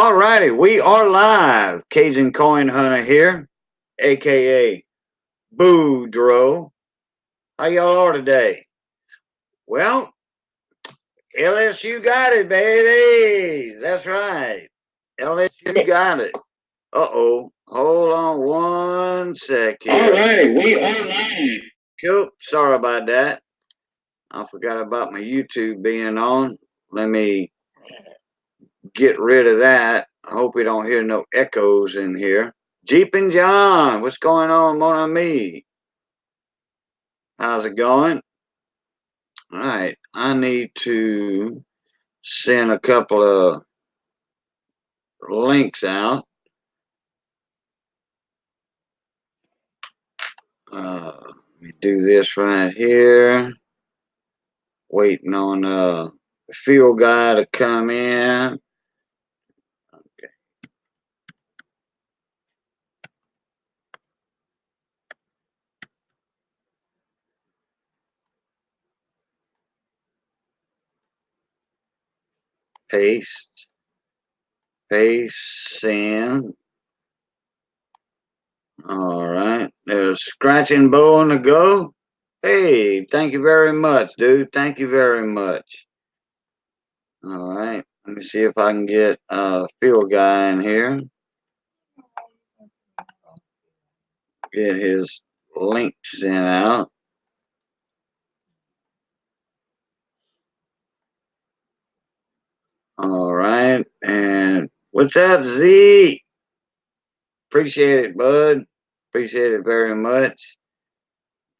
All righty, we are live. Cajun Coin Hunter here, aka Boudreaux. How y'all are today? Well, LSU got it, baby. That's right. LSU got it. Uh-oh. Hold on one second. All righty, we are live. Cool. Sorry about that. I forgot about my YouTube being on. Let me get rid of that. I hope we don't hear no echoes in here. Jeep and John, what's going on, mon ami? How's it going? All right, I need to send a couple of links out. Let me do this right here. Waiting on the field guy to come in. Okay. Paste, send. All right, there's Scratching Bow on the go. Hey, thank you very much, dude. Thank you very much. All right, let me see if I can get a field guy in here. Get his link sent out. All right, and what's up, Z? Appreciate it, bud. Appreciate it very much.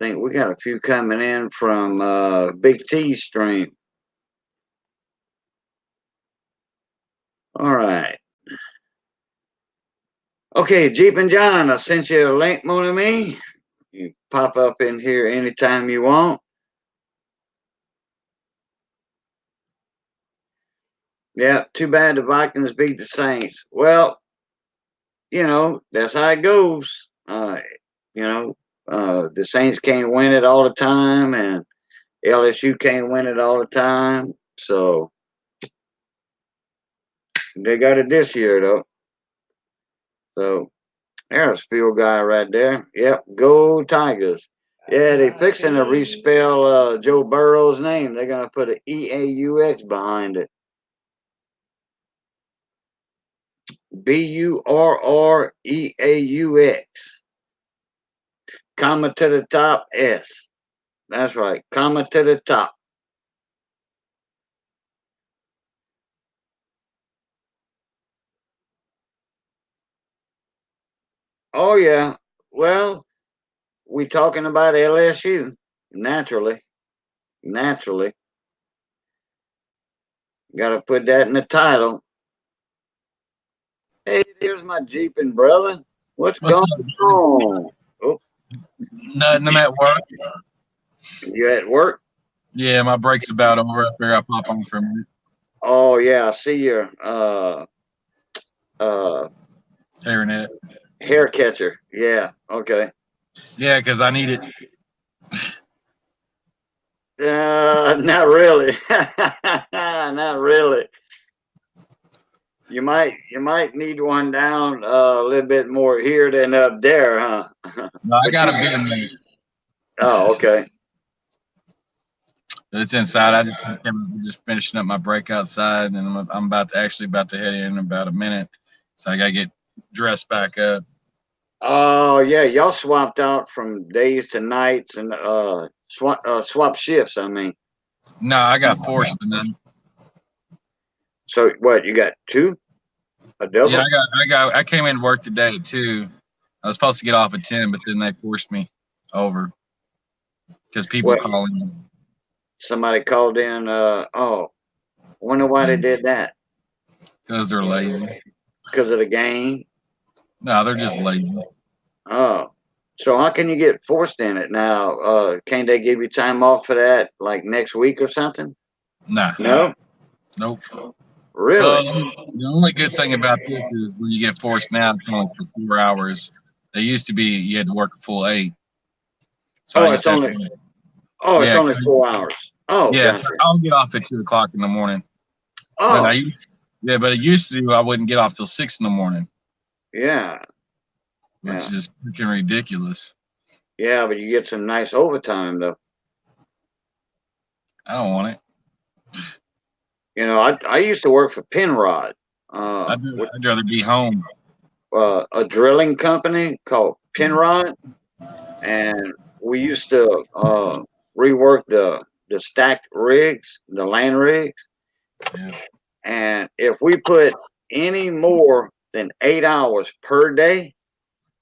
I think we got a few coming in from Big T stream. All right. Okay, Jeep and John, I sent you a link, mon ami. You pop up in here anytime you want. Yeah, too bad the Vikings beat the Saints. Well, that's how it goes. The Saints can't win it all the time, and LSU can't win it all the time. So they got it this year, though. So there's a field guy right there. Yep, go Tigers. Yeah, they fixing to respell Joe Burrow's name. They're gonna put an EAUX behind it. BURREAUX. Comma to the top S. That's right. Comma to the top. Oh yeah. Well, we talking about LSU. Naturally. Gotta put that in the title. Hey, there's my Jeeping brother. What's What's going up? on? Oh, Nothing. I'm at work. you at work? Yeah, my break's about over. I figure I'll pop on for a minute. Oh yeah, I see your Hairnet. hair catcher. Yeah, okay. Yeah, because I need it. Not really. Not really. You might need one down a little bit more here than up there, huh? No, I But got a big one. oh, okay. It's inside. I just finishing up my break outside, and I'm about to head in about a minute. So I gotta get dressed back up. Oh yeah, y'all swapped out from days to nights and swap shifts. I mean, No, I got forced tonight. so what? You got two? A double? Yeah, I came in to work today at 2. I was supposed to get off at 10, but then they forced me over because people What? calling. Somebody called in. Wonder why they did that? Because they're lazy. Because of the game. No, they're just lazy. Oh, so how can you get forced in it now? Can't they give you time off for that, like next week or something? Nah. No, Nope. really. The only good thing about this is when you get forced now, it's only for 4 hours. They used to be you had to work a full 8. So I Oh, used it's to have only. to, Oh, it's yeah, only 4 hours. Oh, yeah. gotcha. I'll get off at 2 o'clock in the morning. But Oh, Yeah, but it used to. I wouldn't get off till 6 in the morning, Yeah, which yeah, is freaking ridiculous. yeah. But you get some nice overtime though. I don't want it. You know, I used to work for Penrod, with I'd rather be home. a drilling company called Penrod, and we used to rework the stacked rigs, the land rigs, Yeah. and if we put any more than 8 hours per day,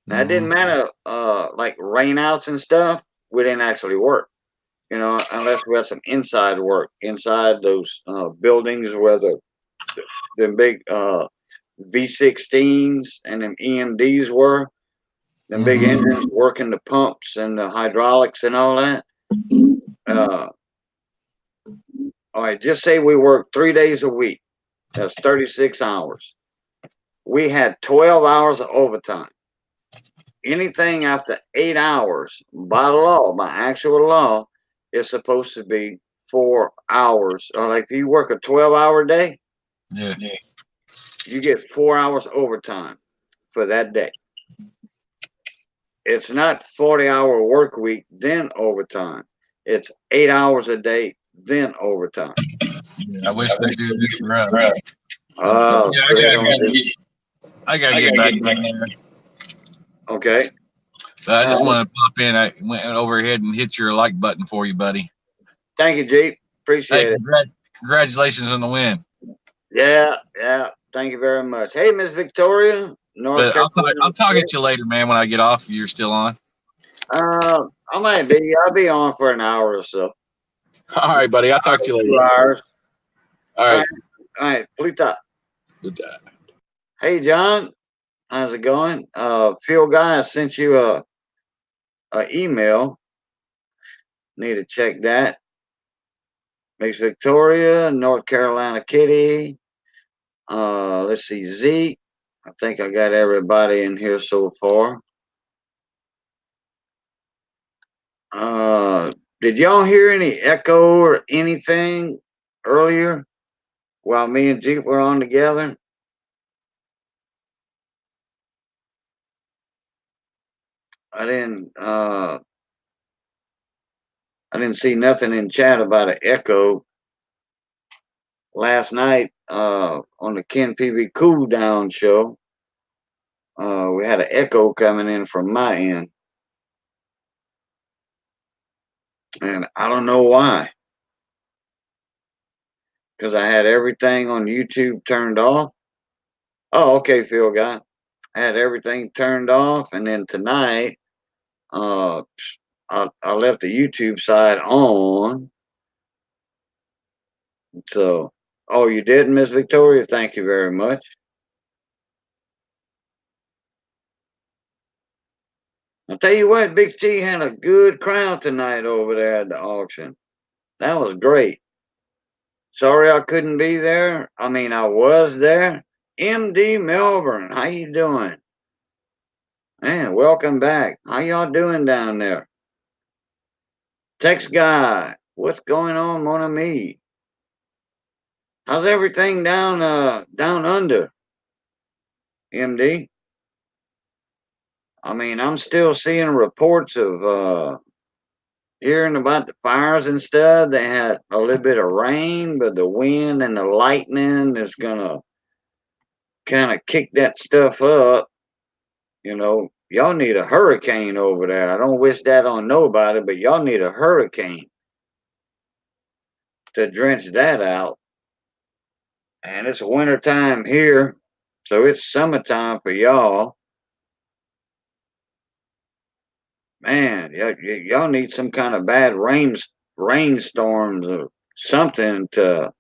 now it Hmm. didn't matter like rainouts and stuff, we didn't actually work. You know, unless we had some inside work inside those buildings where the big V16s and them EMDs were, them big Hmm. engines working the pumps and the hydraulics and all that. Uh, all right, just say we worked 3 days a week. That's 36 hours. We had 12 hours of overtime. Anything after 8 hours, by law, by actual law, is supposed to be 4 hours. Like if you work a 12-hour day, Yeah. you get 4 hours overtime for that day. It's not 40-hour work week, then overtime. It's 8 hours a day, then overtime. Yeah, I wish they do that for us. Oh, Yeah, so they don't do. I gotta get back in there. Okay. But I just Uh, want to pop in. I went overhead and hit your like button for you, buddy. Thank you, Jeep. Hey, Appreciate it. congratulations on the win. Yeah, yeah. Thank you very much. Hey, Miss Victoria, North But Carolina. I'll talk at you later, man. When I get off, you're still on. I might be. I'll be on for an hour or so. All right, buddy. I'll talk to you later. 2 hours. All All right. right. All right. Pluta. Good time. Hey, John. How's it going? Phil Guy, I sent you a email. Need to check that. Miss Victoria, North Carolina Kitty. Let's see, Zeke. I think I got everybody in here so far. Uh, did y'all hear any echo or anything earlier while me and Jeep were on together? I didn't. I didn't see nothing in chat about an echo last night. On the Ken PV Cool Down show, we had an echo coming in from my end, and I don't know why. Because I had everything on YouTube turned off. Oh, okay, Phil guy. I had everything turned off, and then tonight, uh, I left the YouTube side on. So, oh, you did, Miss Victoria. Thank you very much. I'll tell you what, Big T had a good crowd tonight over there at the auction. That was great. Sorry I couldn't be there. I mean, I was there. MD Melbourne, how you doing? Man, welcome back. How y'all doing down there? Text guy, what's going on, mon ami? How's everything down under, MD? I mean, I'm still seeing reports of hearing about the fires and stuff. They had a little bit of rain, but the wind and the lightning is gonna kind of kick that stuff up. You know, y'all need a hurricane over there. I don't wish that on nobody, but y'all need a hurricane to drench that out. And it's winter time here, so it's summertime for y'all. Man, y'all need some kind of bad rainstorms or something to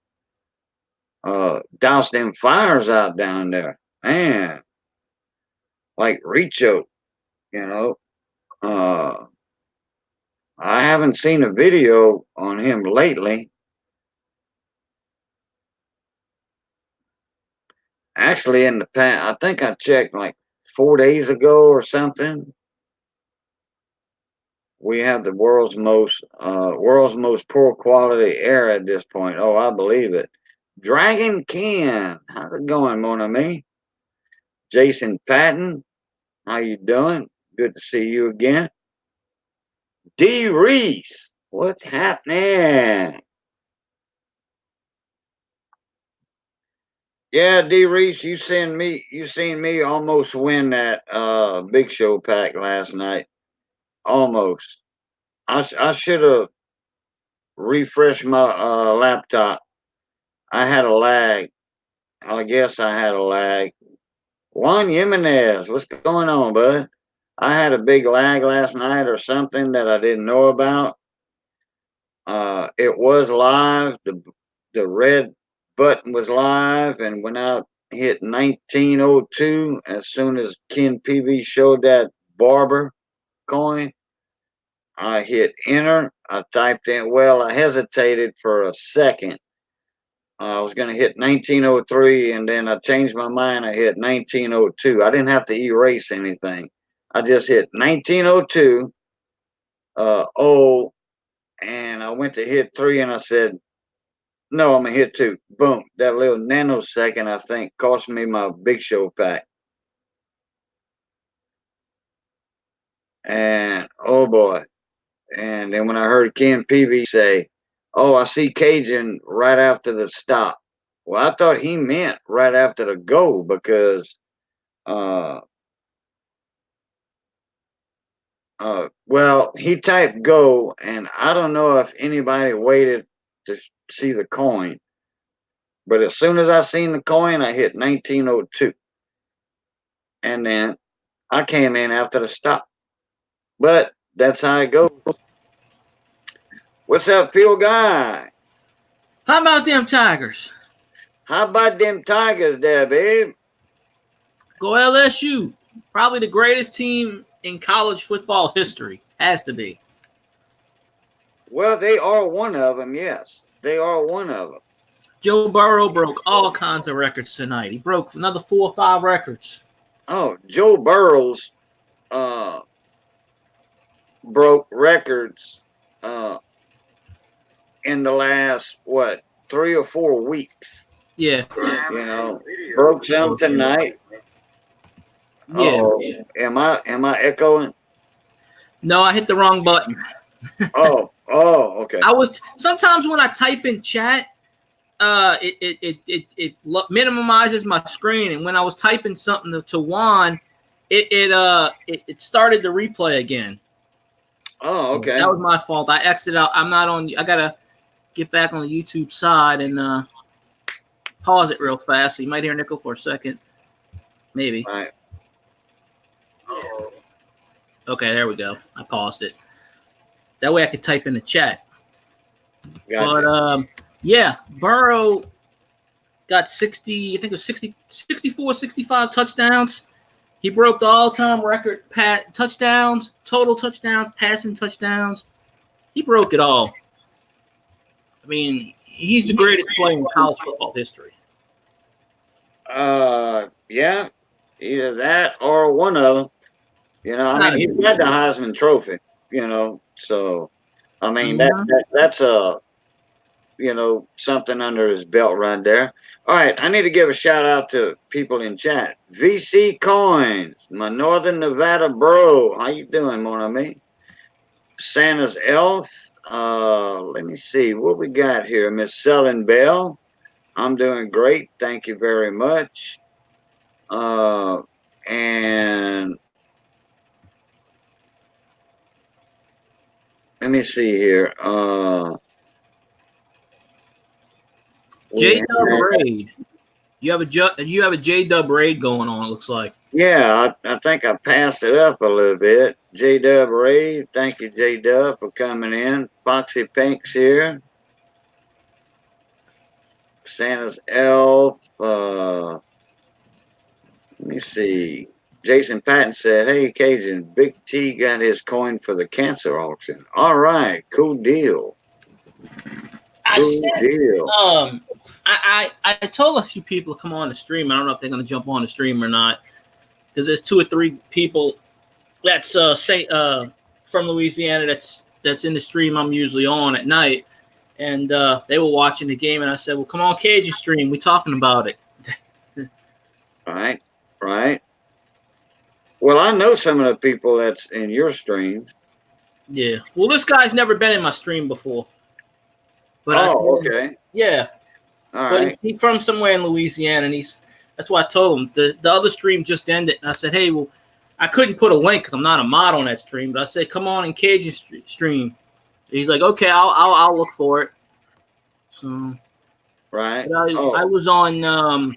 douse them fires out down there. Man, like Richo, you know. Uh, I haven't seen a video on him lately. Actually, in the past, I think I checked like 4 days ago or something. We have the world's most poor quality air at this point. Oh, I believe it. Dragon Ken, how's it going, mon ami? Jason Patton, how you doing? Good to see you again. D Reese, what's happening? Yeah, D Reese, you seen me almost win that Big Show pack last night. Almost. I should have refreshed my laptop. I had a lag. I guess I had a lag. Juan Jimenez, what's going on, bud? I had a big lag last night or something that I didn't know about. It was live. The red button was live, and when I hit 1902, as soon as Ken PV showed that barber coin, I hit enter. I typed in. Well, I hesitated for a second. I was going to hit 1903, and then I changed my mind. I hit 1902. I didn't have to erase anything. I just hit 1902, and I went to hit 3, and I said, no, I'm going to hit 2. Boom. That little nanosecond, I think, cost me my Big Show pack. And, oh, boy. And then when I heard Ken PV say, oh, I see Cajun right after the stop. Well, I thought he meant right after the go because well, he typed go, and I don't know if anybody waited to see the coin, but as soon as I seen the coin, I hit 1902, and then I came in after the stop. But that's how it goes. What's up, Phil Guy? How about them Tigers? How about them Tigers there, babe? Go LSU. Probably the greatest team in college football history. Has to be. Well, they are one of them, yes. They are one of them. Joe Burrow broke all kinds of records tonight. He broke another 4 or 5 records. Oh, Joe Burrows broke records in the last, 3 or 4 weeks. Yeah. You know, broke some tonight. Yeah. Am I echoing? No, I hit the wrong button. Oh, okay. I was sometimes when I type in chat, it minimizes my screen, and when I was typing something to Juan, it started the replay again. Oh, okay. That was my fault. I exited out. I'm not on. I gotta get back on the YouTube side and pause it real fast. So you might hear Nickel for a second, maybe. All right. Okay, there we go. I paused it. That way I could type in the chat. Gotcha. But yeah, Burrow got 60. I think it was 60, 64, 65 touchdowns. He broke the all-time record touchdowns, total touchdowns, passing touchdowns. He broke it all. I mean, he's the greatest player in college football history. Yeah, either that or one of them. You know, I mean, he's got the Heisman Trophy. You know, so I mean that's something under his belt right there. All right, I need to give a shout out to people in chat. VC Coins, my Northern Nevada bro. How you doing, mon ami? Santa's Elf. Let me see what we got here. Miss Selling Bell. I'm doing great. Thank you very much. And let me see here. J-Dub raid. You have a J-Dub raid going on, it looks like. Yeah, I think I passed it up a little bit. J-Dub raid. Thank you, J-Dub, for coming in. Foxy Pink's here. Santa's Elf. Let me see. Jason Patton said, hey, Cajun, Big T got his coin for the cancer auction. All right, cool deal. I told a few people to come on the stream. I don't know if they're going to jump on the stream or not, because there's 2 or 3 people that's from Louisiana that's in the stream I'm usually on at night. and they were watching the game, and I said, "Well, come on, Cajun Stream, we talking about it." Right, right. Well, I know some of the people that's in your streams. Yeah. Well, this guy's never been in my stream before. But Okay. Yeah. All But right. he's from somewhere in Louisiana, and that's why I told him the other stream just ended, and I said, "Hey, well, I couldn't put a link because I'm not a mod on that stream, but I said, come on in Cajun stream." He's like, "Okay, I'll look for it." So Right. I was on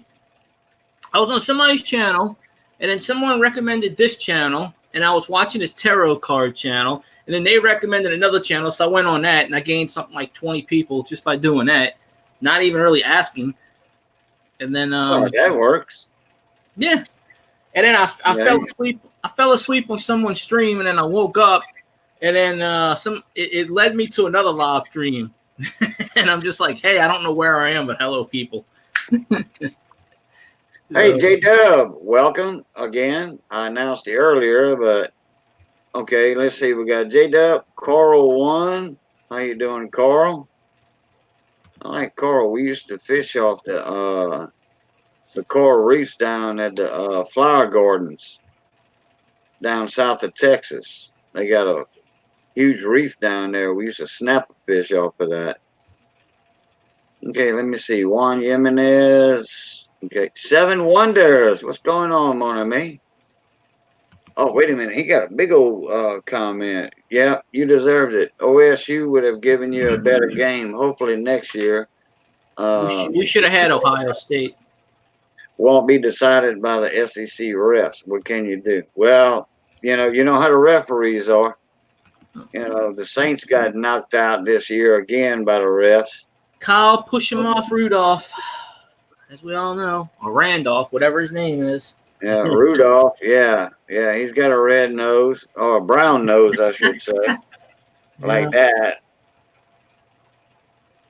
somebody's channel, and then someone recommended this channel, and I was watching his tarot card channel, and then they recommended another channel, so I went on that, and I gained something like 20 people just by doing that, not even really asking. And then that works. Yeah. And then I fell asleep. I fell asleep on someone's stream, and then I woke up, and then it led me to another live stream, and I'm just like, "Hey, I don't know where I am, but hello, people." Hey, J-Dub, welcome again. I announced it earlier, but okay, let's see. We got J-Dub, Carl1. How you doing, Carl? I like Carl. We used to fish off the coral reefs down at the flower gardens down south of Texas. They got a huge reef down there. We used to snap a fish off of that. Okay, let me see. Juan Jimenez. Okay, Seven Wonders. What's going on, mon ami? Oh, wait a minute. He got a big old comment. Yeah, you deserved it. OSU would have given you a better game. Hopefully next year. We should have had Ohio State. Won't be decided by the SEC refs. What can you do? Well, you know how the referees are. The Saints got knocked out this year again by the refs. Kyle push him off Rudolph, as we all know, or Randolph, whatever his name is. Yeah, Rudolph. Yeah, he's got a red nose, or a brown nose, I should say, like that.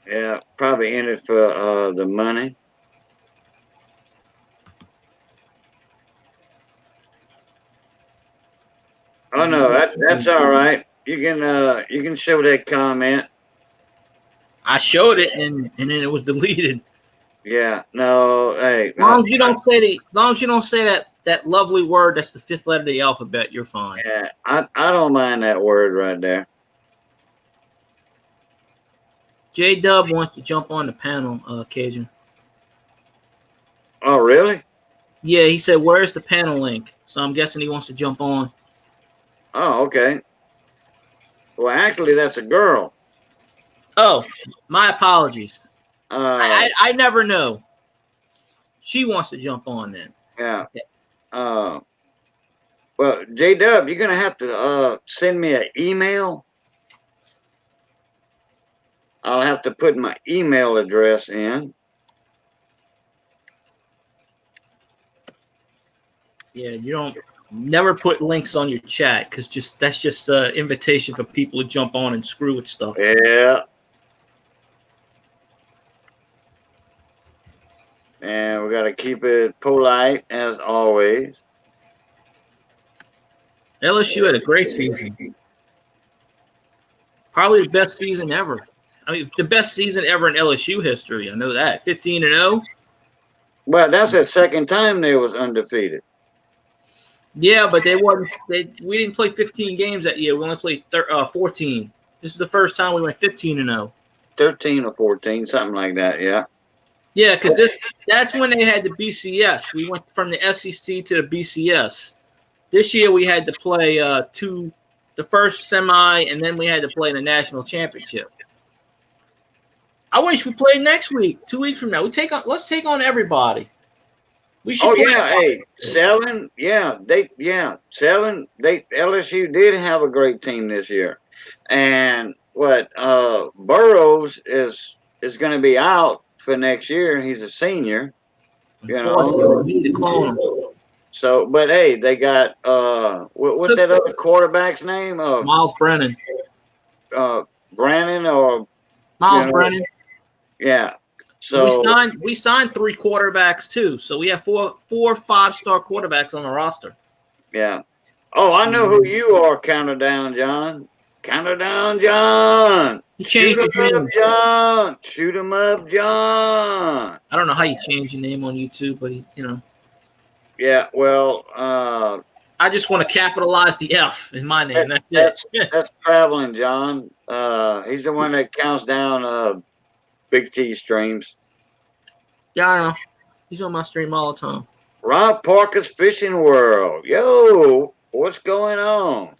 Yeah, probably in it for the money. Oh no, that's all right. You can show that comment. I showed it, and then it was deleted. Yeah, no, hey. Long as you don't say that lovely word that's the fifth letter of the alphabet, you're fine. Yeah, I don't mind that word right there. J-Dub wants to jump on the panel, Cajun. Oh, really? Yeah, he said, "Where's the panel link?" So I'm guessing he wants to jump on. Oh, okay. Well, actually, that's a girl. Oh, my apologies. I never know. She wants to jump on then. Yeah. Well, J-Dub, you're gonna have to send me an email. I'll have to put my email address in. Yeah, you don't never put links on your chat because that's just an invitation for people to jump on and screw with stuff. Yeah. And we got to keep it polite as always. LSU had a great season. Probably the best season ever. I mean, the best season ever in LSU history. I know that. 15-0. Well, that's the second time they was undefeated. Yeah, but we didn't play 15 games that year. We only played 14. This is the first time we went 15-0. 13 or 14, something like that. Yeah. Yeah, because that's when they had the BCS. We went from the SEC to the BCS. This year we had to play the first semi, and then we had to play the national championship. I wish we played next week, 2 weeks from now. Let's take on everybody. We should. Oh yeah, hey, Seven. Yeah, Seven. LSU did have a great team this year, and Burrows is going to be out for next year. He's a senior. We need to clone him. So, but hey, they got what's that other quarterback's name? Miles Brennan. Brannon or Miles Brennan. Yeah. So we signed 3 quarterbacks too. So we have four 5-star quarterbacks on the roster. Yeah. Oh, I know who you are, Counter Down John. Counter Down John. He changed Shoot his 'em name. up, John. Shoot 'em up, John. I don't know how you changed your name on YouTube, but Yeah, well, I just want to capitalize the F in my name. That's it. that's traveling, John. He's the one that counts down Big T streams. Yeah, I know. He's on my stream all the time. Rob Parker's Fishing World. Yo, what's going on?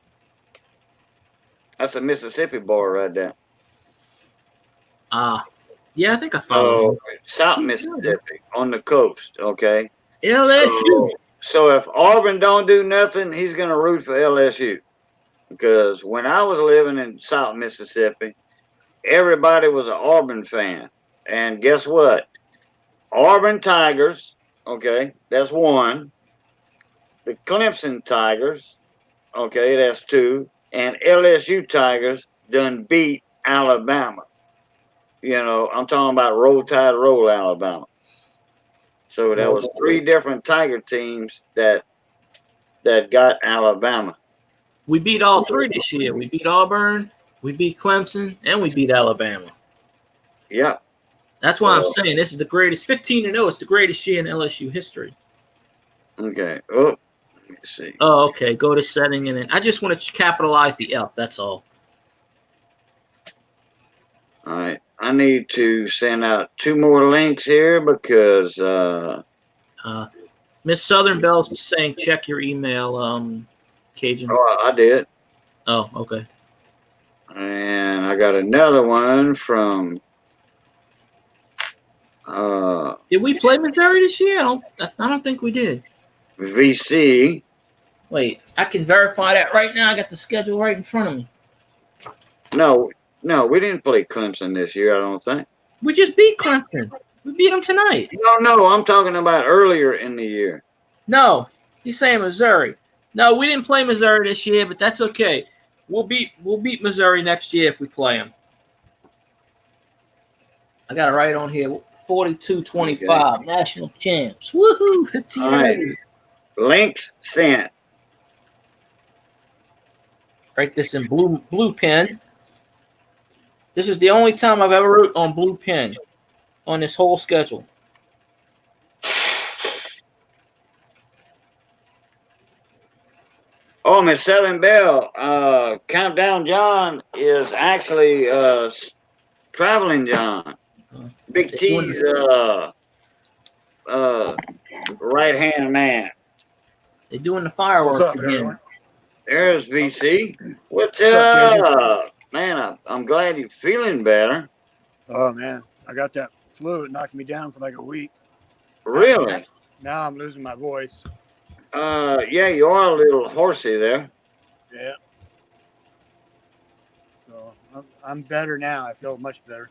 That's a Mississippi boy right there. Yeah, I think I followed him. South Mississippi on the coast. Okay. LSU. So if Auburn don't do nothing, he's gonna root for LSU. Because when I was living in South Mississippi, everybody was an Auburn fan. And guess what? Auburn Tigers, okay, that's one. The Clemson Tigers, okay, that's two. And LSU Tigers done beat Alabama. I'm talking about Roll Tide Roll Alabama. So there was three different Tiger teams that got Alabama. We beat all three this year. We beat Auburn, we beat Clemson, and we beat Alabama. Yep. That's why I'm saying this is the greatest. 15-0. It's the greatest year in LSU history. Okay. Oh, let me see. Oh, okay. Go to setting, and then I just want to capitalize the F. That's all. All right. I need to send out 2 more links here because Miss Southern Bells is saying check your email, Cajun. Oh, I did. Oh, okay. And I got another one from Did we play Missouri this year? I don't think we did. VC. Wait, I can verify that right now. I got the schedule right in front of me. No, we didn't play Clemson this year, I don't think. We just beat Clemson. We beat them tonight. No, I'm talking about earlier in the year. No, he's saying Missouri. No, we didn't play Missouri this year, but that's okay. We'll beat Missouri next year if we play them. I got it right on here. 42-25, okay. National champs. Woohoo! 15. All right. Links sent. Write this in blue pen. This is the only time I've ever wrote on blue pen on this whole schedule. Oh, Miss Southern Bell, Countdown John is actually Traveling John. Big T's right-hand man. They're doing the fireworks again. There's VC. What's up? Man, I'm glad you're feeling better. Oh, man. I got that flu. It knocked me down for like a week. Really? Now I'm losing my voice. Yeah, you are a little horsey there. Yeah. So I'm better now. I feel much better.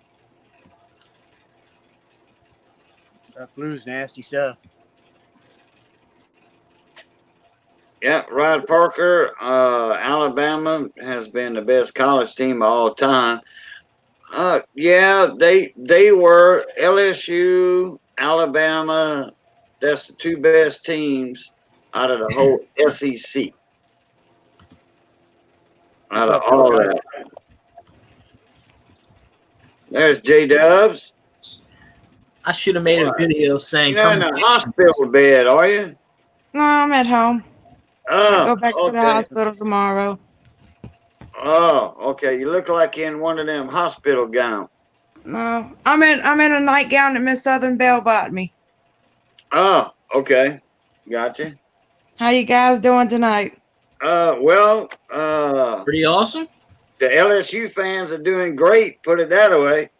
That flu's nasty stuff. Yeah, Rod Parker, Alabama has been the best college team of all time. Yeah, they were LSU, Alabama. That's the 2 best teams out of the whole SEC. Out of all that. There's J-Dubs. I should have made a video saying. You're in a hospital bed, are you? No, I'm at home. Oh, I go back to the hospital tomorrow. Oh, okay. You look like you're in one of them hospital gowns. No, I'm in a nightgown that Miss Southern Belle bought me. Oh, okay. Gotcha. How you guys doing tonight? Well, pretty awesome. The LSU fans are doing great. Put it that way.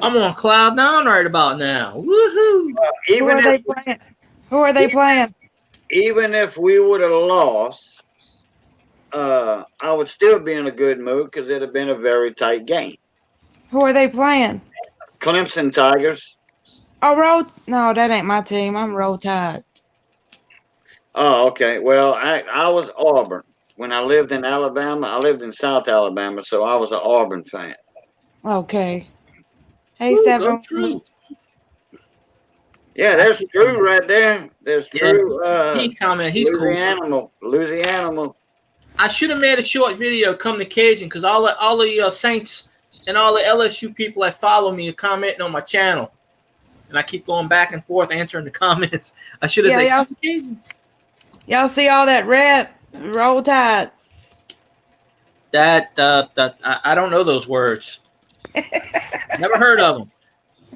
I'm on cloud 9 right about now. Woohoo! Who are they playing? Even if we would have lost, I would still be in a good mood because it'd have been a very tight game. Who are they playing? Clemson Tigers. Oh, no, that ain't my team. I'm Roll Tide. Oh, okay. Well, I was Auburn. When I lived in Alabama, I lived in South Alabama, so I was an Auburn fan. Okay. Hey, Seven. Yeah, there's Drew right there. There's Drew. He comment. He's cool. Louisiana. I should have made a short video. Come to Cajun because all the Saints and all the LSU people that follow me are commenting on my channel. And I keep going back and forth answering the comments. I should have said, y'all see all that red? Roll Tide. that I don't know those words. Never heard of them.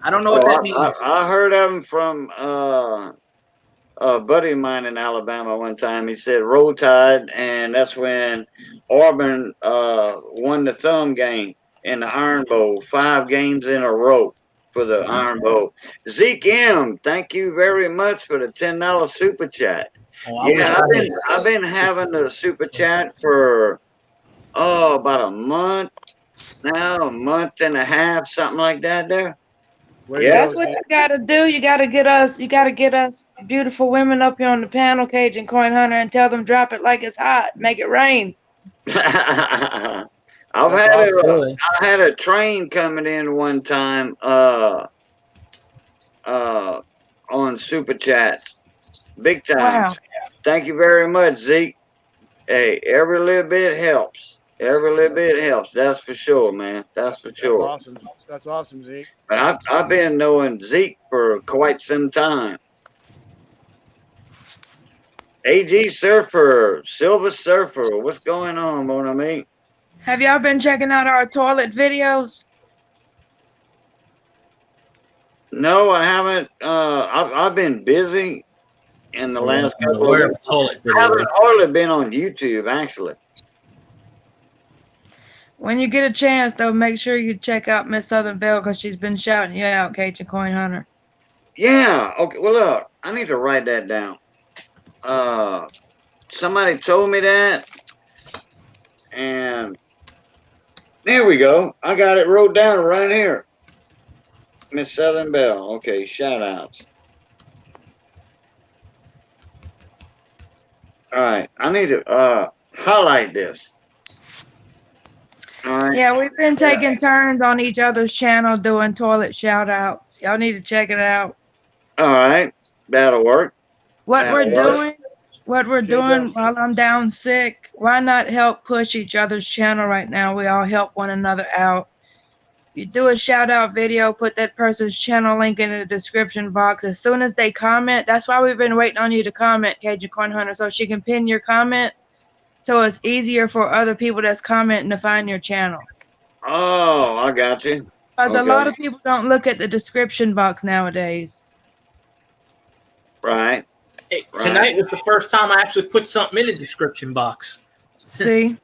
I don't know what that means. I heard of them from a buddy of mine in Alabama one time. He said Roll Tide, and that's when Auburn won the thumb game in the Iron Bowl, 5 games in a row for the Iron Bowl. Zeke M, thank you very much for the $10 super chat. I've been having the super chat for about a month now, a month and a half, something like that there. That's what you gotta do. You gotta get us beautiful women up here on the panel, Cajun Coin Hunter, and tell them drop it like it's hot. Make it rain. I had a train coming in one time on super chats. Big time. Wow. Thank you very much, Zeke. Hey, every little bit helps. Every little bit helps. That's for sure, man. That's for sure. Awesome. That's awesome, Zeke. But I've been knowing Zeke for quite some time. AG Surfer, Silver Surfer, what's going on, mon ami? Have y'all been checking out our toilet videos? No, I haven't. I've been busy in the last couple of weeks. I haven't hardly been on YouTube, actually. When you get a chance, though, make sure you check out Miss Southern Belle because she's been shouting you out, Cajun Coin Hunter. Yeah. Okay. Well, look, I need to write that down. Somebody told me that, and there we go. I got it wrote down right here. Miss Southern Belle. Okay, shout outs. All right, I need to highlight this. All right. Yeah, we've been taking turns on each other's channel doing toilet shout outs. Y'all need to check it out. All right, that'll work. What we're doing while I'm down sick, why not help push each other's channel right now? We all help one another out. You do a shout out video, put that person's channel link in the description box. As soon as they comment, that's why we've been waiting on you to comment, Cajun Coin Hunter, so she can pin your comment. So it's easier for other people that's commenting to find your channel. Oh, I got you. Because a lot of people don't look at the description box nowadays. Right. Hey, tonight was the first time I actually put something in the description box. See?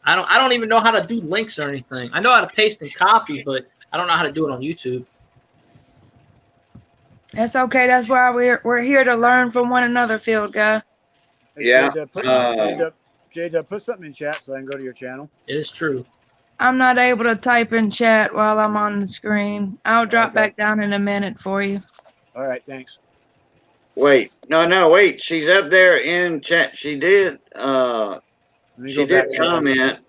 I don't even know how to do links or anything. I know how to paste and copy, but I don't know how to do it on YouTube. That's okay. That's why we're here to learn from one another, Field Guy. Yeah. J-Dub, put something in chat so I can go to your channel. It is true. I'm not able to type in chat while I'm on the screen. I'll drop back down in a minute for you. All right, thanks. Wait, wait. She's up there in chat. She did. She did comment.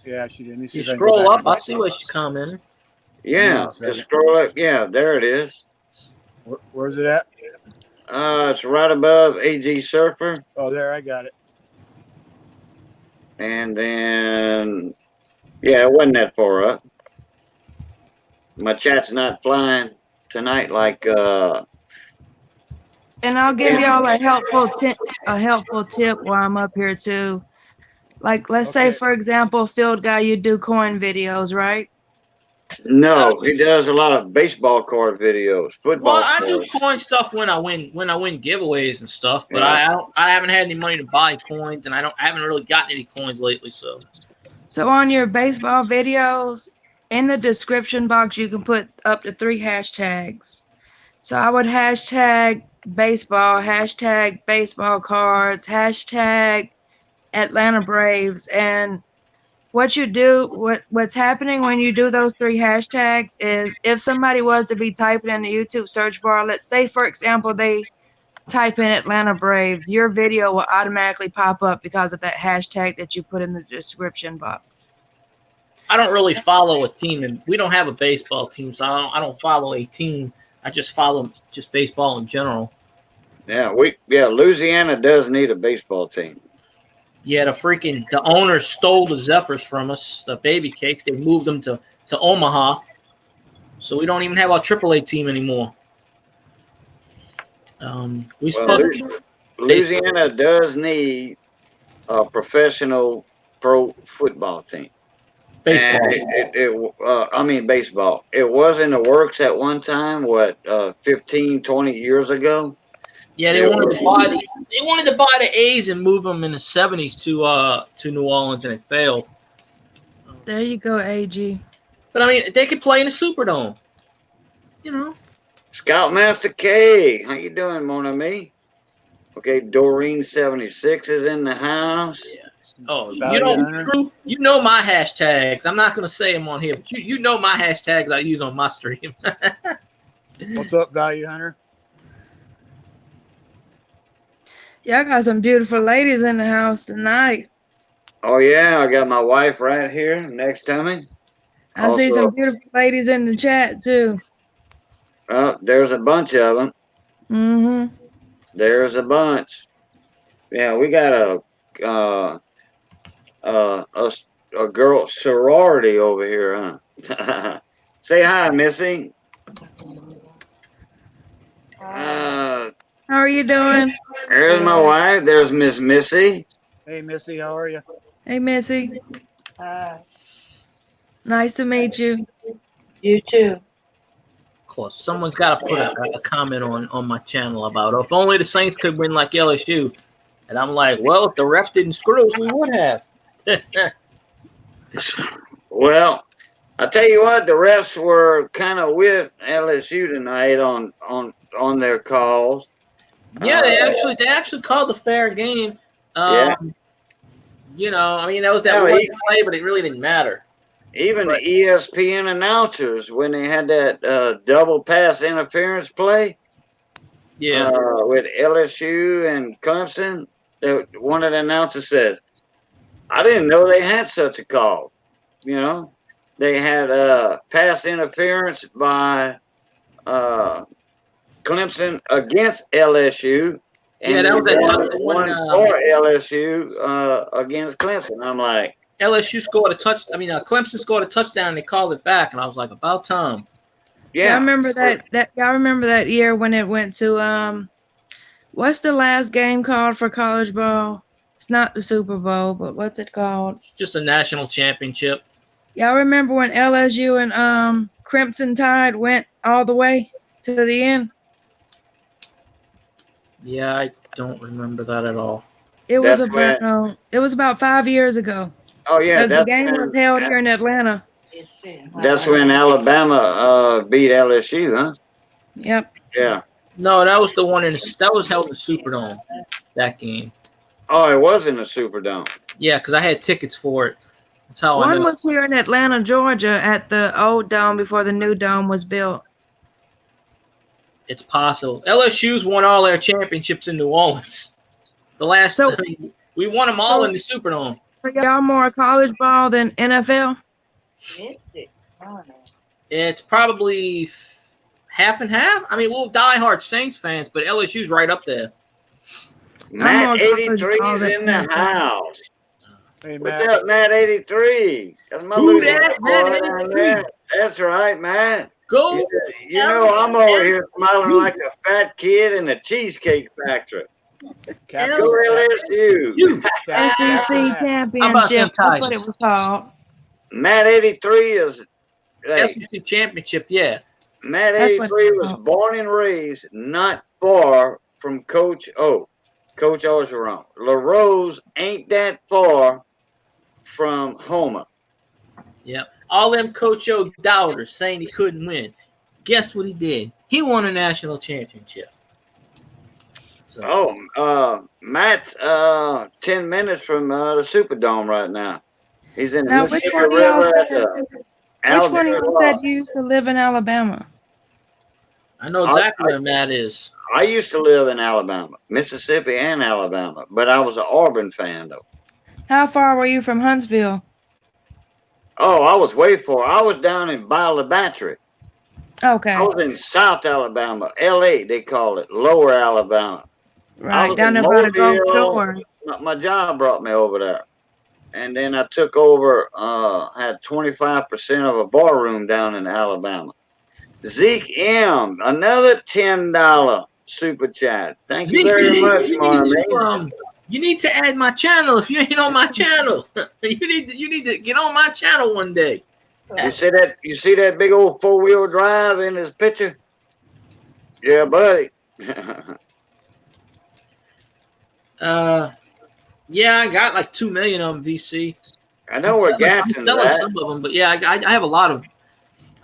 Yeah, she did. You scroll up. I see what she commented. Yeah, just scroll up. Yeah, there it is. Where's it at? It's right above AG Surfer. Oh, there, I got it. And then, yeah, it wasn't that far up. My chat's not flying tonight like. And I'll give y'all a helpful tip while I'm up here too. Like, let's say, for example, Field Guy, you do coin videos, right? No, he does a lot of baseball card videos, football. Well, I do coin stuff when I win giveaways and stuff, but I haven't had any money to buy coins, and I haven't really gotten any coins lately. So on your baseball videos, in the description box, you can put up to 3 hashtags. So I would hashtag baseball, hashtag baseball cards, hashtag Atlanta Braves, and what you do, what's happening when you do those 3 hashtags is if somebody was to be typing in the YouTube search bar, let's say, for example, they type in Atlanta Braves, your video will automatically pop up because of that hashtag that you put in the description box. I don't really follow a team, and we don't have a baseball team, so I don't follow a team. I just follow just baseball in general. Yeah, Louisiana does need a baseball team. Yeah, the owners stole the Zephyrs from us, the baby cakes. They moved them to to Omaha. So we don't even have our AAA team anymore. We Well, still Louisiana does need a professional pro football team. baseball. And I mean baseball. It was in the works at one time. What 15, 20 years ago? Yeah, they wanted to buy the A's and move them in the 70s to New Orleans, and it failed. There you go, AG. But I mean, they could play in the Superdome. You know. Scoutmaster K, how you doing, mon ami? Okay, Doreen 76 is in the house. Yeah. Oh, Value Hunter. Drew, you know my hashtags. I'm not going to say them on here, but you know my hashtags I use on my stream. What's up, Value Hunter? Y'all got some beautiful ladies in the house tonight. Oh yeah, I got my wife right here next to me. I see some beautiful ladies in the chat too. There's a bunch of them. Mm-hmm. There's a bunch. Yeah, we got a girl sorority over here, huh? Say hi, Missy. How are you doing? There's my wife. There's Miss Missy. Hey, Missy, how are you? Hey, Missy. Nice to meet you. You too. Of course, someone's got to put a comment on my channel about, if only the Saints could win like LSU. And I'm like, well, if the refs didn't screw us, we would have. Well, I tell you what, the refs were kind of with LSU tonight on their calls. Yeah, they actually called the fair game. Yeah. You know, I mean, that was that one play, but it really didn't matter. Even the ESPN announcers, when they had that double pass interference play, with LSU and Clemson, one of the announcers says, "I didn't know they had such a call." You know, they had pass interference by Clemson against LSU. And that was that one for LSU against Clemson. I'm like, LSU scored a touchdown. I mean, Clemson scored a touchdown, and they called it back, and I was like, about time. Yeah, I remember that. Y'all remember that year when it went to what's the last game called for college ball? It's not the Super Bowl, but what's it called? Just a national championship. Y'all remember when LSU and Crimson Tide went all the way to the end? Yeah, I don't remember that at all. It was about 5 years ago. Oh yeah, the game was held here in Atlanta. That's when Alabama beat LSU, huh? Yep. Yeah. No, that was the one that was held in the Superdome. That game. Oh, it was in the Superdome. Yeah, because I had tickets for it. That's how I know. One was here in Atlanta, Georgia, at the old dome before the new dome was built. It's possible. LSU's won all their championships in New Orleans. We won them all in the Superdome. Are y'all more college ball than NFL? It's probably half and half. I mean, we're diehard Saints fans, but LSU's right up there. Matt 83 is in the house. Hey, What's up, Matt 83? That's my Who that? Matt 83. That's right, Matt. Go. You know, I'm over here smiling like a fat kid in a cheesecake factory. Go LSU. SEC Championship. That's what it was called. Matt 83 is SEC Championship, yeah. Matt 83 was born and raised not far from Coach O. Coach Orgeron. LaRose ain't that far from Homer. Yep. All them Coach O doubters saying he couldn't win. Guess what he did? He won a national championship. So. Matt's 10 minutes from the Superdome right now. He's in the Mississippi River. Which one of you said you used to live in Alabama? I know exactly where Matt is. I used to live in Alabama, Mississippi and Alabama, but I was an Auburn fan, though. How far were you from Huntsville? Oh, I was way far. I was down in Bayou Battery. Okay. I was in South Alabama, L.A., they call it, Lower Alabama. Right, down there by the Gulf Shore. My job brought me over there. and then I took over. Had 25% of a bar room down in Alabama. Zeke M, another $10 super chat. Thank you Zeke, very much, you need to add my channel if you ain't on my channel. you need to get on my channel one day. You see that big old 4-wheel drive in his picture? Yeah, buddy. Yeah, I got like 2 million of them, VC. I know where I'm Gadsden's selling at. some of them, but yeah, I have a lot of.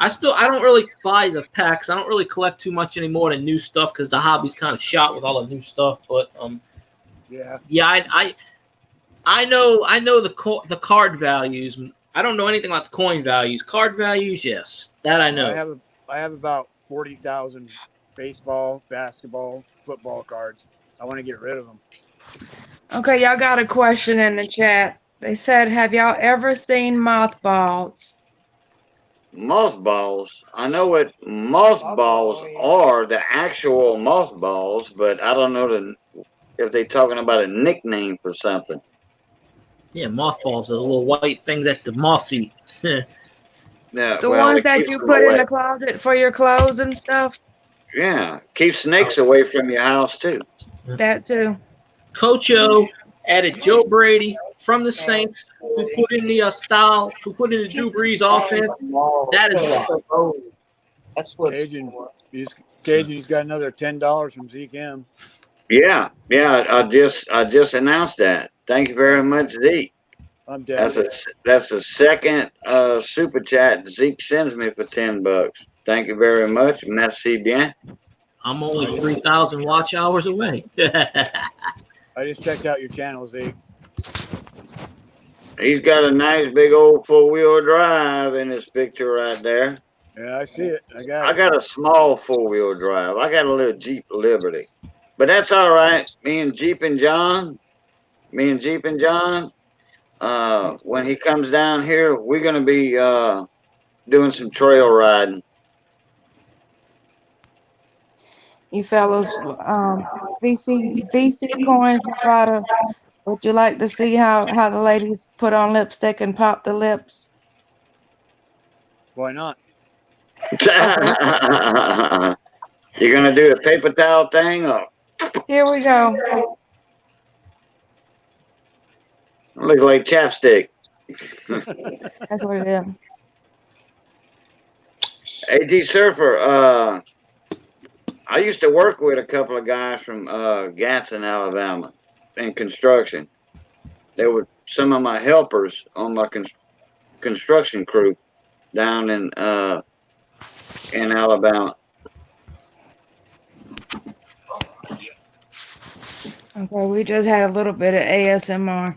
I don't really buy the packs. I don't really collect too much anymore than new stuff because the hobby's kind of shot with all the new stuff. But yeah, I know the card values. I don't know anything about the coin values. Card values, yes, that I know. I have about 40,000 baseball, basketball, football cards. I want to get rid of them. Okay, y'all got a question in the chat. They said, have y'all ever seen mothballs? Mothballs. I know what mothballs are, the actual mothballs, but I don't know if they're talking about a nickname for something. Yeah, mothballs, those little white things that the moths eat. Yeah, The well, ones it that keeps you them put in away. the closet for your clothes and stuff? Yeah, keep snakes away from your house too. That too. Coach O added Joe Brady from the Saints, who put in the who put in the Drew Brees offense. That is why. That's what Cajun, he's got another $10 from Zeke M. Yeah. I just announced that. Thank you very much, Zeke. I'm dead. That's a second super chat Zeke sends me for $10. Thank you very much. Merci bien. I'm only 3,000 watch hours away. I just checked out your channel, Zeke. He's got a nice big old 4-wheel drive in his picture right there. Yeah, I see it. I I got a small 4-wheel drive. I got a little Jeep Liberty, but that's all right. Me and Jeep and John, when he comes down here, we're gonna be doing some trail riding. You fellows, VC coin provider, would you like to see how the ladies put on lipstick and pop the lips? Why not? You're gonna do a paper towel thing, or Here we go. look like chapstick. That's what it is. AT Surfer, I used to work with a couple of guys from Gatson, Alabama, in construction. They were some of my helpers on my construction crew down in Alabama. Okay, we just had a little bit of ASMR.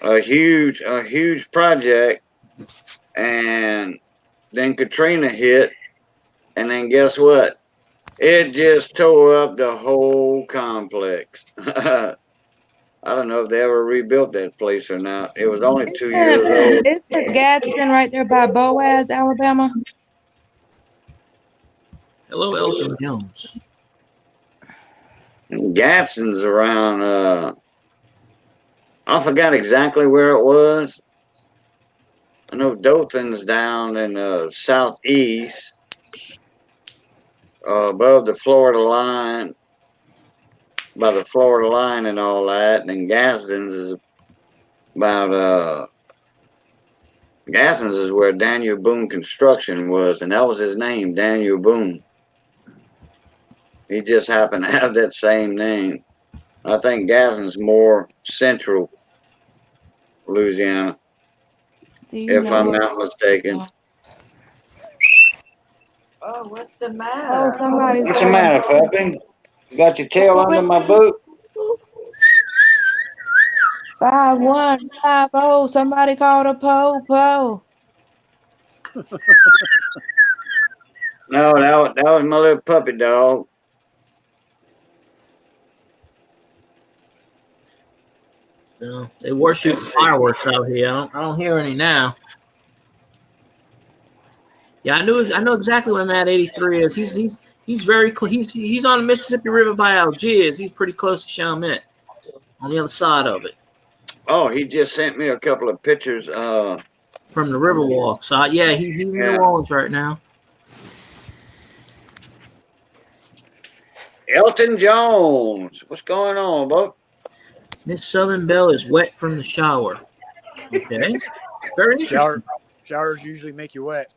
A huge project, and then Katrina hit, and then guess what? It just tore up the whole complex. I don't know if they ever rebuilt that place or not. It was only 2 years old. Isn't Gadsden right there by Boaz, Alabama? Hello, Elton Jones. Gadsden's around. I forgot exactly where it was. I know Dothan's down in southeast, above the Florida line, by the Florida line and all that. And then Gadsden's is about Gadsden's is where Daniel Boone Construction was, and that was his name, Daniel Boone. He just happened to have that same name. I think Gadsden's more central Louisiana, if I'm not mistaken. Oh, what's the matter? Oh, somebody's What's the matter, puppy? You got your tail under my boot? 5150. Somebody called a po. No, that was my little puppy dog. No, they were shooting fireworks out here. I don't hear any now. Yeah, I know exactly where Matt 83 is. He's very he's on the Mississippi River by Algiers. He's pretty close to Chalmette, on the other side of it. Oh, he just sent me a couple of pictures. from the Riverwalk. So yeah, he's in Yeah. New Orleans right now. Elton Jones. What's going on, Buck? Miss Southern Belle is wet from the shower. Okay, very interesting. Showers usually make you wet.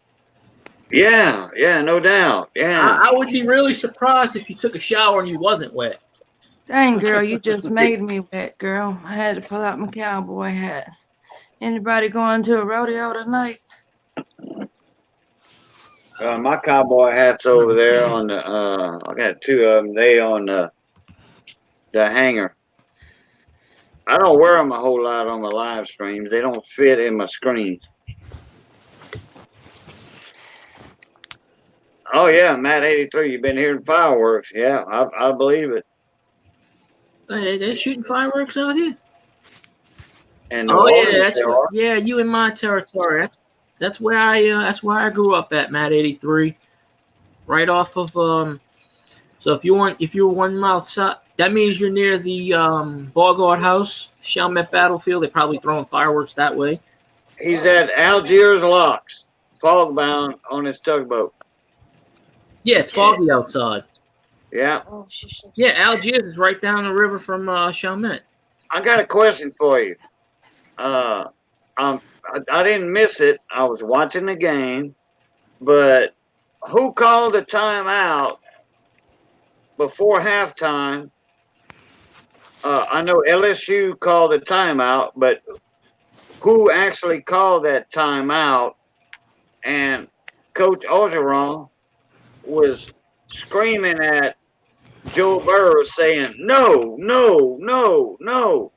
Yeah, no doubt. Yeah. I would be really surprised if you took a shower and you wasn't wet. Dang, girl, you just made me wet, girl. I had to pull out my cowboy hat. Anybody going to a rodeo tonight? My cowboy hat's over there on the. I got two of them. They on the hanger. I don't wear them a whole lot on my live streams. They don't fit in my screen. Oh yeah, Matt 83. You've been hearing fireworks. Yeah, I believe it. Hey, they're shooting fireworks out here. And Oh yeah, Orleans, yeah. You in my territory. That's where I grew up at, Matt 83, right off of So if you're 1 mile south, that means you're near the Beauregard House, Chalmette Battlefield. They're probably throwing fireworks that way. He's at Algiers Locks, fogbound on his tugboat. Yeah, it's foggy outside. Yeah. Oh, Yeah, Algiers is right down the river from Chalmette. I got a question for you. I didn't miss it. I was watching the game, but who called the timeout before halftime? I know LSU called the timeout, but who actually called that timeout? And Coach Orgeron was screaming at Joe Burrow saying, no, no, no, no.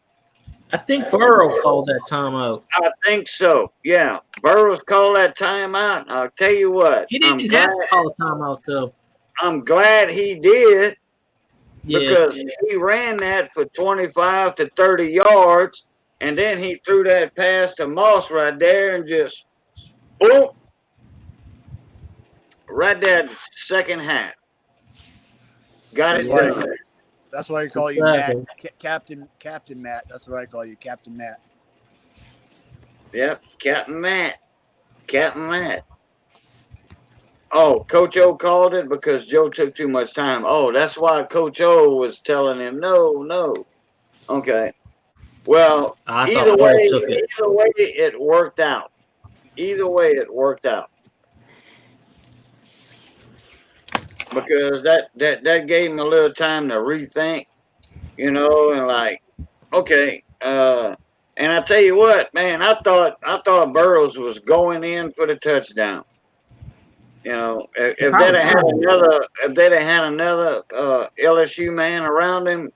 I think Burrow called that timeout. I think so. Yeah. Burrow's called that timeout. I'll tell you what. He didn't have to call a timeout, though. I'm glad he did because Yeah. he ran that for 25 to 30 yards, and then he threw that pass to Moss right there and just boom, right there second half. Got it done. That's why I call you Matt, Captain Matt. That's what I call you, Captain Matt. Yep, Captain Matt. Captain Matt. Oh, Coach O called it because Joe took too much time. Oh, that's why Coach O was telling him no. Okay. Well, either way, it worked out. Either way, it worked out. Because that gave him a little time to rethink, and like, okay, and I tell you what, man, I thought Burrows was going in for the touchdown. If they'd have had another LSU man around him,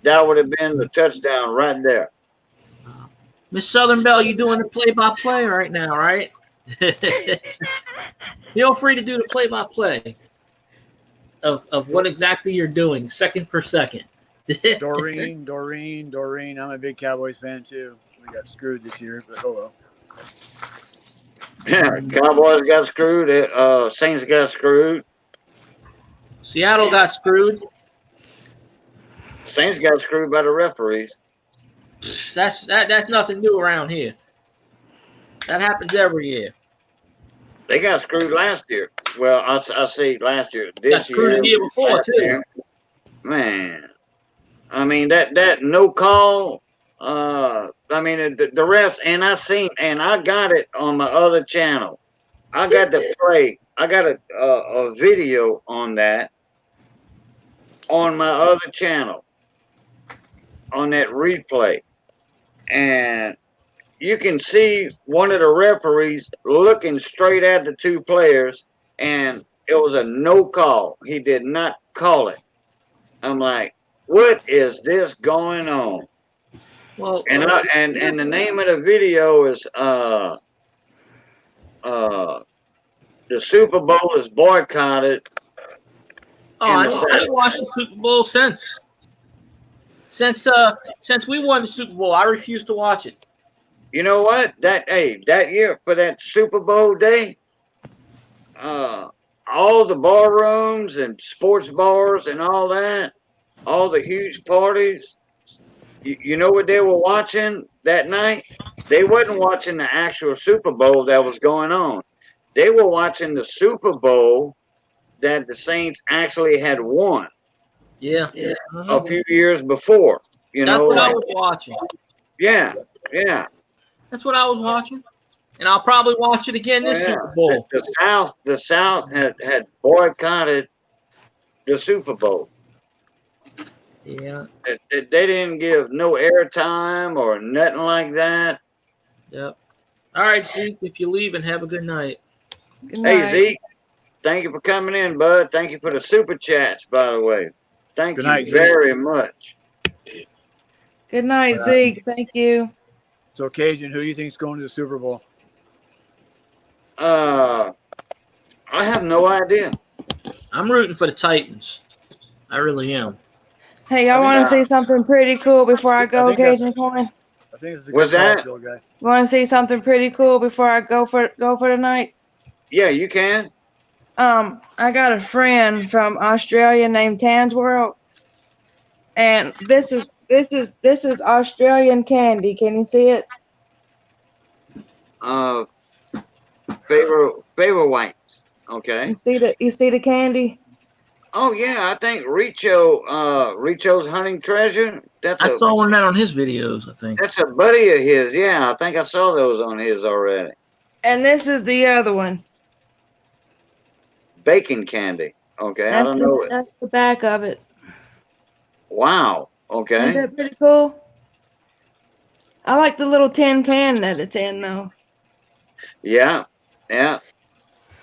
that would have been the touchdown right there. Miss Southern Belle, you doing the play-by-play right now, right? Feel free to do the play-by-play of what exactly you're doing, second per second. Doreen. I'm a big Cowboys fan too. We got screwed this year, but oh well. Yeah, Cowboys got screwed. Saints got screwed. Seattle got screwed. Saints got screwed by the referees. That's nothing new around here. That happens every year. They got screwed last year. Well, I say last year. This got screwed the year before too. Man, I mean that no call. I mean the refs, and I got it on my other channel. I got to play. I got a video on that on my other channel on that replay, and you can see one of the referees looking straight at the two players, and it was a no call. He did not call it. I'm like, what is this going on? Well, and the name of the video is the Super Bowl is boycotted. I watched the Super Bowl since we won the Super Bowl. I refuse to watch it. You know what? That year for that Super Bowl day, all the bar rooms and sports bars and all that, all the huge parties, You know what they were watching that night? They wasn't watching the actual Super Bowl that was going on. They were watching the Super Bowl that the Saints actually had won Yeah. a few years before. You That's know, what I like was watching. yeah, yeah, That's what I was watching. And I'll probably watch it again oh this yeah. Super Bowl. The South had boycotted the Super Bowl. Yeah. They didn't give no airtime or nothing like that. Yep. All right, Zeke, if you leave, and have a good night. Good Hey night. Zeke, thank you for coming in, bud. Thank you for the super chats, by the way. Thank Good you night, Zeke. very much. Good night, Zeke. Thank you. So, Cajun, who do you think's going to the Super Bowl? I have no idea. I'm rooting for the Titans. I really am. Hey, y'all want to see something pretty cool before I go, think that's- Cajun Coin? I think it's a What's good call, that? Phil guy. You want to see something pretty cool before I go for the night? Yeah, you can. I got a friend from Australia named Tan's World, and this is Australian candy. Can you see it? Favor whites. Okay. You see the candy? Oh yeah, I think Richo's hunting treasure. I saw one of that on his videos, I think. That's a buddy of his. Yeah, I think I saw those on his already. And this is the other one. Bacon candy. Okay, I don't know it. That's the back of it. Wow. Ain't Okay. that pretty cool? I like the little tin can that it's in, though. Yeah. Yeah.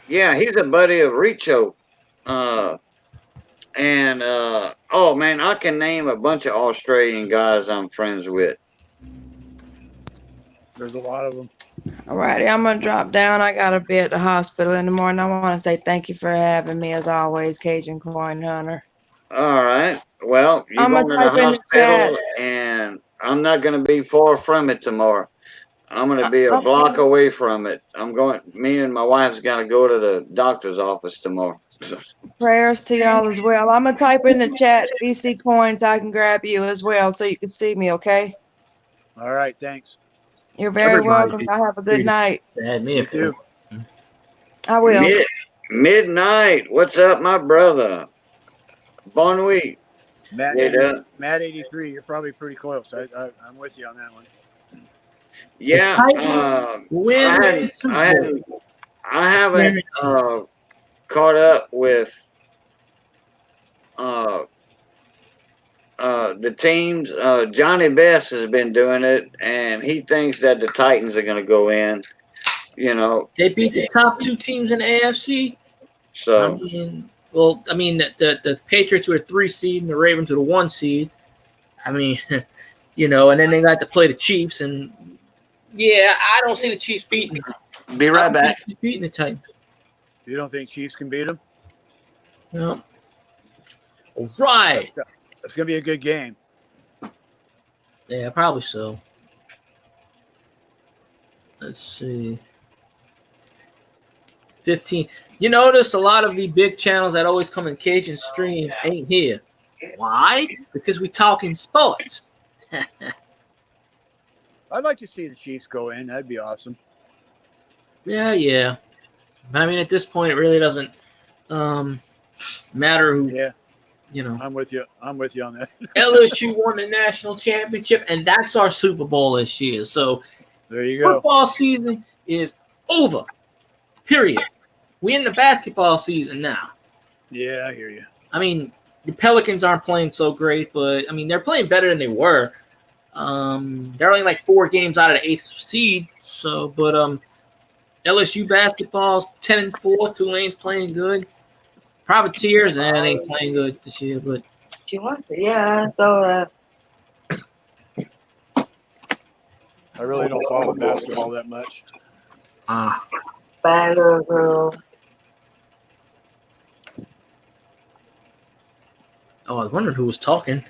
Yeah, he's a buddy of Richo. Oh man, I can name a bunch of Australian guys I'm friends with. There's a lot of them. Alrighty, I'm gonna drop down. I gotta be at the hospital in the morning. I want to say thank you for having me as always, Cajun Coin Hunter. All right. Well, you're I'm going gonna to the type in the chat. hospital, and I'm not going to be far from it tomorrow. I'm going to be a Okay. block away from it. Me and my wife's got to go to the doctor's office tomorrow. Prayers to y'all as well. I'm gonna type in the chat BC Coins. I can grab you as well so you can see me. Okay. All right, thanks. You're very Everybody welcome. be Y'all have a good free night. to add me You if they too. want. I will. Midnight. What's up, my brother? Bon week. Matt, Yeah, Matt 83. You're probably pretty close. I'm with you on that one. yeah. Titans win the Super Bowl. I haven't caught up with the teams. Johnny Best has been doing it, and he thinks that the Titans are going to go in. You know, They beat the top two teams in the AFC. so The Patriots were a 3 seed and the Ravens were the 1 seed. I mean, and then they got to play the Chiefs, and yeah, I don't see the Chiefs beating. Be right back. Beating the Titans. You don't think Chiefs can beat them? No. All right. It's gonna be a good game. Yeah, probably so. Let's see. 15. You notice a lot of the big channels that always come in Cajun stream ain't here. Why? Because we talking sports. I'd like to see the Chiefs go in. That'd be awesome. Yeah. But I mean, at this point, it really doesn't matter who. Yeah. I'm with you on that. LSU won the national championship, and that's our Super Bowl this year. So there you go. Football season is over. Period. We're in the basketball season now. Yeah, I hear you. I mean, the Pelicans aren't playing so great, but I mean, they're playing better than they were. They're only like 4 games out of the 8th seed. So, but LSU basketball's 10-4. Tulane's playing good. Privateers and ain't playing good this year, but She wants to. Yeah, I saw that. I really don't follow basketball that much. Bad little girl. Oh, I was wondering who was talking.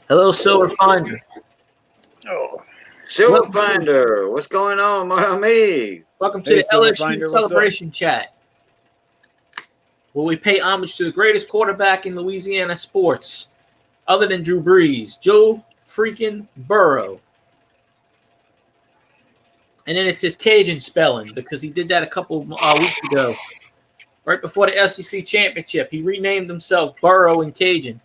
Hello, Silver Finder. Oh, Silver Finder, what's going on, my amigo? Welcome to the Silver LSU Finder, what's celebration chat. Will we pay homage to the greatest quarterback in Louisiana sports, other than Drew Brees, Joe freaking Burrow? And then it's his Cajun spelling because he did that a couple weeks ago, right before the SEC championship. He renamed himself Burrow in Cajun.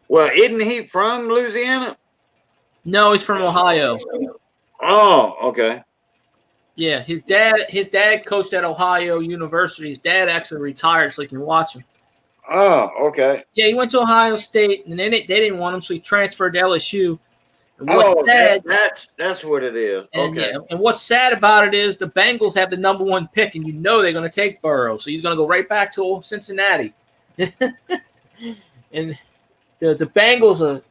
Well, isn't he from Louisiana? No, he's from Ohio. Oh, okay. Yeah, his dad coached at Ohio University. His dad actually retired, so you can watch him. Oh, okay. Yeah, he went to Ohio State, and then they didn't want him, so he transferred to LSU. And Oh, that's what it is. And Okay. yeah, and what's sad about it is the Bengals have the number 1 pick, and you know they're going to take Burrow, so he's going to go right back to Cincinnati. And the Bengals are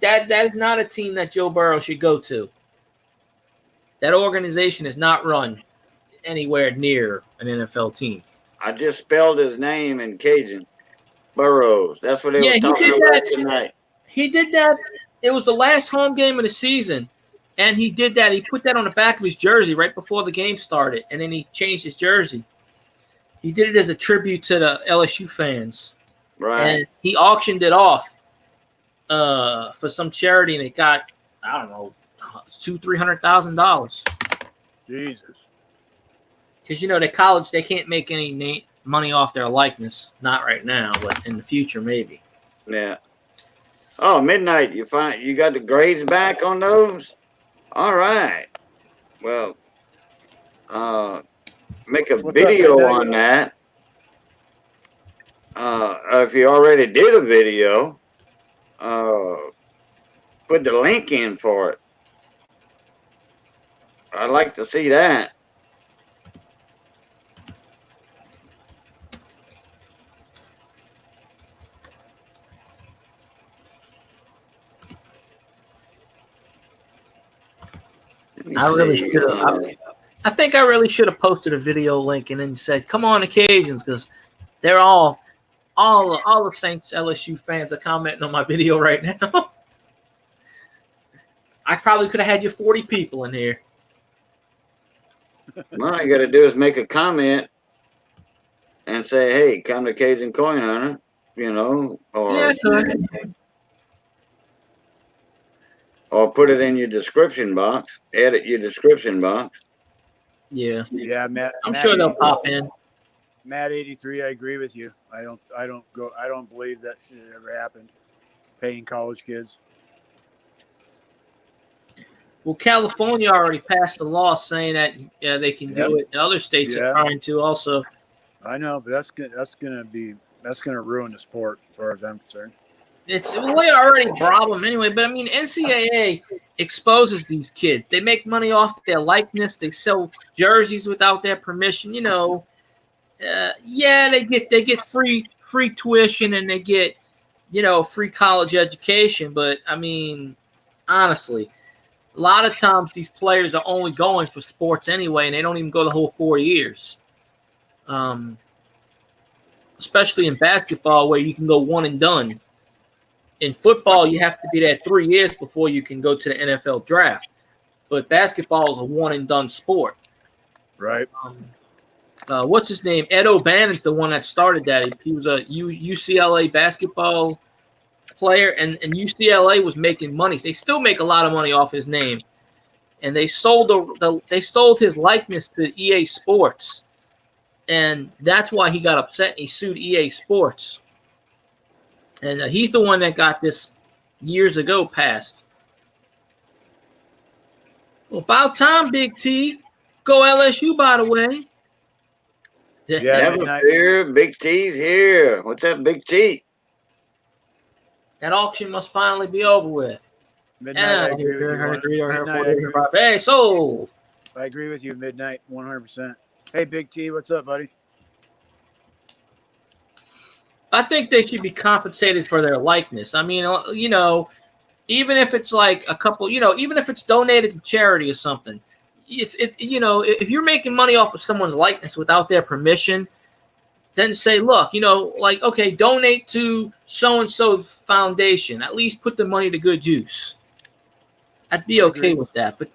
that is not a team that Joe Burrow should go to. That organization is not run anywhere near an NFL team. I just spelled his name in Cajun. Burrows. That's what they were talking about tonight. He did that. It was the last home game of the season, and he did that. He put that on the back of his jersey right before the game started, and then he changed his jersey. He did it as a tribute to the LSU fans. Right. And he auctioned it off for some charity, and it got, I don't know, $200,000-$300,000. Jesus. Because, you know, the college, they can't make any money off their likeness. Not right now, but in the future, maybe. Yeah. Oh, midnight. You got the grades back on those? All right. Well, make a video on that. If you already did a video, put the link in for it. I'd like to see that. I really should have. I think I really should have posted a video link and then said, "Come on, Cajuns," because they're all the Saints LSU fans are commenting on my video right now. I probably could have had you 40 people in here. Well, all you got to do is make a comment and say, "Hey, come to Cajun Coin Hunter," you know, or put it in your description box. Edit your description box. Yeah. Yeah, Matt. I'm sure they'll pop in. Matt 83, I agree with you. I don't believe that should have ever happened. Paying college kids. Well, California already passed a law saying that they can do it. The other states are trying to also. I know, but that's gonna ruin the sport as far as I'm concerned. It's already a problem anyway. But I mean, NCAA exposes these kids. They make money off their likeness. They sell jerseys without their permission. You know, they get free tuition and they get, you know, free college education. But I mean, honestly, a lot of times these players are only going for sports anyway, and they don't even go the whole 4 years. Especially in basketball, where you can go one and done. In football, you have to be there 3 years before you can go to the NFL draft. But basketball is a one and done sport. Right. What's his name? Ed O'Bannon's the one that started that. He was a UCLA basketball player, and UCLA was making money. They still make a lot of money off his name. And they sold his likeness to EA Sports. And that's why he got upset. He sued EA Sports. And he's the one that got this years ago passed. Well, about time, Big T. Go LSU, by the way. Yeah, here. Big T's here. What's up, Big T? That auction must finally be over with. Midnight, Hey, sold. I agree with you, Midnight, 100%. Hey, Big T, what's up, buddy? I think they should be compensated for their likeness. I mean, you know, even if it's like a couple, you know, even if it's donated to charity or something, it's you know, if you're making money off of someone's likeness without their permission, then say, look, you know, like, okay, donate to so-and-so foundation. At least put the money to good use. I'd be okay with that. But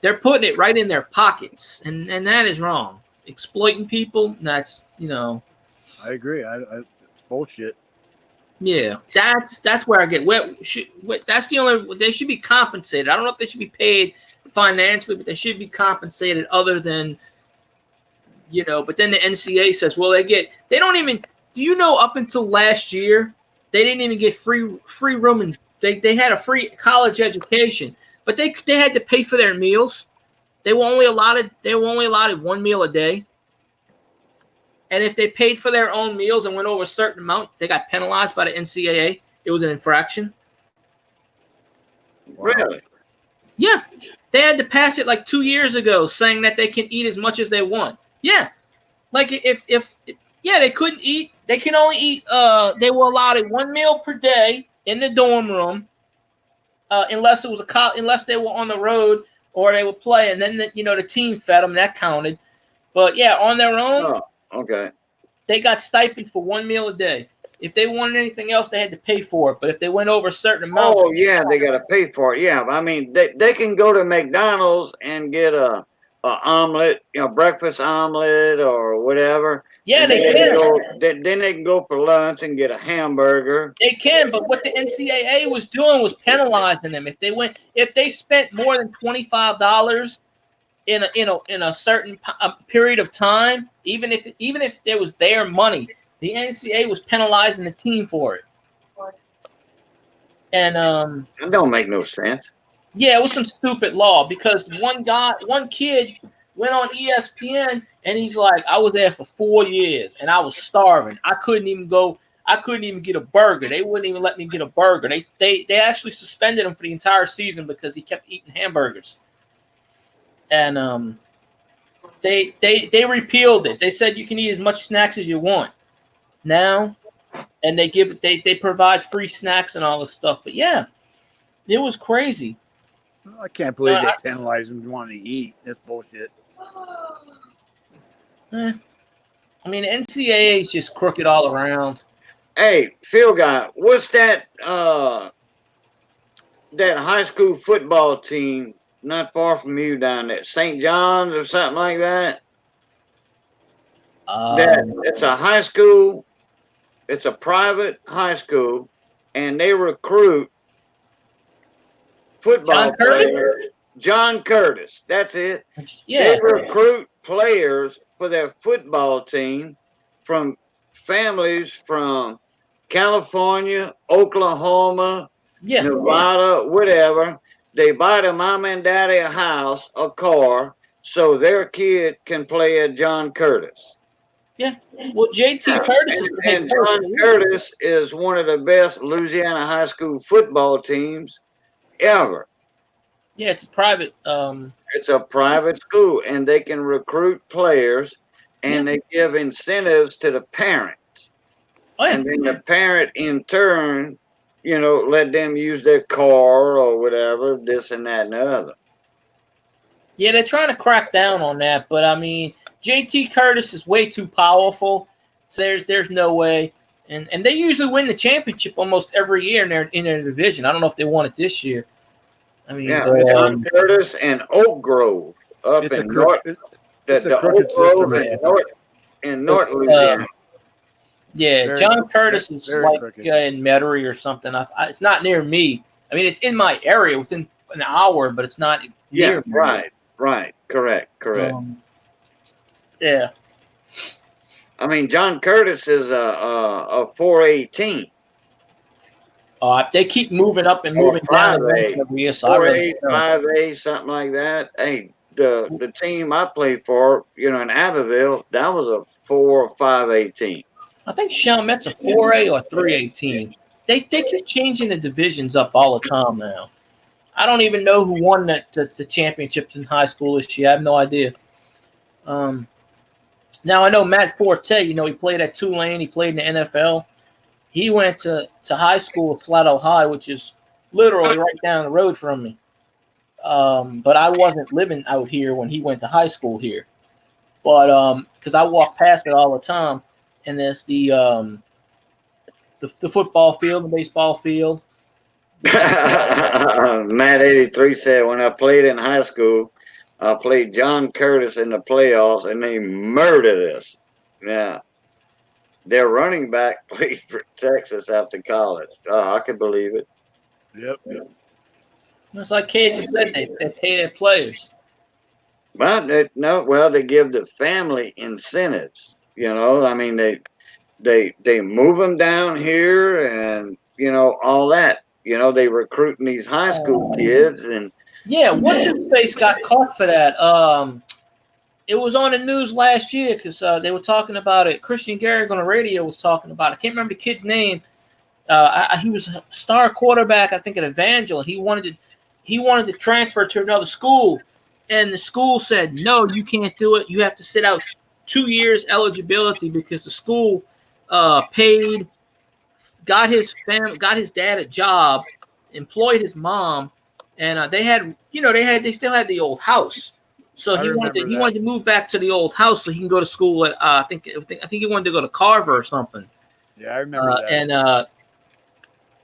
they're putting it right in their pockets, and that is wrong. Exploiting people, that's, you know. I agree. It's bullshit. Yeah, that's where I get that's the only, they should be compensated. I don't know if they should be paid financially, but they should be compensated other than, you know. But then the NCAA says, well, they don't even, do you know, up until last year, they didn't even get free room, and they had a free college education, but they had to pay for their meals. They were only allotted one meal a day. And if they paid for their own meals and went over a certain amount, they got penalized by the NCAA. It was an infraction. Wow. Really? Yeah. They had to pass it like 2 years ago saying that they can eat as much as they want. Yeah. Like if they couldn't eat. They can only eat, they were allotted one meal per day in the dorm room, unless it was unless they were on the road or they would play, and then the team fed them, that counted. But yeah, on their own, Oh, okay. they got stipends for one meal a day. If they wanted anything else, they had to pay for it. But if they went over a certain amount, Oh yeah, they got to pay for it. Yeah, I mean they can go to McDonald's and get a omelet, breakfast omelet or whatever. yeah, And they then can. then they can go for lunch and get a hamburger. They can, but what the NCAA was doing was penalizing them. If they spent more than $25 in a certain period of time, even if it was their money, the NCAA was penalizing the team for it. And That don't make no sense. yeah, it was some stupid law, because one kid went on ESPN and he's like, I was there for 4 years and I was starving. I couldn't even get a burger. They wouldn't even let me get a burger. They actually suspended him for the entire season because he kept eating hamburgers. And they repealed it. They said you can eat as much snacks as you want now, and they provide free snacks and all this stuff. But yeah, it was crazy. I can't believe they penalize them wanting to eat. That's bullshit. I mean, the NCAA is just crooked all around. Hey, Phil guy, what's that that high school football team not far from you down there, St. John's or something like that? It's a high school. It's a private high school, and they recruit football players. John Curtis, that's it. Yeah. They recruit players for their football team from families from California, Oklahoma, Nevada, whatever. They buy the mom and daddy a house, a car, so their kid can play at John Curtis. Yeah. Well, JT Curtis is and John Curtis is one of the best Louisiana high school football teams ever. Yeah, it's a private. It's a private school, and they can recruit players, and they give incentives to the parents. Oh, yeah. And then the parent, in turn, let them use their car or whatever, this and that and the other. Yeah, they're trying to crack down on that, but I mean, JT Curtis is way too powerful. So there's no way, and they usually win the championship almost every year in their division. I don't know if they won it this year. I mean, John Curtis and Oak Grove up in North. The Oak Grove in North Louisiana. Yeah, John Curtis is like in Metairie or something. It's not near me. I mean, it's in my area within an hour, but it's not near me. Right. Correct. Yeah. I mean, John Curtis is a 418. They keep moving up and moving down every year. So 4A, 5A, something like that. Hey, the team I played for, in Abbeville, that was a 4 or 5A. I think Chalmette's a 4A or 3A. They keep changing the divisions up all the time now. I don't even know who won the championships in high school this year. I have no idea. Now I know Matt Forte. He played at Tulane. He played in the NFL. He went to high school at Flato High, which is literally right down the road from me. But I wasn't living out here when he went to high school here. But because I walk past it all the time, and there's the football field, the baseball field. Matt 83 said, when I played in high school, played John Curtis in the playoffs, and they murdered us. Yeah. Their running back played for Texas after college. Oh, I could believe it. Yep. It's like Cage just said, they pay their players. But they give the family incentives. I mean, they move them down here, and all that. They recruiting these high school kids, and Yeah, what's his face got caught for that? It was on the news last year because they were talking about it. Christian Garrick on the radio was talking about it. I can't remember the kid's name. He was a star quarterback, I think, at Evangel. He wanted to transfer to another school, and the school said, "No, you can't do it. You have to sit out 2 years eligibility because the school paid, got his dad a job, employed his mom, and they still had the old house." So he wanted to move back to the old house so he can go to school at I think he wanted to go to Carver or something. Yeah, I remember that. And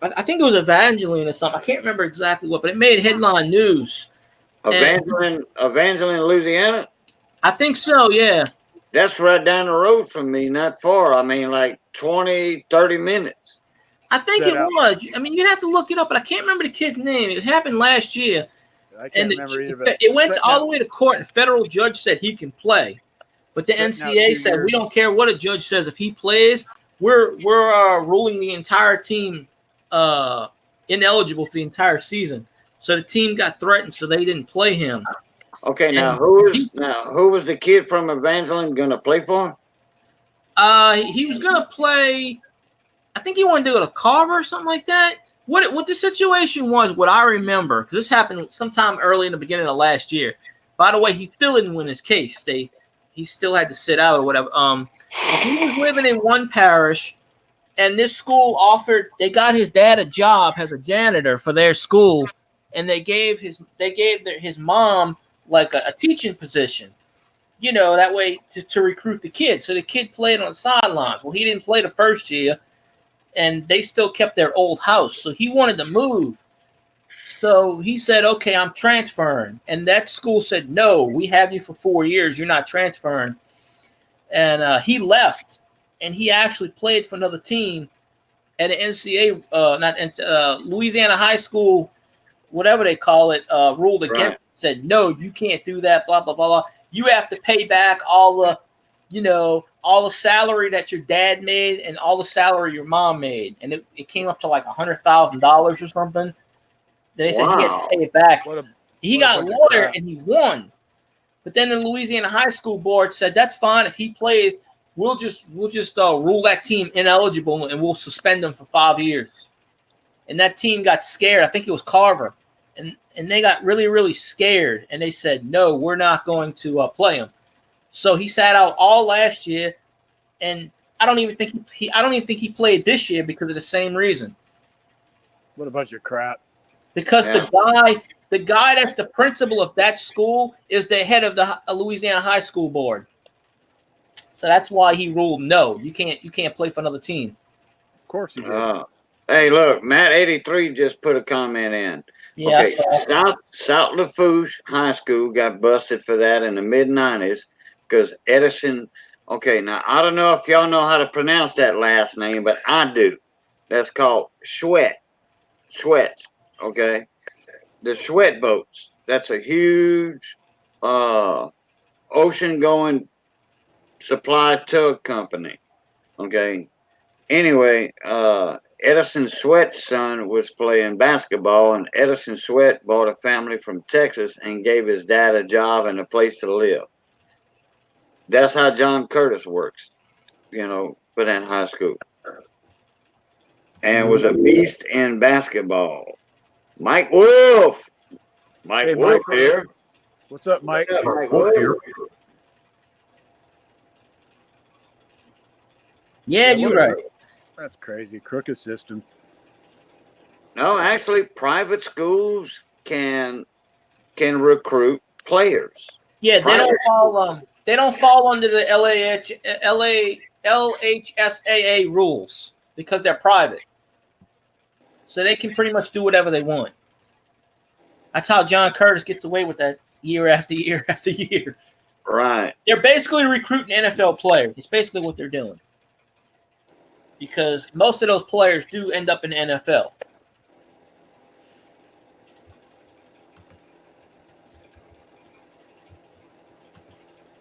I think it was Evangeline or something. I can't remember exactly what, but it made headline news. Evangeline, Louisiana. I think so. Yeah. That's right down the road from me, not far. I mean, like 20, 30 minutes. I think it was. I mean, you'd have to look it up, but I can't remember the kid's name. It happened last year. I can't remember either. But it went all the way to court, and the federal judge said he can play. But the NCAA said, we don't care what a judge says. If he plays, we're ruling the entire team ineligible for the entire season. So the team got threatened, so they didn't play him. Okay, who was the kid from Evangeline going to play for him? He was going to play. I think he wanted to go to Carver or something like that. What the situation was, what I remember, because this happened sometime early in the beginning of last year. By the way, he still didn't win his case. He still had to sit out or whatever. He was living in one parish, and this school they got his dad a job as a janitor for their school, and they gave his mom like a teaching position, that way to recruit the kid. So the kid played on the sidelines. Well, he didn't play the first year, and they still kept their old house. So he wanted to move. So he said, okay, I'm transferring. And that school said, no, we have you for 4 years. You're not transferring. And he left, and he actually played for another team at an NCAA, Louisiana high school, whatever they call it, ruled against it, said, no, you can't do that, blah, blah, blah, blah. You have to pay back all the salary that your dad made and all the salary your mom made. And it came up to like $100,000 or something. Then they said he had to pay it back. He got a lawyer and he won. But then the Louisiana high school board said, that's fine. If he plays, we'll just rule that team ineligible and we'll suspend them for 5 years. And that team got scared. I think it was Carver. And they got really, really scared. And they said, no, we're not going to play him. So he sat out all last year. And I don't even think he played this year because of the same reason. What a bunch of crap. Because the guy that's the principal of that school is the head of the Louisiana high school board. So that's why he ruled no. You can't play for another team. Of course he did. Hey, look, Matt 83 just put a comment in. Yeah, okay, South Lafourche High School got busted for that in the mid-90s because Edison. Okay, now I don't know if y'all know how to pronounce that last name, but I do. That's called Sweat. Okay, the Sweat boats. That's a huge ocean-going supply tug company. Okay. Anyway, Edison Sweat's son was playing basketball, and Edison Sweat bought a family from Texas and gave his dad a job and a place to live. That's how John Curtis works, for that high school. And was a beast in basketball. Mike Wolf. Mike Wolf here. What's up, Mike? Mike Wolf here. Yeah, you're right. That's crazy. Crooked system. No, actually, private schools can recruit players. Yeah, they don't fall under the LHSAA rules because they're private. So they can pretty much do whatever they want. That's how John Curtis gets away with that year after year after year. Right. They're basically recruiting NFL players. It's basically what they're doing. Because most of those players do end up in the NFL.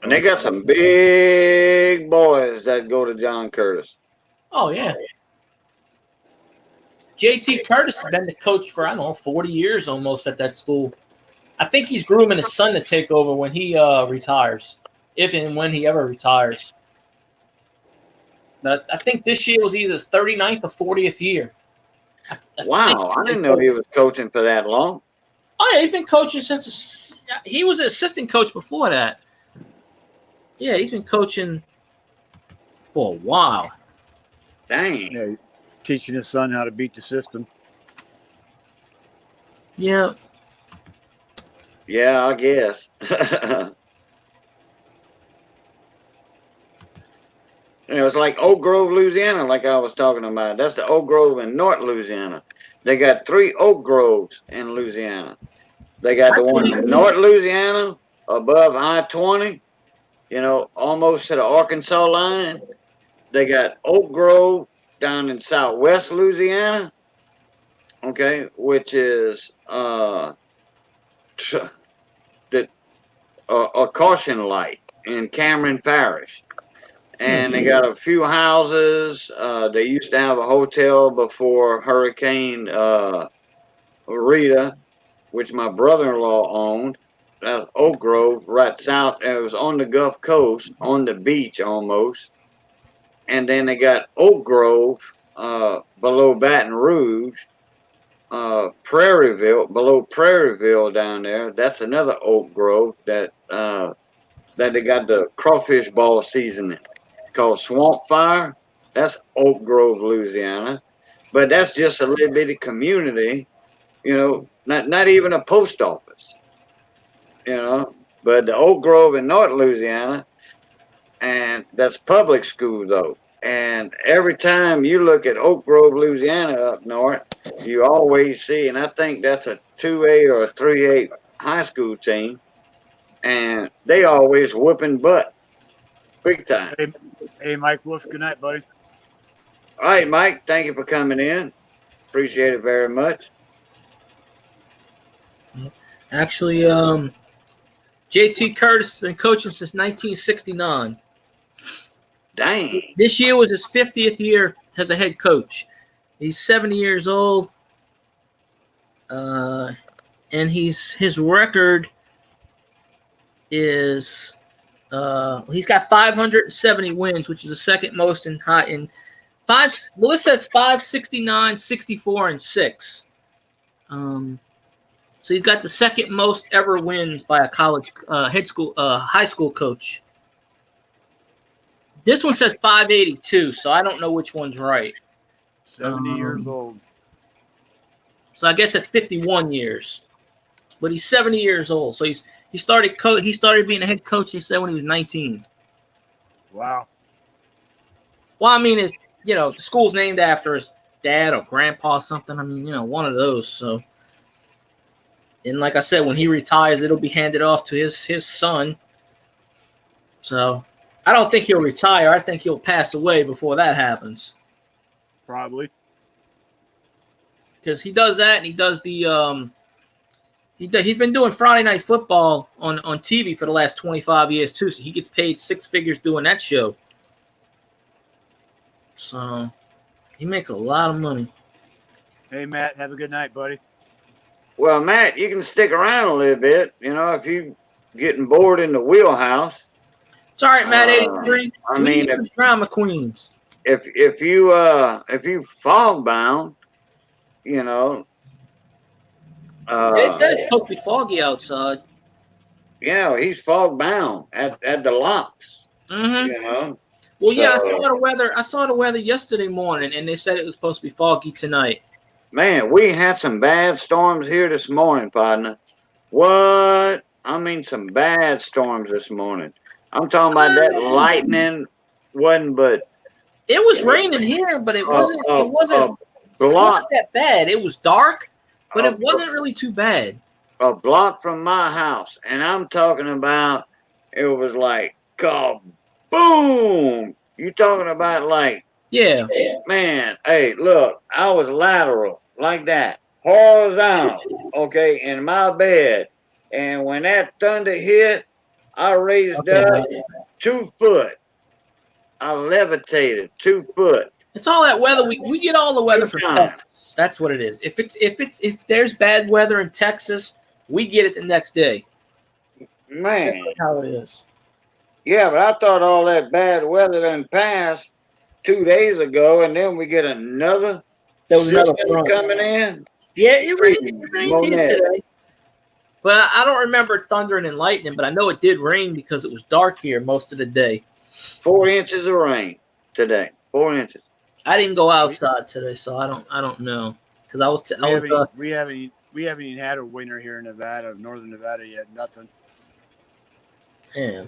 And they got some big boys that go to John Curtis. Oh, yeah. JT Curtis has been the coach for, I don't know, 40 years almost at that school. I think he's grooming his son to take over when he retires, if and when he ever retires. But I think this year was either his 39th or 40th year. Wow, I didn't know he was coaching for that long. Oh, yeah, he's been coaching since he was an assistant coach before that. Yeah, he's been coaching for a while. Dang. Yeah, teaching his son how to beat the system. Yeah. Yeah, I guess. It's like Oak Grove, Louisiana, like I was talking about. That's the Oak Grove in North Louisiana. They got 3 Oak Groves in Louisiana. They got the one in North Louisiana above I-20, almost to the Arkansas line. They got Oak Grove down in southwest Louisiana, okay, which is a caution light in Cameron Parish. And they got a few houses. They used to have a hotel before Hurricane Rita, which my brother-in-law owned. That's Oak Grove, right south. It was on the Gulf Coast, on the beach almost. And then they got Oak Grove below Baton Rouge, Prairieville, below Prairieville down there. That's another Oak Grove that they got the crawfish ball seasoning called Swamp Fire. That's Oak Grove, Louisiana. But that's just a little bitty community, not even a post office, But the Oak Grove in North Louisiana, and that's public school though. And every time you look at Oak Grove, Louisiana up north, you always see, and I think that's a 2A or a 3A high school team, and they always whooping butt, big time. Hey, Mike Wolf, good night, buddy. All right, Mike, thank you for coming in. Appreciate it very much. Actually, JT Curtis has been coaching since 1969. Dang. This year was his 50th year as a head coach. He's 70 years old, and his record is he's got 570 wins, which is the second most in five. Well, it says 569, 64, and 6. So he's got the second most ever wins by a college high school coach. This one says 582, so I don't know which one's right. 70 years old. So I guess that's 51 years. But he's 70 years old. So he started being a head coach, he said, when he was 19. Wow. Well, I mean, the school's named after his dad or grandpa or something. I mean, one of those. So, and like I said, when he retires, it'll be handed off to his son. So I don't think he'll retire. I think he'll pass away before that happens. Probably. Because he does that, and he does the he's been doing Friday Night Football on TV for the last 25 years too. So he gets paid 6 figures doing that show. So he makes a lot of money. Hey, Matt, have a good night, buddy. Well, Matt, you can stick around a little bit. If you getting bored in the wheelhouse. It's all right, Matt. 83. I mean, drama queens. If you fog bound, They said it's supposed to be foggy outside. Yeah, he's fog bound at the locks. Mm-hmm. Well, yeah, I saw the weather yesterday morning, and they said it was supposed to be foggy tonight. Man, we had some bad storms here this morning, partner. What? I mean, some bad storms this morning. I'm talking about that lightning wasn't, but it was raining here, but it wasn't. It wasn't block that bad. It was dark, but it wasn't really too bad. a block from my house, and I'm talking about it was like kaboom. You talking about like, Yeah. man, hey, look, I was lateral like that, horizontal, okay, in my bed. And when that thunder hit, I raised Okay, up man. 2 foot. I levitated 2 foot It's all that weather. We get all the weather two from times. Texas. That's what it is. If there's bad weather in Texas, we get it the next day. Man, That's how it is. yeah, but I thought all that bad weather done passed 2 days ago, and then we get another There was another system front. coming in. Yeah, it rained. It rained here Monet. today. But I don't remember thundering and lightning. But I know it did rain because it was dark here most of the day. 4 inches of rain today. 4 inches. I didn't go outside today, so I don't know because I was We haven't even had a winter here in Nevada, northern Nevada yet. Nothing. yeah.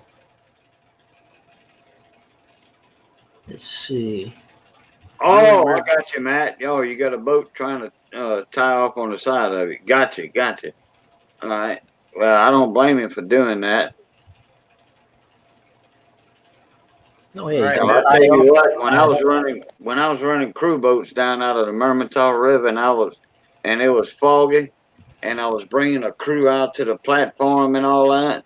Let's see. Oh, I got you, Matt. Oh, you got a boat trying to tie off on the side of it. Gotcha. All right. Well, I don't blame you for doing that. No, hey, Right, Yeah, Matt. I'll tell you what. When I was running crew boats down out of the Mermentau River, and it was foggy, and I was bringing a crew out to the platform and all that.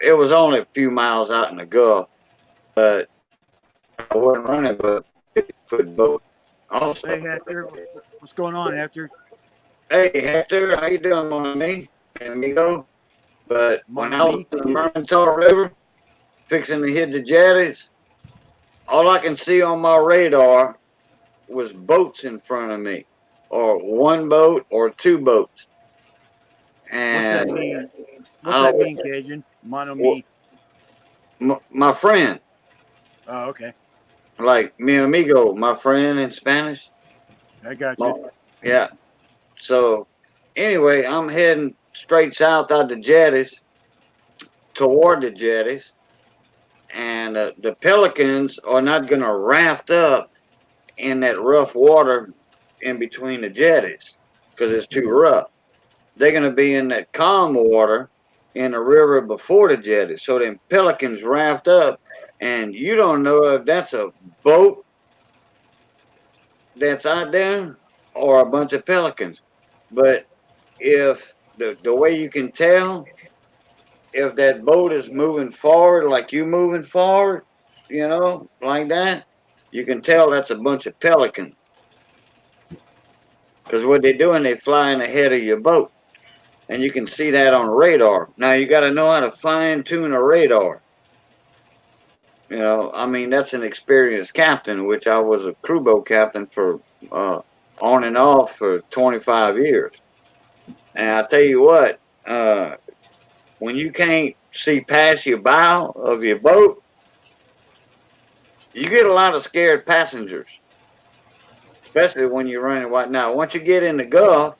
It was only a few miles out in the Gulf, but I wasn't running but 50-foot boat. Also, Hey, Hector, what's going on, Hector? hey Hector, how you doing, mon ami, amigo? But Mon when I was ami? in the Mermentau River, fixing to hit the jetties, all I can see on my radar was boats in front of me, or one boat or two boats. What's that And mean? What's that mean, Cajun? Mon ami? my friend, Oh, okay. like mi amigo, my friend in Spanish. I got you. Yeah. So anyway, I'm heading straight south out the jetties toward the jetties, and the pelicans are not going to raft up in that rough water in between the jetties because it's too rough. They're going to be in that calm water in the river before the jetty. So them pelicans raft up, and you don't know if that's a boat that's out there or a bunch of pelicans. But if the way you can tell if that boat is moving forward, like you moving forward, like that, you can tell that's a bunch of pelicans. Because what they're doing, they're flying ahead of your boat. And you can see that on radar. Now you got to know how to fine tune a radar. I mean, that's an experienced captain, which I was a crew boat captain for on and off for 25 years. And I tell you what, when you can't see past your bow of your boat, you get a lot of scared passengers, especially when you're running white. Now, once you get in the Gulf,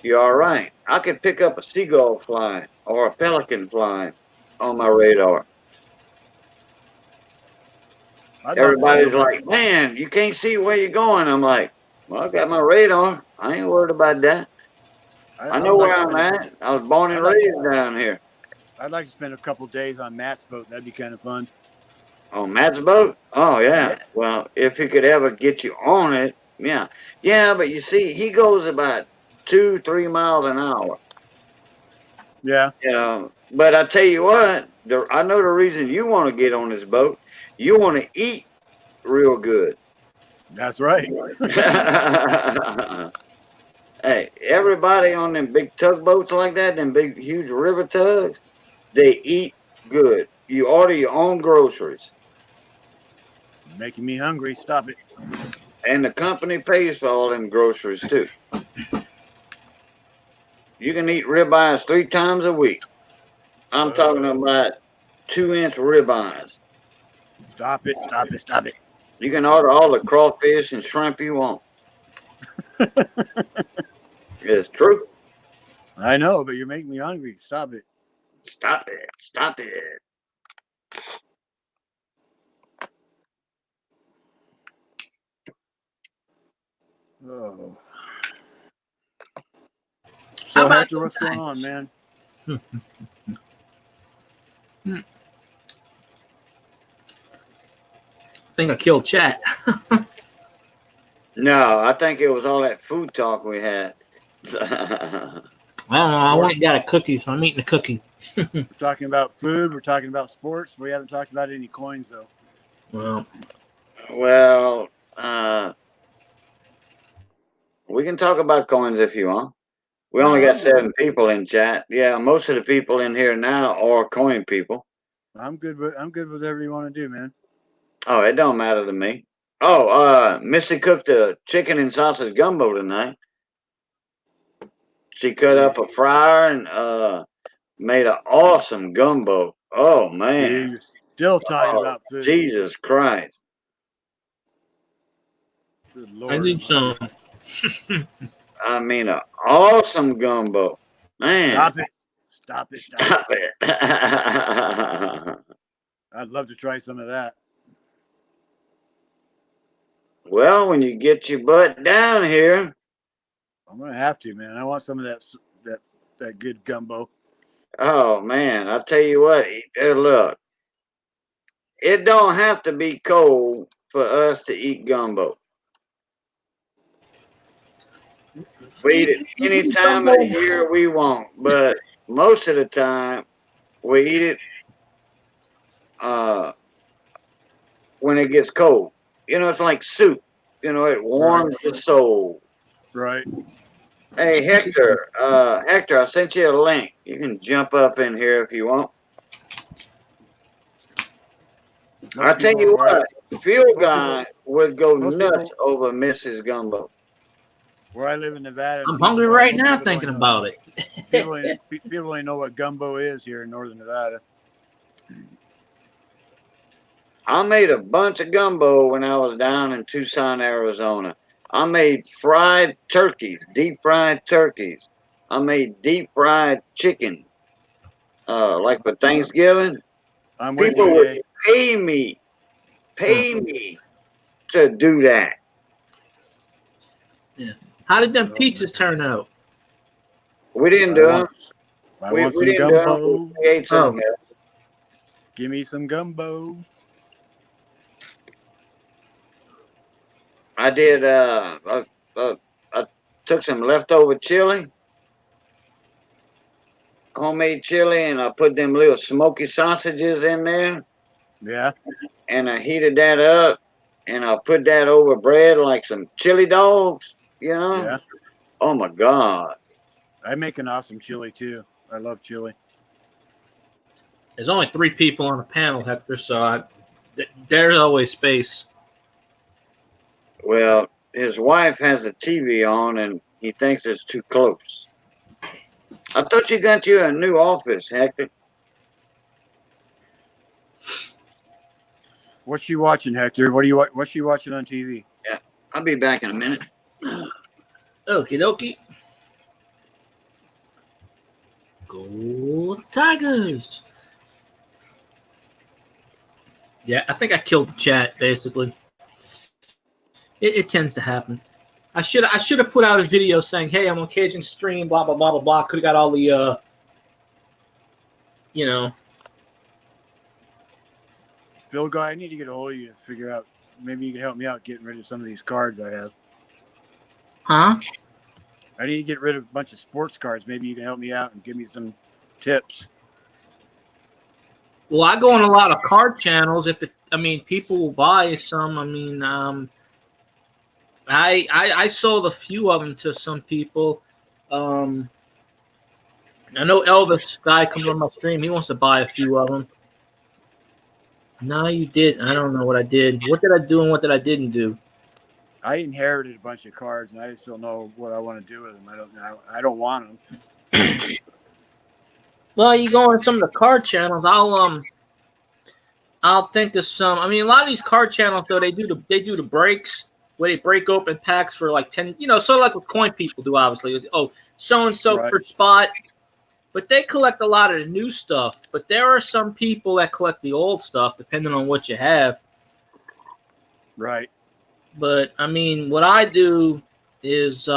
you're all right. I could pick up a seagull flying or a pelican flying on my radar. I'd love to spend a Everybody's couple. like, man, you can't see where you're going. I'm like, well, I got my radar. I ain't worried about that. I I know would like where to I'm spend. at. I was born I'd and like. raised down here. I'd like to spend a couple days on Matt's boat. That'd be kind of fun. On Matt's boat? Oh, Yeah. yeah. Well, if he could ever get you on it, yeah. Yeah, but you see, he goes about 2, 3 miles an hour. Yeah. But I tell you what, I know the reason you want to get on this boat. You want to eat real good. That's right. Hey, everybody on them big tugboats like that, them big, huge river tugs, they eat good. You order your own groceries, Making me hungry. Stop it. and the company pays for all them groceries too. You can eat ribeyes 3 times a week. I'm talking about 2-inch ribeyes. Stop it. Stop it. Stop it. You can order all the crawfish and shrimp you want. It's true. I know, but you're making me hungry. Stop it. Stop it. Stop it. Oh. So about Hector, you what's going guys? on, man? I think I killed chat. No, I think it was all that food talk we had. I don't know. I Sport. went and got a cookie, so I'm eating a cookie. We're talking about food. We're talking about sports. We haven't talked about any coins though. Well, Well, we can talk about coins if you want. We No, only got I'm good. 7 people in chat. Yeah, most of the people in here now are coin people. I'm good with whatever you want to do, man. Oh, it don't matter to me. Oh, Missy cooked a chicken and sausage gumbo tonight. She cut up a fryer and made an awesome gumbo. Oh man. You're still talking Oh, about food. Jesus Christ. Good I Lord. need some. I mean, an awesome gumbo. Man, Stop it. Stop it. Stop it. stop it. I'd love to try some of that. Well, when you get your butt down here, I'm gonna have to, man. I want some of that good gumbo. oh man, I tell you what, look, it don't have to be cold for us to eat gumbo. We eat it any time of the year we want, but most of the time we eat it when it gets cold. You know, it's like soup. You know, it warms the soul. Right. Hey Hector, Hector, I sent you a link. You can jump up in here if you want. I tell you what, Field Guy would go most nuts people- over Mrs. Gumbo. Where I live in Nevada, I'm hungry right now thinking don't about it. People ain't know what gumbo is here in northern Nevada. I made a bunch of gumbo when I was down in Tucson, Arizona. I made fried turkeys, deep fried turkeys. I made deep fried chicken, like for Thanksgiving. I'm with People you, would Jay. pay me to do that. How did them pizzas turn out? We didn't do them. I We want some didn't do them. gumbo. We ate something else. Give me some gumbo. I did. I took some leftover chili, homemade chili, and I put them little smoky sausages in there, Yeah. and I heated that up, and I put that over bread like some chili dogs. You know? Yeah. Oh my God! I make an awesome chili too. I love chili. There's only 3 people on the panel, Hector, so there's always space. Well, his wife has a TV on, and he thinks it's too close. I thought you got you a new office, Hector. What's she watching, Hector? What's she watching on TV? Yeah, I'll be back in a minute. Okie dokie. Go Tigers. Yeah, I think I killed the chat, basically. It tends to happen. I should have put out a video saying, hey, I'm on Cajun stream, blah, blah, blah, blah, blah. Could have got all the, Phil guy, I need to get a hold of you to figure out. Maybe you can help me out getting rid of some of these cards I have. Huh? I need to get rid of a bunch of sports cards. Maybe you can help me out and give me some tips. Well, I go on a lot of card channels. People will buy some. I sold a few of them to some people. I know Elvis guy comes on my stream. He wants to buy a few of them. No, you did. I don't know what I did. What did I do and what did I didn't do? I inherited a bunch of cards, and I just don't know what I want to do with them. I don't want them. Well, you go on some of the card channels. I'll think of some. A lot of these card channels though they do the breaks where they break open packs for like 10. Sort of like what coin people do, obviously. Oh, so and so per spot. But they collect a lot of the new stuff. But there are some people that collect the old stuff, depending on what you have. Right. But what I do is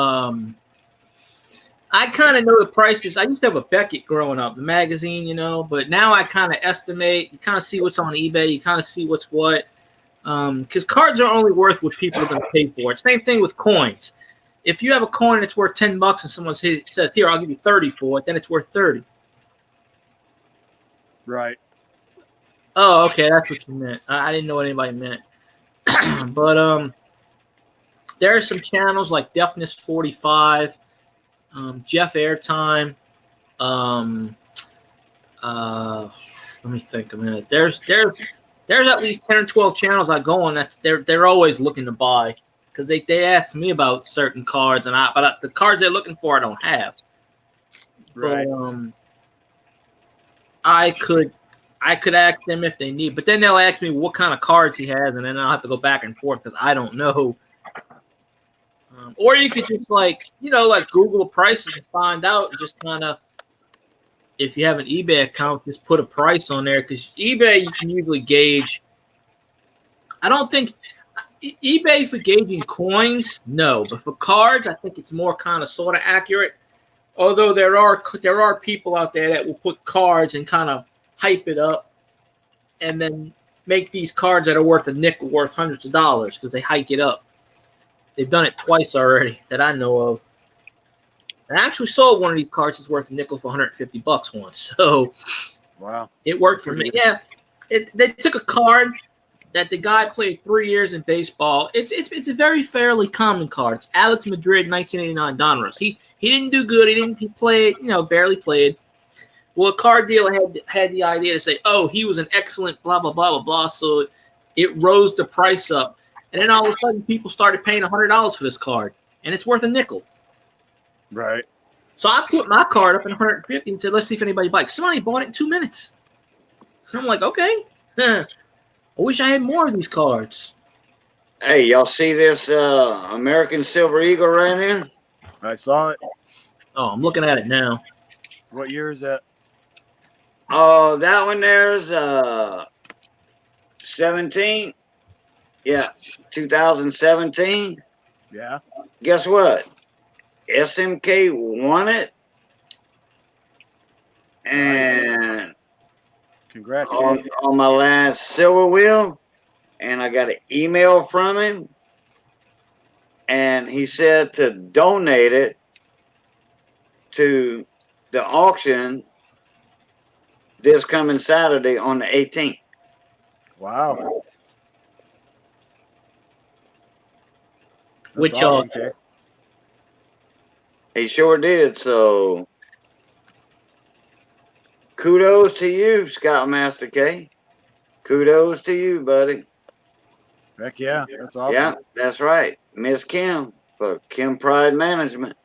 I kind of know the prices. I used to have a Beckett growing up, the magazine, but now I kind of estimate. You kind of see what's on eBay. You kind of see what's what. Because cards are only worth what people are going to pay for it. Same thing with coins. If you have a coin that's worth $10 and someone says, "Here, I'll give you 30 for it," then it's worth 30. Right. Oh, okay, that's what you meant. I didn't know what anybody meant. But there are some channels like Deafness 45, Jeff Airtime. Let me think a minute. There's at least 10 or 12 channels I go on that they're always looking to buy because they ask me about certain cards but the cards they're looking for I don't have. Right. But I could ask them if they need, but then they'll ask me what kind of cards he has, and then I'll have to go back and forth because I don't know. Or you could just like Google prices and find out, and just kind of, if you have an eBay account, just put a price on there because eBay you can usually gauge. I don't think eBay for gauging coins, no, but for cards, I think it's more kind of sort of accurate. Although there are people out there that will put cards and kind of hype it up, and then make these cards that are worth a nickel worth hundreds of dollars because they hike it up. They've done it twice already that I know of. I actually sold one of these cards that's worth a nickel for $150 once. So Wow. it worked for me. Yeah. They took a card that the guy played 3 years in baseball. It's a very fairly common card. It's Alex Madrid, 1989 Donruss. He didn't do good. He played, barely played. Well, a card dealer had the idea to say, oh, he was an excellent blah, blah, blah, blah, blah. So it rose the price up. And then all of a sudden, people started paying $100 for this card. And it's worth a nickel. Right. So I put my card up in 150 and said, let's see if anybody buys. Somebody bought it in 2 minutes. And I'm like, okay. I wish I had more of these cards. Hey, y'all see this American Silver Eagle right here? I saw it. Oh, I'm looking at it now. What year is that? Oh, that one there's 17. Yeah, 2017. Yeah. Guess what? SMK won it. And Congrats, on, Kate. on my last silver wheel, and I got an email from him, and he said to donate it to the auction this coming Saturday on the 18th. Wow. That's Which awesome, Kate. He sure did. So kudos to you, Scoutmaster K. Kudos to you, buddy. Heck yeah. That's awesome. Yeah, that's right. Miss Kim for Kim Pride Management.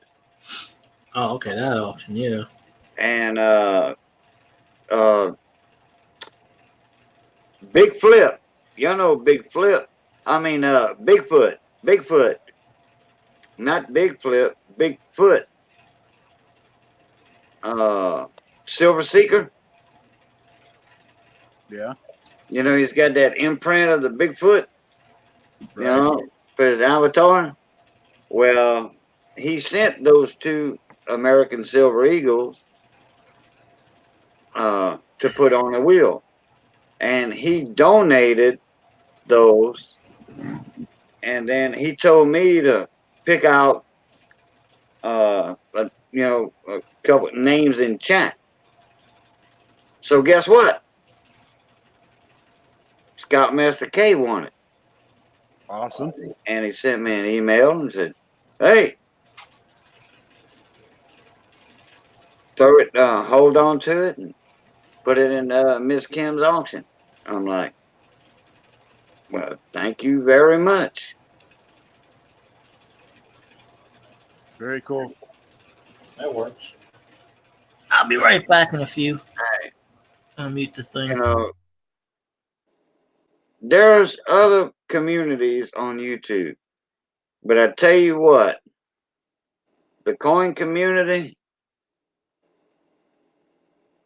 Oh, okay, that auction, yeah. And Big Flip. You know Big Flip. I mean Bigfoot. Bigfoot. Not Big Flip, Bigfoot. Silver Seeker. Yeah. You know, he's got that imprint of the Bigfoot, Right. for his avatar. Well, he sent those 2 American Silver Eagles to put on a wheel. And he donated those. And then he told me to pick out, a couple names in chat. So guess what? Scoutmaster K won it. Awesome. And he sent me an email and said, hey, throw it, hold on to it and put it in Miss Kim's auction. I'm like, well, thank you very much. Very cool. That works. I'll be right back in a few. Hey, I'll mute the thing. you know, there's other communities on YouTube, but I tell you what, the coin community,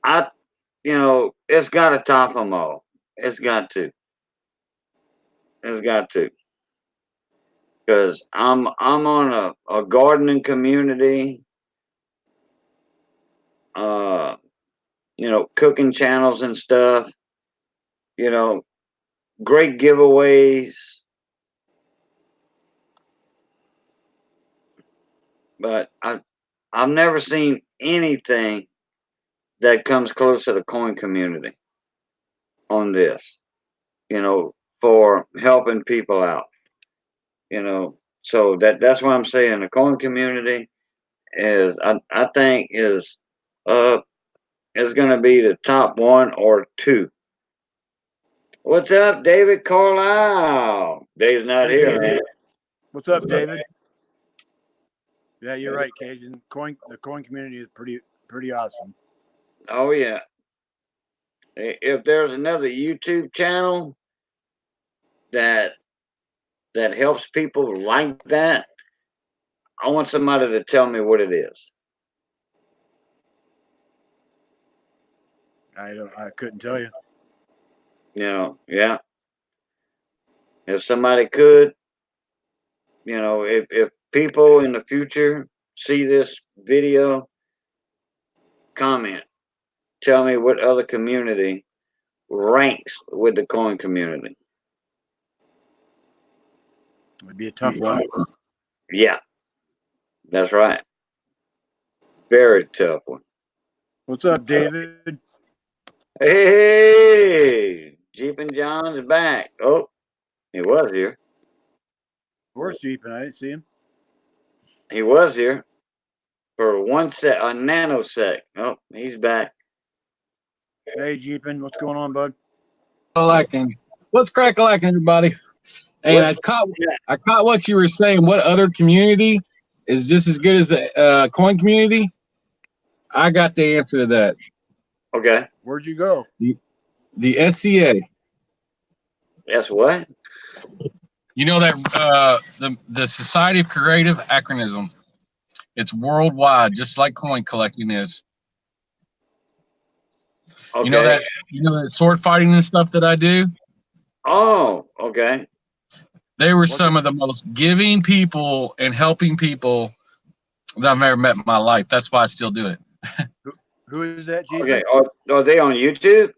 it's got to top them all. It's got to. It's got to. Because I'm on a gardening community. cooking channels and stuff. Great giveaways. But I've never seen anything that comes close to the coin community on this, for helping people out. So that's what I'm saying. The coin community I think is gonna be the top one or two. What's up, David Carlisle? Dave's not Hey, here, David. man. What's up, David? Yeah, you're right, Cajun. The coin community is pretty awesome. Oh yeah. If there's another YouTube channel that helps people like that, I want somebody to tell me what it is. I couldn't tell you. Yeah. If somebody could, if people in the future see this video, comment. Tell me what other community ranks with the coin community. It'd be a tough one. Yeah, that's right. Very tough one. What's up, David? Hey, Jeep and John's back. Oh, he was here. Where's Jeepin'? I didn't see him. He was here for a nanosec. Oh, he's back. Hey, Jeepin', what's going on, bud? Lacking. What's crack-a-lacking, everybody? And I caught what you were saying. What other community is just as good as the coin community? I got the answer to that. Okay. Where'd you go? The SCA. That's what? You know that the Society of Creative Acronym. It's worldwide, just like coin collecting is. Okay. You know that sword fighting and stuff that I do? Oh, okay. They were some of the most giving people and helping people that I've ever met in my life. That's why I still do it. Who is that, Jeepin'? Okay. Are they on YouTube?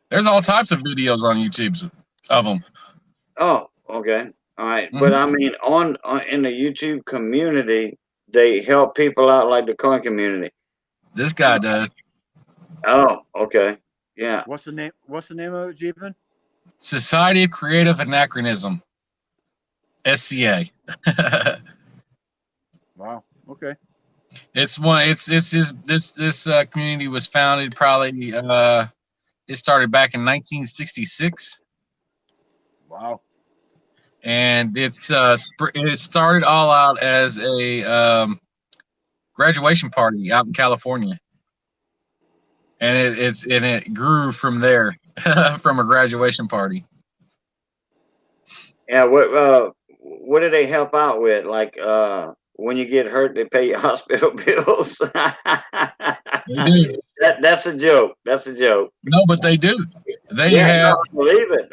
There's all types of videos on YouTube of them. Oh, okay. All right. But I mean, on in the YouTube community, they help people out like the coin community. This guy does. Oh, okay. Yeah. What's the name of it, Jeepin'? Society of Creative Anachronism. SCA. Wow. Okay. It's one. This community was founded probably. It started back in 1966. Wow. And it started all out as a graduation party out in California, and it grew from there, from a graduation party. Yeah. What do they help out with? Like when you get hurt, they pay your hospital bills. They do. That's a joke. That's a joke. No, but they do. They Yeah, have. no,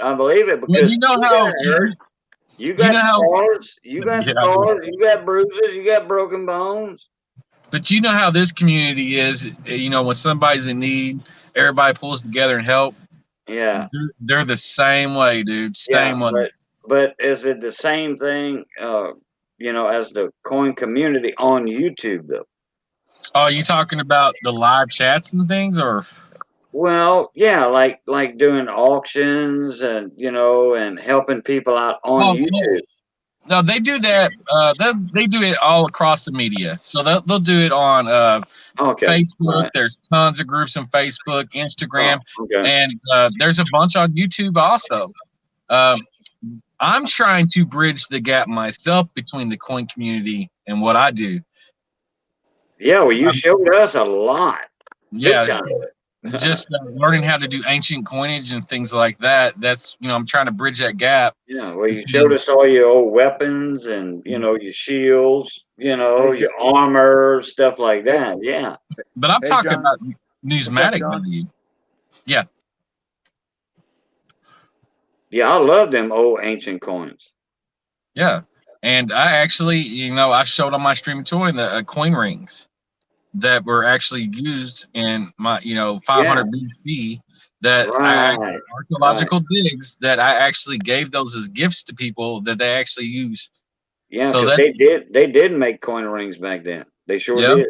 I believe it because Well, you know how. you got scars, you got Yeah, scars, you got bruises, you got broken bones. but you know how this community is. When somebody's in need, everybody pulls together and help. Yeah. They're the same way, dude. Same way. But is it the same thing, as the coin community on YouTube though? Oh, you talking about the live chats and things, or? Well, yeah, like doing auctions and and helping people out on YouTube. No, they do that. They do it all across the media. So they'll do it on Facebook. Right. There's tons of groups on Facebook, Instagram, and there's a bunch on YouTube also. I'm trying to bridge the gap myself between the coin community and what I do. Yeah, well, you showed us a lot. Yeah, just learning how to do ancient coinage and things like that. That's I'm trying to bridge that gap. Yeah, well, you showed us all your old weapons and your shields, your armor, stuff like that. Yeah, but I'm talking about numismatic value. Yeah. Yeah, I love them old ancient coins. Yeah, and I actually, I showed on my stream toy the coin rings. that were actually used in my 500 BC that archaeological digs that I actually gave those as gifts to people that they actually use. Yeah, because they did make coin rings back then. They sure did.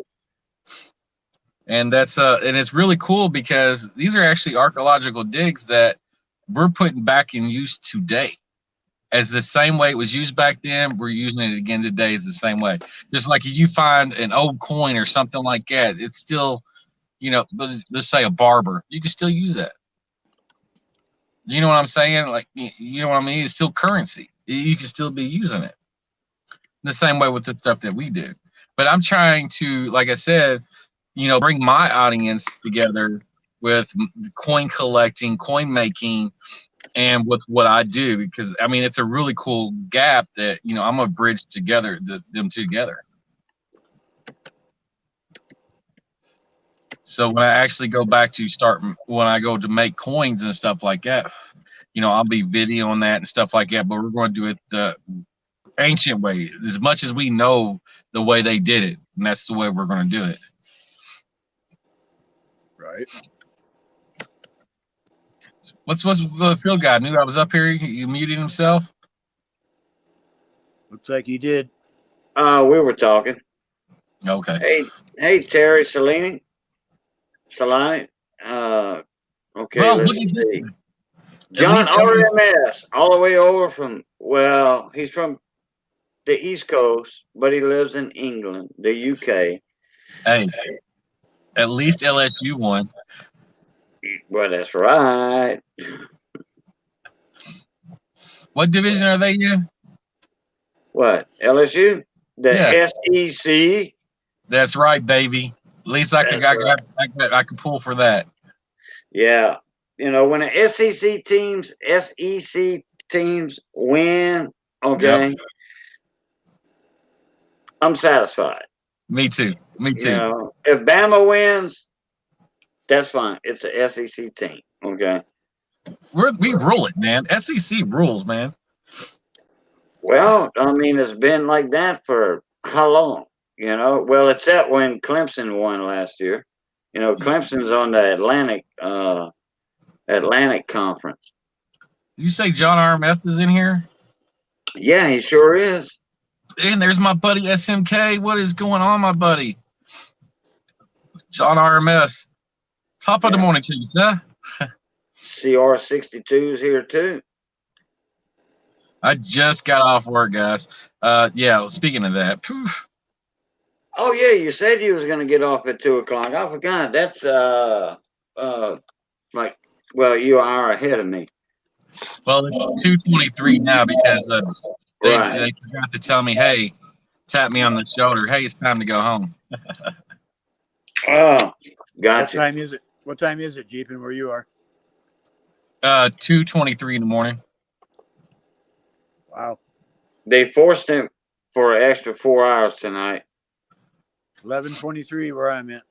And that's and it's really cool because these are actually archaeological digs that we're putting back in use today. As the same way it was used back then, we're using it again today is the same way. Just like if you find an old coin or something like that, it's still, but let's say a barber, you can still use that. You know what I'm saying? Like, you know what I mean? It's still currency. You can still be using it. The same way with the stuff that we do. But I'm trying to, like I said, bring my audience together with coin collecting, coin making, and with what I do, because I mean it's a really cool gap that I'm gonna bridge together them together. So when I actually go back to when I go to make coins and stuff like that, I'll be videoing that and stuff like that. But we're going to do it the ancient way, as much as we know the way they did it, and that's the way we're going to do it. Right. What's the Phil guy knew I was up here? He muted himself. Looks like he did. We were talking. Okay. Hey, Terry Salini. Okay, well, let's see. John RMS, all the way over from, he's from the East Coast, but he lives in England, the UK. Hey, at least LSU won. Well, that's right. What division are they in? What, LSU? The SEC. That's right, baby. At least I could pull for that. Yeah, when the SEC teams win, okay, I'm satisfied. Me too. If Bama wins, that's fine. It's a SEC team. Okay. We rule it, man. SEC rules, man. Well, I mean, it's been like that for how long? Well, except when Clemson won last year. Clemson's on the Atlantic Conference. Did you say John RMS is in here? Yeah, he sure is. And there's my buddy SMK. What is going on, my buddy? John RMS. Top of the morning to you, sir. CR62 is here too. I just got off work, guys. Speaking of that. Poof. Oh yeah, you said you was gonna get off at 2:00. I forgot. That's you are ahead of me. Well, it's 2:23 now because they forgot to tell me, hey, tap me on the shoulder. Hey, it's time to go home. Oh, gotcha. What time is it? What time is it, Jeepin, where you are? 2:23 in the morning. Wow. They forced him for an extra 4 hours tonight. 11:23 where I'm at.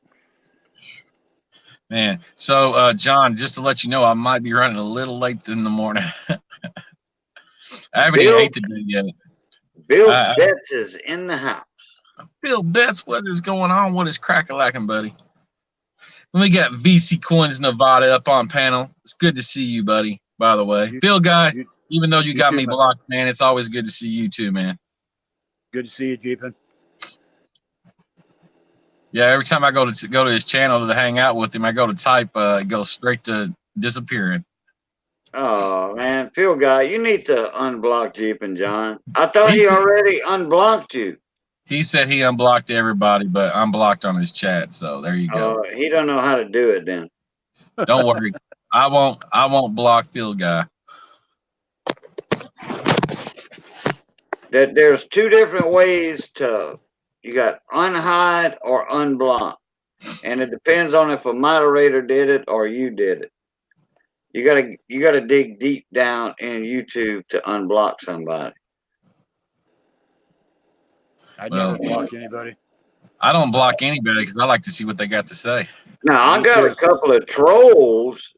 Man, so John, just to let you know, I might be running a little late in the morning. I haven't even ate today yet. Bill Betts is in the house. Bill Betts, what is going on? What is crack-a-lacking, buddy? We got VC Coins Nevada up on panel. It's good to see you, buddy, by the way. Phil guy, even though you got me blocked, man, it's always good to see you too, man. Good to see you, Jeepin. Yeah, every time I go to his channel to hang out with him, I go to type, it goes straight to disappearing. Oh man, Phil guy, you need to unblock Jeepin, John. I thought he already unblocked you. He said he unblocked everybody, but I'm blocked on his chat. So there you go. He don't know how to do it then. Don't worry, I won't block Phil guy. There's two different ways you got unhide or unblock, and it depends on if a moderator did it or you did it. You gotta dig deep down in YouTube to unblock somebody. I never block anybody. I don't block anybody because I like to see what they got to say. Now I got a couple of trolls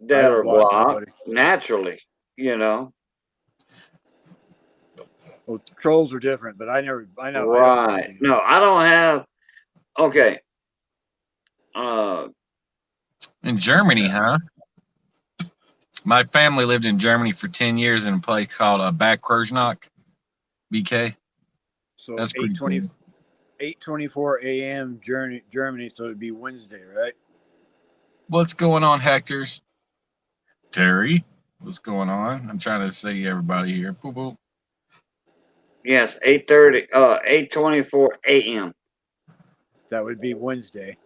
that are blocked naturally, Well, trolls are different, but I know. Right. No, I don't have. Okay. In Germany, huh? My family lived in Germany for 10 years in a place called Bad Kreuznach, BK. So that's 8:20, 8:24 a.m. Germany, so it'd be Wednesday, right? What's going on, Hectors? Terry, what's going on? I'm trying to see everybody here. Boop, boop. Yes, 8:24 a.m. That would be Wednesday.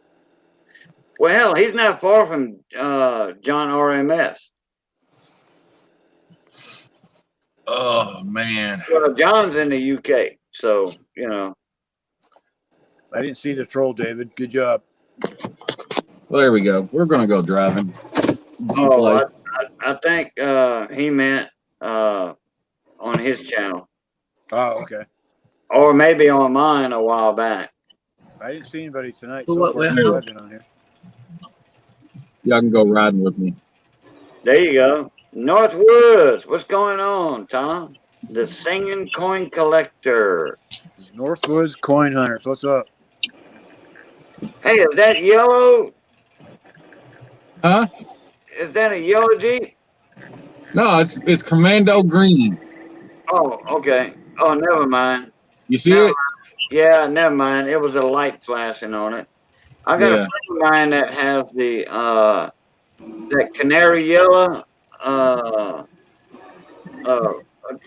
Well, he's not far from John RMS. Oh man. Well, John's in the UK, so you know. I didn't see the troll, David. Good job. Well, there we go. We're gonna go driving. Oh, I think he meant on his channel. Oh, okay. Or maybe on mine a while back. I didn't see anybody tonight Who, so what, far. where, Since who? I've been on here. Y'all can go riding with me. There you go. Northwoods. What's going on, Tom? The singing coin collector. Northwoods Coin Hunters. What's up? Hey, is that yellow? Huh? Is that a yellow Jeep? No, it's Commando Green. Oh, okay. Oh, never mind. You see it? Yeah, never mind. It was a light flashing on it. I got a friend of mine that has the that canary yellow.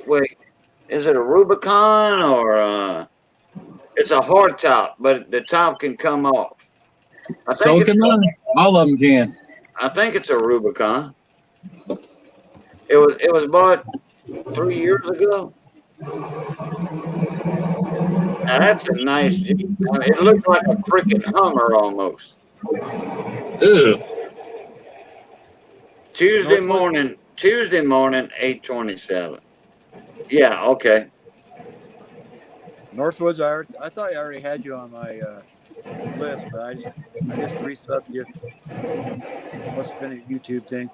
Wait, is it a Rubicon or it's a hard top, but the top can come off. So can I. All of them can. I think it's a Rubicon. It was bought 3 years ago. Now that's a nice Jeep. I mean, it looks like a freaking Hummer almost. Ew. Tuesday morning, 8:27. Yeah, okay. Northwoods, I thought I already had you on my list, but I just resubbed you. Must have been a YouTube thing.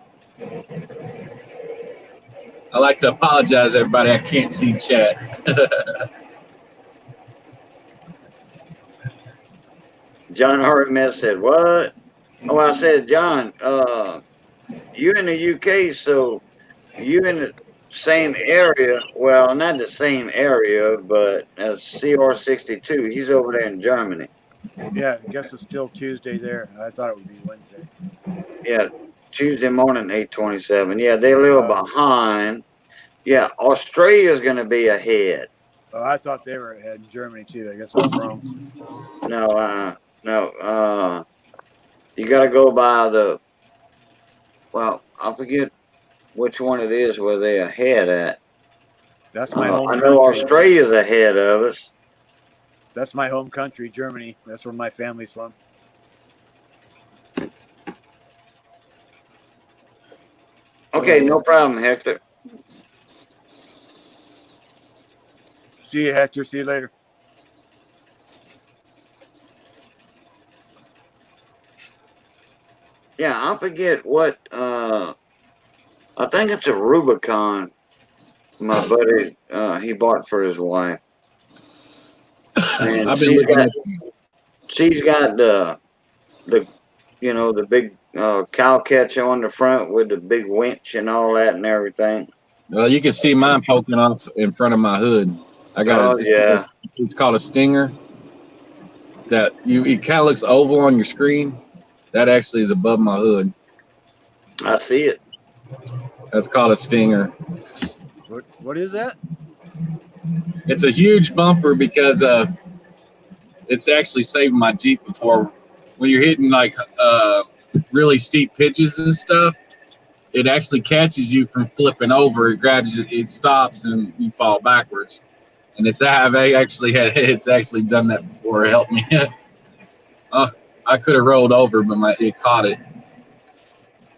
I like to apologize, everybody. I can't see chat. John RMS said, what? Oh, I said, John, you in the UK, so you in the same area. Well, not the same area, but as CR62. He's over there in Germany. Yeah, I guess it's still Tuesday there. I thought it would be Wednesday. Yeah, Tuesday morning, 8:27. Yeah, they live behind. Yeah, Australia's going to be ahead. Oh, I thought they were ahead in Germany too. I guess I'm wrong. No. You got to go by the. Well, I forget which one it is where they're ahead at. That's my home country. I know Australia's ahead of us. That's my home country, Germany. That's where my family's from. Okay, no problem, Hector. See you, Hector. See you later. Yeah, I forget what. I think it's a Rubicon. My buddy, he bought for his wife. And she's got the the big cow catcher on the front with the big winch and all that and everything. Well, you can see mine poking off in front of my hood. I got it's called a Stinger. That it kind of looks oval on your screen. That actually is above my hood. I see it. That's called a Stinger. What is that? It's a huge bumper because it's actually saved my Jeep before. When you're hitting like really steep pitches and stuff, it actually catches you from flipping over. It grabs you, it stops, and you fall backwards. And it's actually done that before. It helped me. I could have rolled over, but it caught it.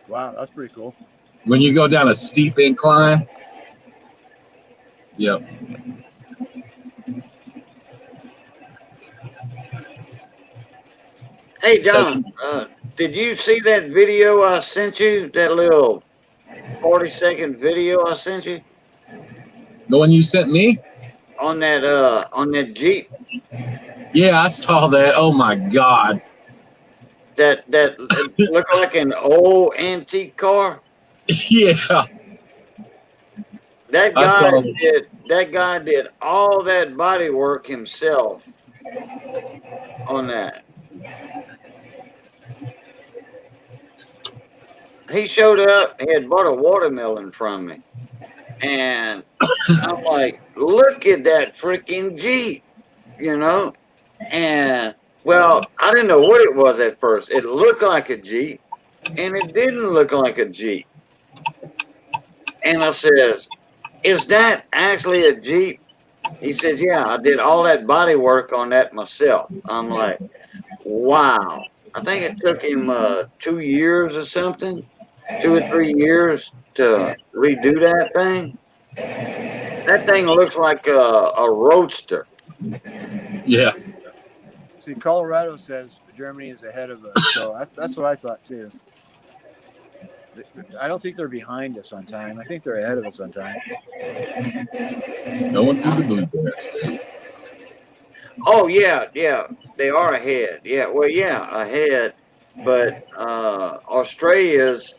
Wow, that's pretty cool. When you go down a steep incline. Yep. Hey, John, did you see that video I sent you? That little 40-second video I sent you? The one you sent me? On that Jeep? Yeah, I saw that. Oh my God. that looked like an old antique car. Yeah. That guy did all that body work himself on that. He showed up, he had bought a watermelon from me. And I'm like, look at that freaking Jeep, you know? And well, I didn't know what it was at first. It looked like a Jeep, and it didn't look like a Jeep. And I says, is that actually a Jeep? He says, yeah, I did all that body work on that myself. I'm like, wow. I think it took him 2 years or something, 2 or 3 years to redo that thing. That thing looks like a roadster. Yeah. See, Colorado says Germany is ahead of us, so that's what I thought too. I don't think they're behind us on time. I think they're ahead of us on time. Going through the bluegrass state. Oh yeah, they are ahead. Yeah, well, yeah, ahead. But Australia's,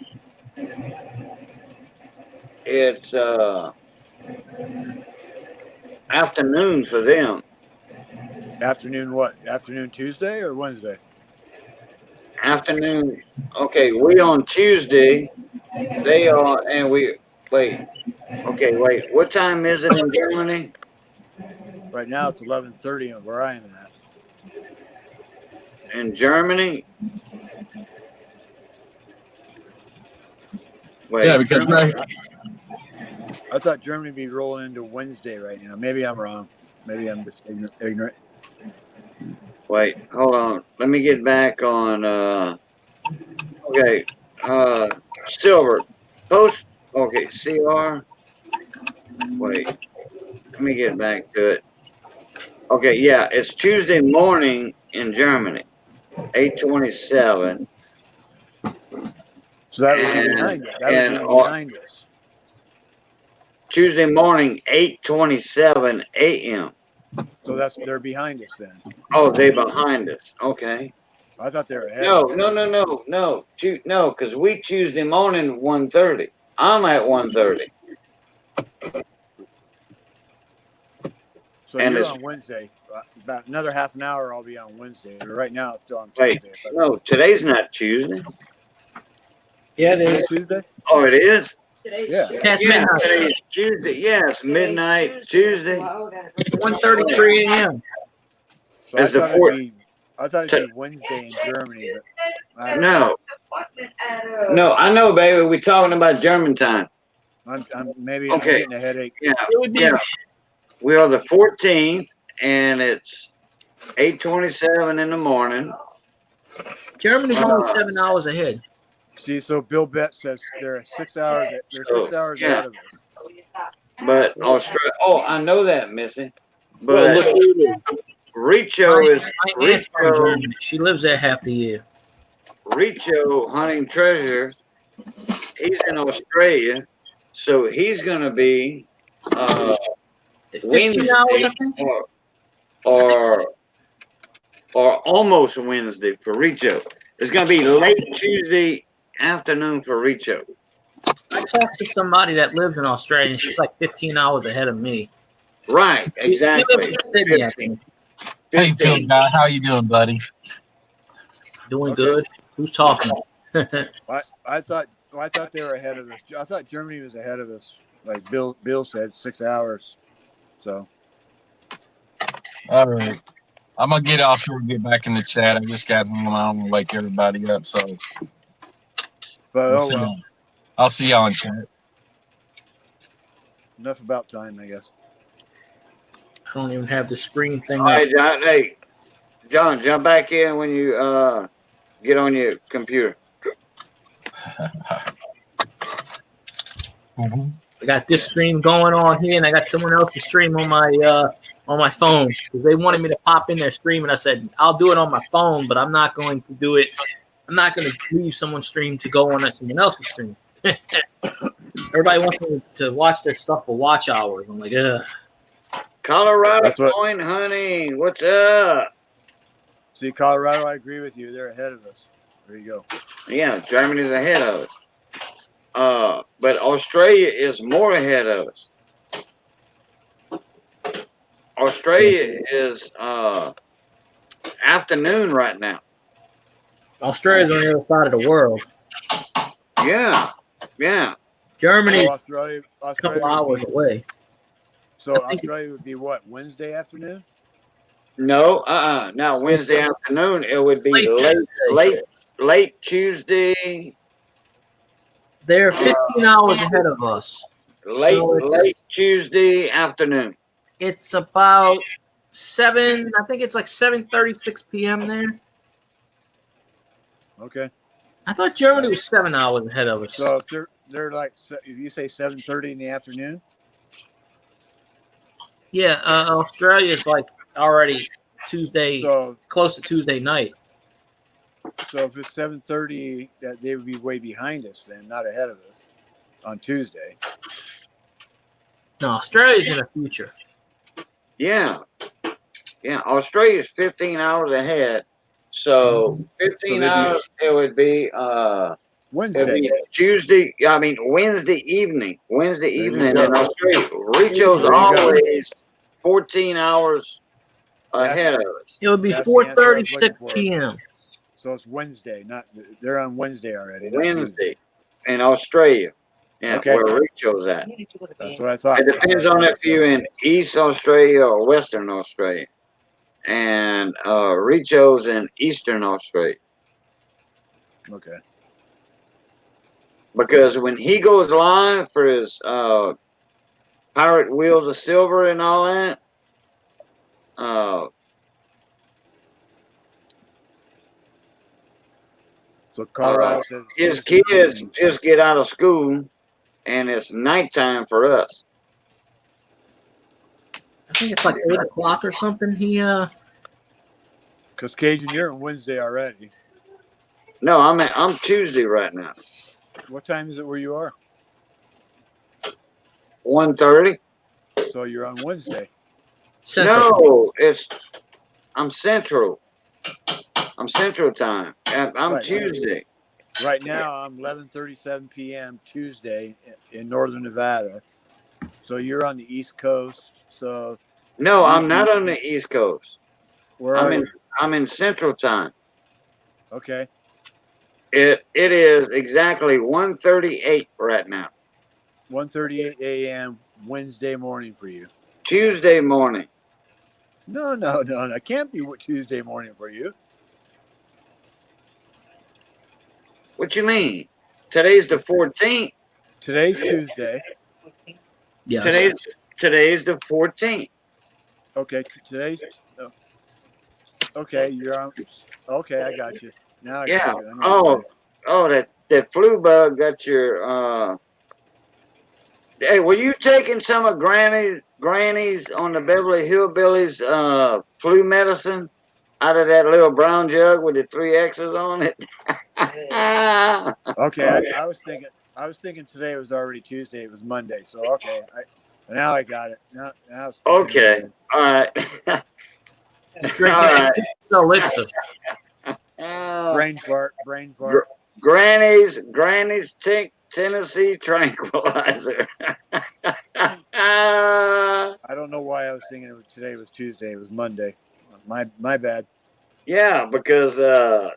it's afternoon for them. Afternoon what? Afternoon Tuesday or Wednesday? Afternoon. Okay, we on Tuesday. They are, and we wait. Okay, wait. What time is it in Germany? Right now it's 11:30 where I am at. In Germany? Wait. Yeah, because Germany, I thought Germany would be rolling into Wednesday right now. Maybe I'm wrong. Maybe I'm just ignorant. Wait, hold on. Let me get back on. Okay, silver post. Okay, CR. Wait, let me get back to it. Okay, yeah, it's Tuesday morning in Germany, 8:27. So that would be behind us. That would be behind us. Tuesday morning, 8:27 a.m. So they're behind us then. Oh, they behind us. Okay. I thought they were ahead. No, because we Tuesday morning 1:30. I'm at 1:30. So you're on Wednesday. About another half an hour, I'll be on Wednesday. But right now, it's still on Tuesday. No, today's not Tuesday. Yeah, it is. Tuesday? Oh, it is? Yeah. Today's Tuesday. Yes, midnight Tuesday. 1:33 a.m. So I thought it'd be Wednesday in Germany, but no, I know, baby. We're talking about German time. I'm getting a headache. Yeah. We are the 14th, and it's 8:27 in the morning. Germany's only 7 hours ahead. See, so Bill Bett says they're 6 hours. They're 6 hours ahead of us. But Australia. Oh, I know that, Missy. But Richo is from Germany. She lives there half the year. Richo hunting treasure. He's in Australia, so he's going to be 15 hours, I think? or almost Wednesday for Richo. It's going to be late Tuesday afternoon for Richo. I talked to somebody that lives in Australia, and she's like 15 hours ahead of me. Right, exactly. Sydney, I think. Hey, Phil, guy, how you doing, buddy? Doing good. Who's talking? I thought they were ahead of us. I thought Germany was ahead of us. Like Bill said, 6 hours. So. All right. I'm gonna get off here and get back in the chat. I just got home. I don't want to wake everybody up, so. But I'll see y'all in chat. Enough about time, I guess. I don't even have the screen thing. All right, John. Hey, John, jump back in when you get on your computer. I got this stream going on here, and I got someone else's stream on my phone. They wanted me to pop in their stream, and I said I'll do it on my phone, but I'm not going to do it. I'm not going to leave someone's stream to go on someone else's stream. Everybody wants me to watch their stuff for watch hours. I'm like, ugh. Colorado hunting. What's up? See, Colorado, I agree with you. They're ahead of us. There you go. Yeah, Germany's ahead of us. But Australia is more ahead of us. Australia is afternoon right now. Australia's on the other side of the world. Yeah, yeah. Germany, So Australia a couple hours away. So Australia would be what, Wednesday afternoon? No, now Wednesday afternoon it would be late Tuesday. They're 15 hours ahead of us. Late Tuesday afternoon. It's about 7. I think it's like 7:36 p.m. there. Okay. I thought Germany was 7 hours ahead of us. So if they're like, if you say 7:30 in the afternoon. Yeah, Australia's like already Tuesday, so close to Tuesday night. So if it's 7:30, that they would be way behind us then, not ahead of us on Tuesday. No, Australia's in the future. Yeah. Yeah, Australia's 15 hours ahead. So 15 hours it would be Wednesday. Tuesday, Wednesday evening. Wednesday evening in Australia. Richo's There you go. always 14 hours ahead of us. It would be 4:36 p.m. So it's Wednesday, not they're on Wednesday already. Wednesday in Australia. Yeah, Okay. where Richo's at. That's what I thought. It depends on if you're in East Australia or Western Australia. And Richo's in Eastern Australia. Okay. Because when he goes live for his Pirate Wheels of Silver and all that, so Colorado says his kids just get out of school and it's nighttime for us. I think it's like 8 o'clock or something. Because Cajun, you're on Wednesday already. No, I'm Tuesday right now. What time is it where you are? 1:30. So you're on Wednesday. Central. No, I'm Central. I'm Central time. I'm right, Tuesday. Right now, I'm 11:37 p.m. Tuesday in Northern Nevada. So you're on the East Coast. So no, I'm not on the East Coast. Where are you? I'm in Central time. Okay. It is exactly 1:38 right now. 1:38 a.m. Wednesday morning for you. Tuesday morning. No. It can't be Tuesday morning for you. What you mean? Today's the 14th. Today's Tuesday. Yes. Today's the 14th. Okay. Today's. Okay, you're on. Okay, I got you. Now I got you. That flu bug got your. Hey, were you taking some of Granny's on the Beverly Hillbillies flu medicine out of that little brown jug with the 3 X's on it? Okay, I was thinking today was already Tuesday. It was Monday. So okay, now I got it. Now it's okay. All right. All right. So Elixir. Brain fart. Granny's Tennessee tranquilizer. I don't know why I was thinking today was Tuesday. It was Monday. My bad. Yeah, because the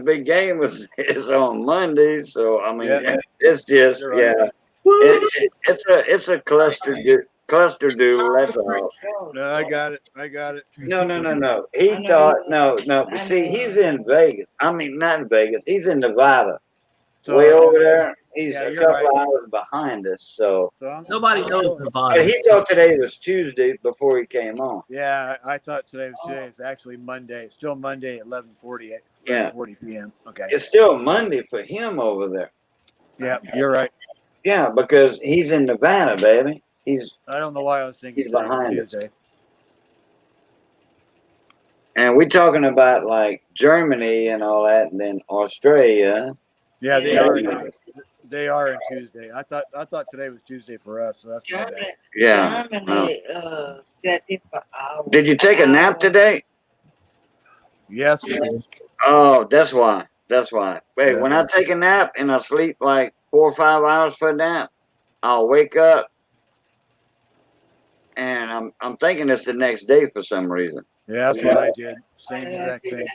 big game is on Monday, so it's just it's a cluster doodle. That's all. No, I got it. No. He thought no. See, he's in Vegas. Not in Vegas. He's in Nevada. So way over there. He's a couple hours behind us. So nobody knows Nevada. But he thought today was Tuesday before he came on. Yeah, I thought today was today. It's actually Monday. It's still Monday at 11:40. 11:40 p.m. Okay. It's still Monday for him over there. Yeah, you're right. Yeah, because he's in Nevada, baby. I don't know why I was thinking he's behind Tuesday. And we're talking about like Germany and all that, and then Australia. Yeah, they are. They are in Tuesday. I thought today was Tuesday for us. So that's my bad. Yeah. Did you take a nap today? Yes. Oh, that's why. That's why. Wait, Yeah. when I take a nap and I sleep like 4 or 5 hours for a nap, I'll wake up and I'm thinking it's the next day for some reason. Yeah, that's what I did. Same exact thing.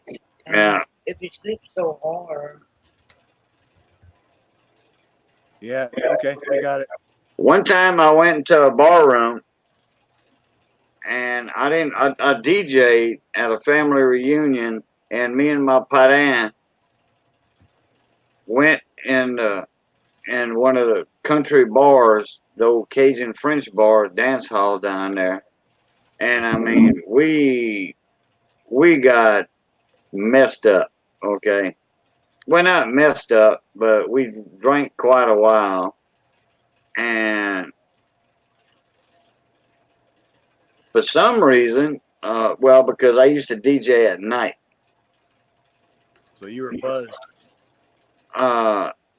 Yeah. If you sleep so hard. Yeah. Okay, I got it. One time I went into a bar room and I DJ'd at a family reunion, and me and my paran went in one of the country bars, the old Cajun French bar dance hall down there. And I mean, we got messed up, okay? Well, not messed up, but we drank quite a while. And for some reason, well, because I used to DJ at night. So you were buzzed.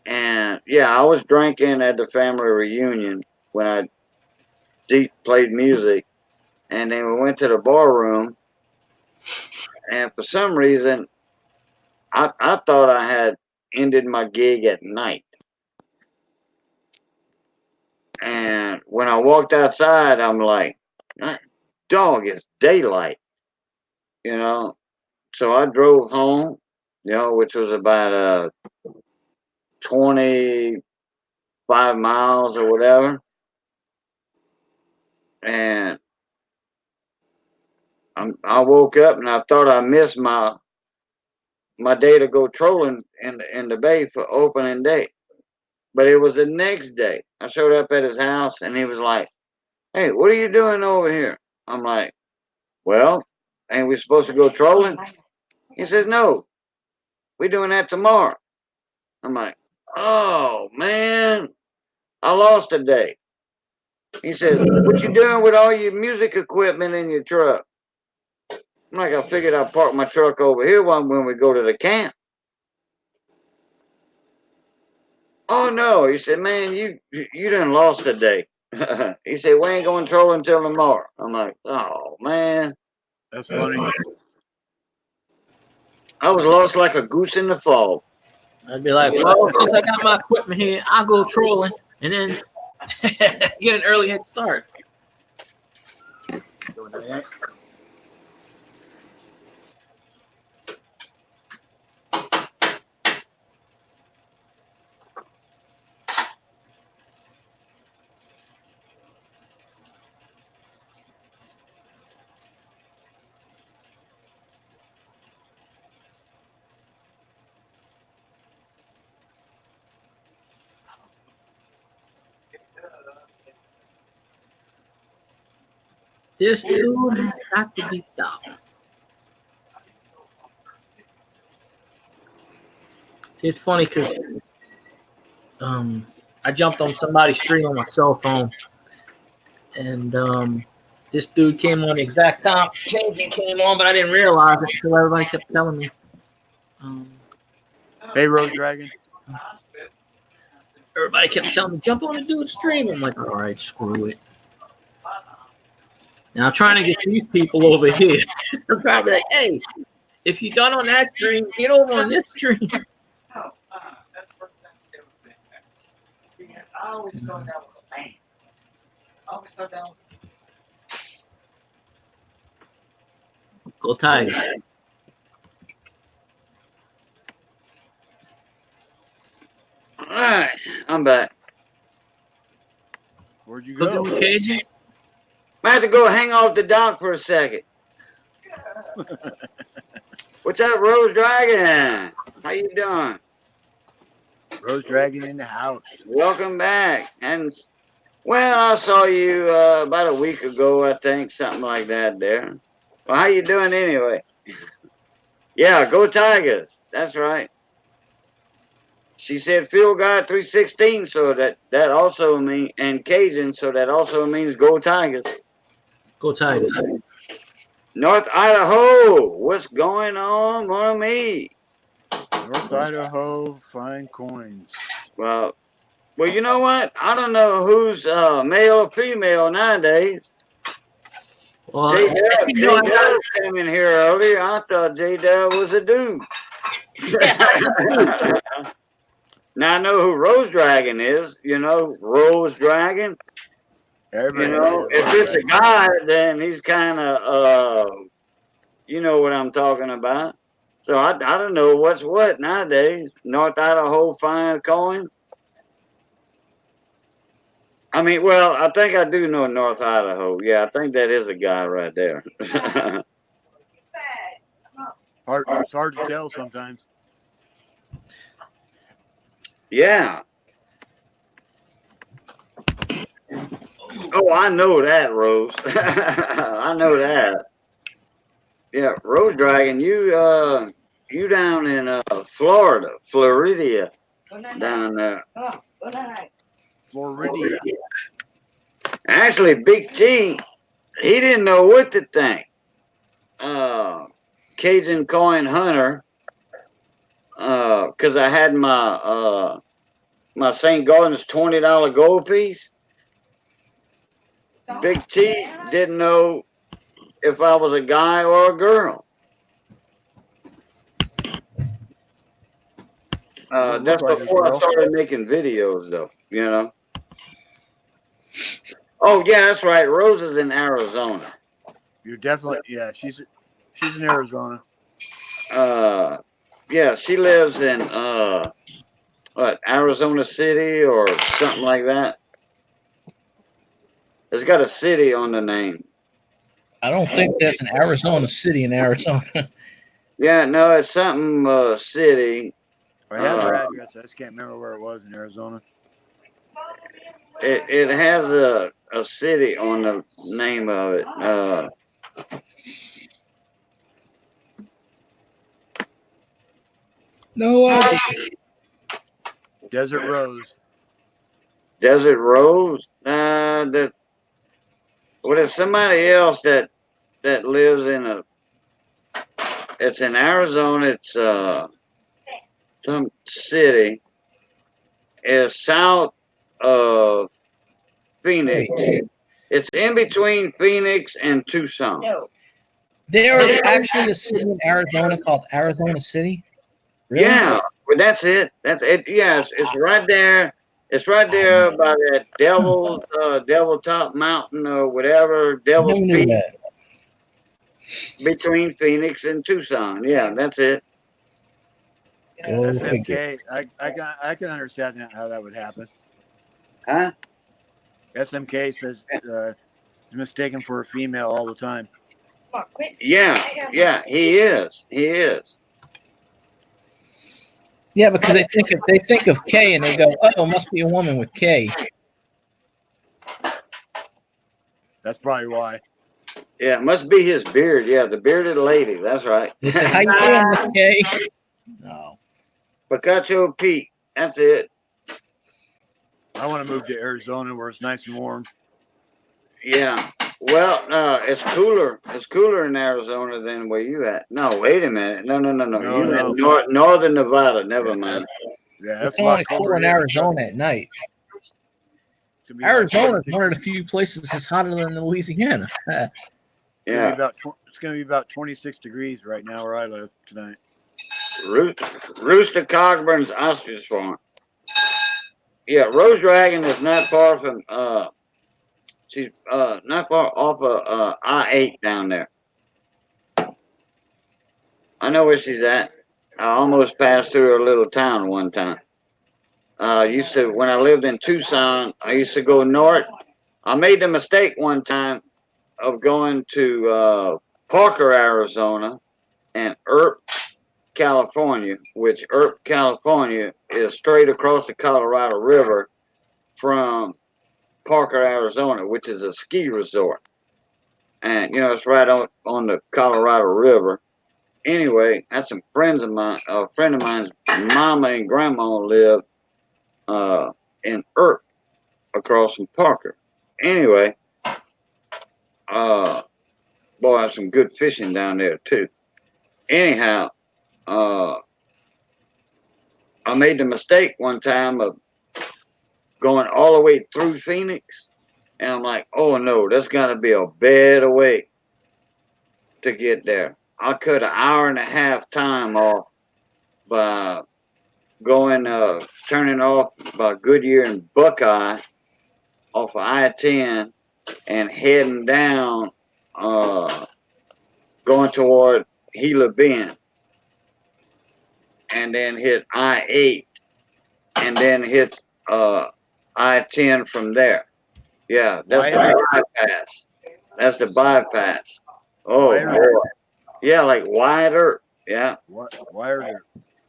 And yeah, I was drinking at the family reunion when I played music. And then we went to the bar room. And for some reason, I thought I had ended my gig at night. And when I walked outside, I'm like, dog, it's daylight, you know? So I drove home, which was about 25 miles or whatever. And I woke up and I thought I missed my day to go trolling in the bay for opening day. But it was the next day. I showed up at his house and he was like, "Hey, what are you doing over here?" I'm like, "Well, ain't we supposed to go trolling?" He says, "No, we're doing that tomorrow." I'm like, "Oh man, I lost a day." He says, "What you doing with all your music equipment in your truck?" I'm like, "I figured I'd park my truck over here when we go to the camp." "Oh no," he said, "man, you done lost a day." He said, "We ain't going trolling until tomorrow." I'm like, "Oh man." That's funny. I was lost like a goose in the fog. I'd be like, well, since I got my equipment here, I'll go trolling and then get an early head start. This dude has got to be stopped. See, it's funny because I jumped on somebody's stream on my cell phone, and this dude came on the exact time changing came on, but I didn't realize it until everybody kept telling me. Hey, Rose Dragon. Everybody kept telling me, jump on the dude's stream. I'm like, all right, screw it. Now I'm trying to get these people over here. I'm trying to be like, hey, if you're done on that stream, get over on this stream. I always go down with a bang. I always go down. Go Tigers. All right, I'm back. Where'd you go? Cooking with Cajun? I had to go hang off the dock for a second. What's up, Rose Dragon? How you doing? Rose Dragon in the house. Welcome back. And well, I saw you about a week ago, I think, something like that there. Well, how you doing anyway? Yeah, go Tigers. That's right. She said field guy 316, so that also means, and Cajun, so that also means go Tigers. Go Tigers. North Idaho, what's going on, mon ami? North Idaho, fine coins. Well, you know what? I don't know who's male or female nowadays. Well, J-Dub came in here earlier. I thought J-Dub was a dude. Now I know who Rose Dragon is. You know, Rose Dragon. Everybody If it's a guy, then he's kind of, you know what I'm talking about. So I don't know what's what nowadays. North Idaho fine coin. I mean, well, I think I do know North Idaho. Yeah, I think that is a guy right there. It's hard to tell sometimes. Yeah. Oh, I know that, Rose. I know that. Yeah, Rose Dragon, you down in Florida, Floridia, down there. Floridia. Actually, Big T, he didn't know what to think. Cajun Coin Hunter, because I had my my St. Gordon's $20 gold piece. Big T didn't know if I was a guy or a girl. That's before I started making videos, though. You know. Oh yeah, that's right. Rose is in Arizona. You're definitely she's in Arizona. Yeah, she lives in what, Arizona City or something like that. It's got a city on the name. I don't think there's an Arizona City in Arizona. Yeah, no, it's something city. I have her address. I just can't remember where it was in Arizona. It has a city on the name of it. No idea. Desert Rose. Desert Rose. That. Well, there's somebody else that lives in a. It's in Arizona. It's some city. Is south of Phoenix. Wait. It's in between Phoenix and Tucson. There is actually a city in Arizona called Arizona City. Really? Yeah, well, that's it. That's it. Yes, it's right there. It's right there by that Devil Top Mountain or whatever, Devil's Peak, between Phoenix and Tucson. Yeah, that's it. SMK, I can understand how that would happen. Huh? SMK says he's mistaken for a female all the time. Yeah, he is. He is. Yeah, because they think of K and they go, "Oh, must be a woman with K." That's probably why. Yeah, it must be his beard. Yeah, the bearded lady. That's right. They said, "How you doing, Miss K?" No. Picacho Pete. That's it. I want to move to Arizona where it's nice and warm. Yeah. Well, it's cooler. It's cooler in Arizona than where you at. No, wait a minute. No. You in northern Nevada. Never mind. It's only cool in Arizona at night. Arizona is one of the few places that's hotter than Louisiana. Yeah. It's going to be about 26 degrees right now where I live tonight. Rooster Cogburn's Ostrich Farm. Yeah, Rose Dragon is not far from she's not far off of I-8 down there. I know where she's at. I almost passed through her little town one time. When I lived in Tucson, I used to go north. I made the mistake one time of going to Parker, Arizona, and Earp, California, which Earp, California is straight across the Colorado River from Parker, Arizona, which is a ski resort. And, it's right on the Colorado River. Anyway, I had some friends of mine, a friend of mine's mama and grandma live in Earp across from Parker. Anyway, boy, there's some good fishing down there too. Anyhow, I made the mistake one time of going all the way through Phoenix, and I'm like, oh no, that's gotta be a bed away. to get there. I cut an hour and a half time off by going, turning off by Goodyear and Buckeye off of I-10 and heading down, going toward Gila Bend, and then hit I-8, and then hit I-10 from there. Yeah, that's the bypass. That's the bypass. Oh, boy. Yeah, like wider. Yeah. Wider.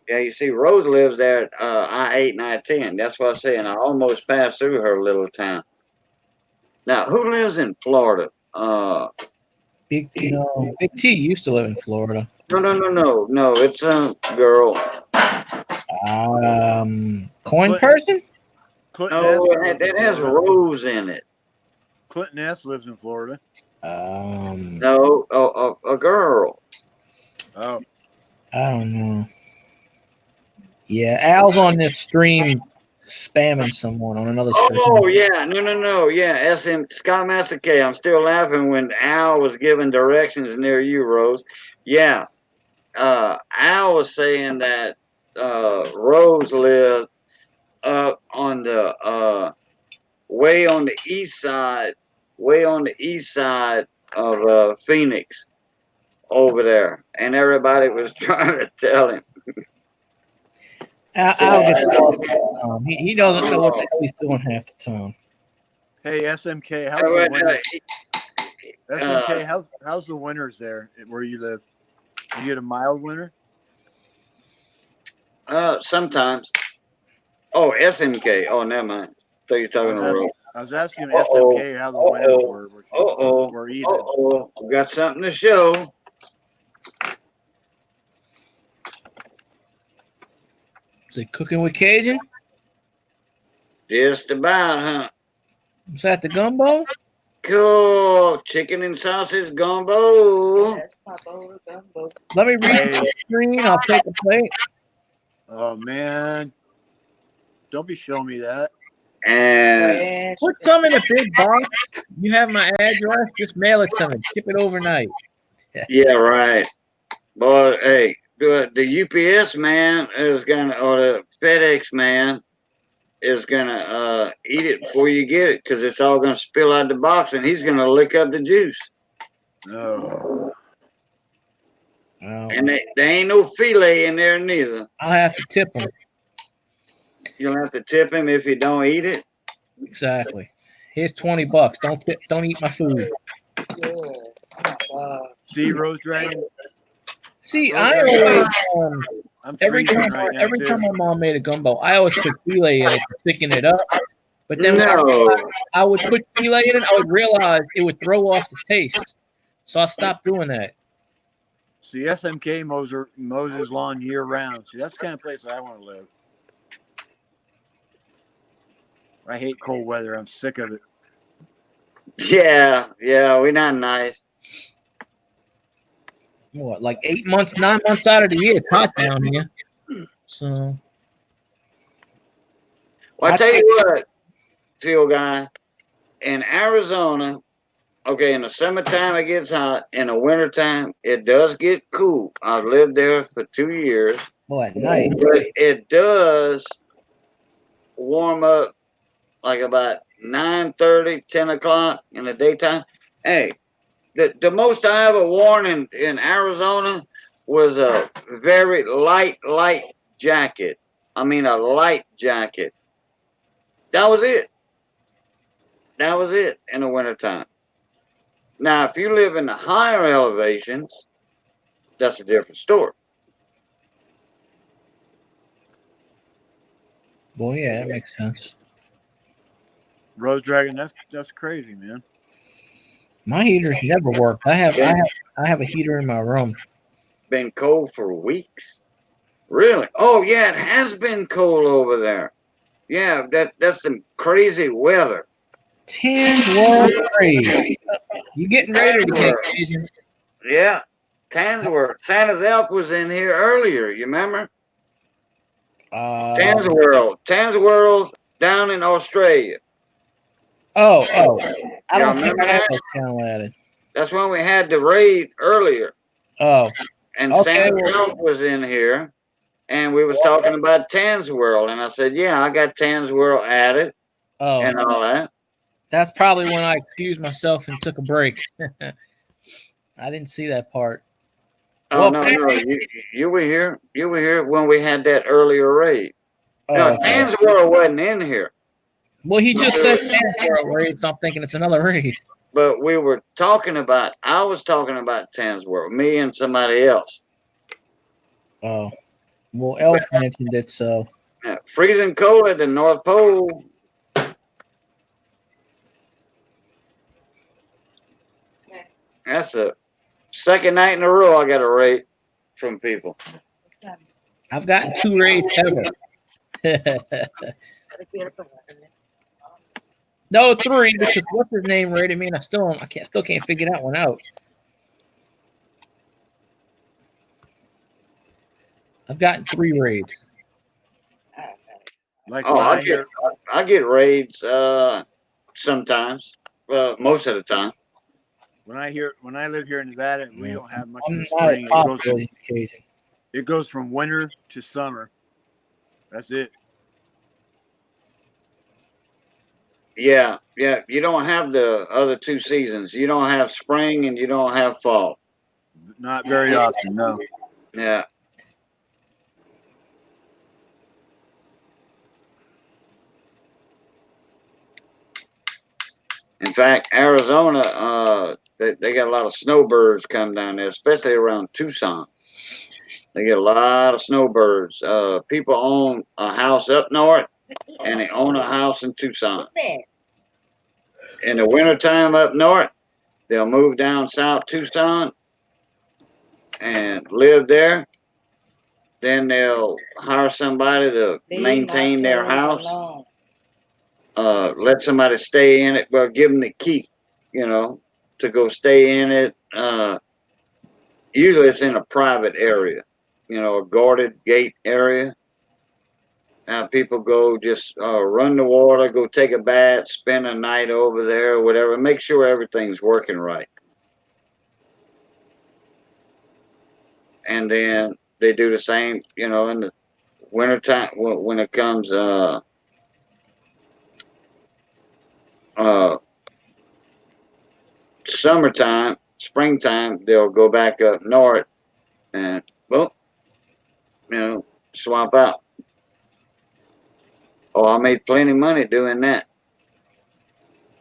Yeah, you see, Rose lives there at I-8 and I-10. That's what I'm saying. I almost passed through her little town. Now, who lives in Florida? Big T used to live in Florida. No. It's a girl. Coin person? No, it has Rose in it. Clinton S. lives in Florida. No, a girl. Oh. I don't know. Yeah, Al's on this stream spamming someone on another stream. Oh, yeah. No. Yeah, SM Scott Master K. I'm still laughing when Al was giving directions near you, Rose. Yeah. Al was saying that Rose lived up on the way on the east side of Phoenix over there, and everybody was trying to tell him. Al gets lost all the time. He doesn't know what the hell he's doing half the time. Hey, SMK, how's the winters? SMK, how's the winters there where you live? You get a mild winter? Sometimes. Oh, SMK. Oh, never mind. So you're talking about. I was asking SMK how the winters were. We got something to show. Is it cooking with Cajun? Just about, huh? Is that the gumbo? Cool. Chicken and sausage gumbo. That's my bowl of gumbo. Let me read the screen. I'll take a plate. Oh, man. Don't be showing me that. And put some in a big box. You have my address. Just mail it to me. Ship it overnight. Yeah, right. Boy, hey, the UPS man is gonna, or the FedEx man is gonna eat it before you get it, because it's all gonna spill out the box, and he's gonna lick up the juice. Oh. And there ain't no filet in there neither. I'll have to tip him. You'll have to tip him if you don't eat it. Exactly. Here's $20. Don't eat my food. See, Rose Dragon. See, I always every time my mom made a gumbo, I always put filet in it to thicken it up. But then when I would put filet in it, I would realize it would throw off the taste. So I stopped doing that. See, SMK mows his lawn year round. See, that's the kind of place I want to live. I hate cold weather. I'm sick of it. Yeah, we're not nice. What, like 8 months, 9 months out of the year, it's hot down here. So, well, I tell you what, field guy, in Arizona, okay, in the summertime it gets hot. In the wintertime, it does get cool. I've lived there for 2 years. Well, at night. But it does warm up like about 9:30, 10 o'clock in the daytime. Hey, the most I ever worn in Arizona was a very light jacket. I mean, a light jacket. That was it. That was it in the wintertime. Now, if you live in the higher elevations, that's a different story. Well, yeah, that makes sense. Rose Dragon, that's crazy, man. My heaters never worked. I have a heater in my room. Been cold for weeks. Really? Oh yeah, it has been cold over there. Yeah, that's some crazy weather. Tansworth. You getting ready to get Cajun? Yeah, Tansworth. Santa's elf was in here earlier. You remember? Tansworth down in Australia. Oh. I don't think I have that channel added. That's when we had the raid earlier. Oh. And Okay, Sam Trump was in here, and we was talking about Tan's World, and I said, yeah, I got Tan's World added and all that. That's probably when I excused myself and took a break. I didn't see that part. Oh, well, no, you were here. You were here when we had that earlier raid. No, Tan's World wasn't in here. Well, he just said Tan's World raid, so I'm thinking it's another raid. But we were talking about, I was talking about Tan's World, me and somebody else. Oh. Well, Elf mentioned it, so. Yeah, freezing cold at the North Pole. That's the second night in a row I got a rate from people. I've gotten 2 raids ever. No, 3 because what's his name rated me, and I still can't figure that one out. I've gotten 3 raids. Like I get raids sometimes, most of the time. When I live here in Nevada, we don't have much of a spring. It goes from winter to summer. That's it. Yeah. You don't have the other 2 seasons. You don't have spring and you don't have fall. Not very often, no. Yeah. In fact, Arizona, they got a lot of snowbirds come down there, especially around Tucson. They get a lot of snowbirds. People own a house up north, and they own a house in Tucson. In the wintertime up north, they'll move down south Tucson and live there. Then they'll hire somebody to maintain their house. Let somebody stay in it. Well, give them the key, to go stay in it. Usually it's in a private area, a guarded gate area. Now people go just run the water, go take a bath, spend a night over there, or whatever. Make sure everything's working right. And then they do the same, in the wintertime when it comes summertime, springtime, they'll go back up north and, swap out. Oh, I made plenty of money doing that.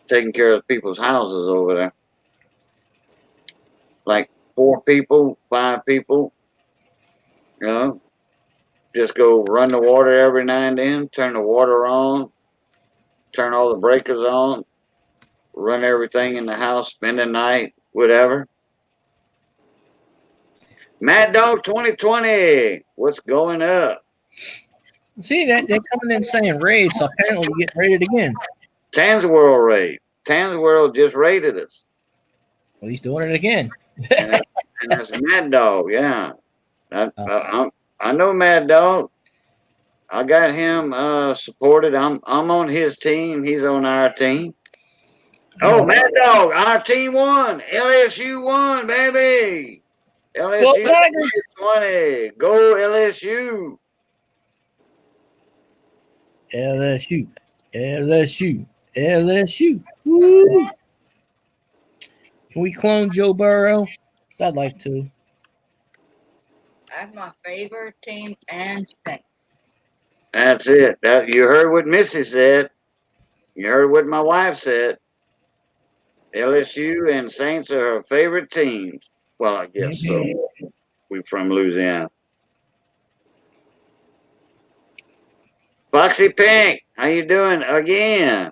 Taking care of people's houses over there. Like 4 people, 5 people, just go run the water every now and then, turn the water on, turn all the breakers on, run everything in the house, spend the night, whatever. Mad Dog 2020, what's going up? See that they're coming in saying raid, so apparently we get raided again. Tan's World raid. Tan's World just raided us. Well, he's doing it again. and that's Mad Dog, yeah. I know Mad Dog. I got him supported. I'm on his team. He's on our team. Oh, Mad Dog, our team won. LSU won, baby. LSU 20. Go LSU. LSU. Woo. Can we clone Joe Burrow? Because I'd like to. That's my favorite team and Saints. That's it. You heard what Missy said. You heard what my wife said. LSU and Saints are her favorite teams. Well, I guess so. We're from Louisiana. Foxy Pink, how you doing again?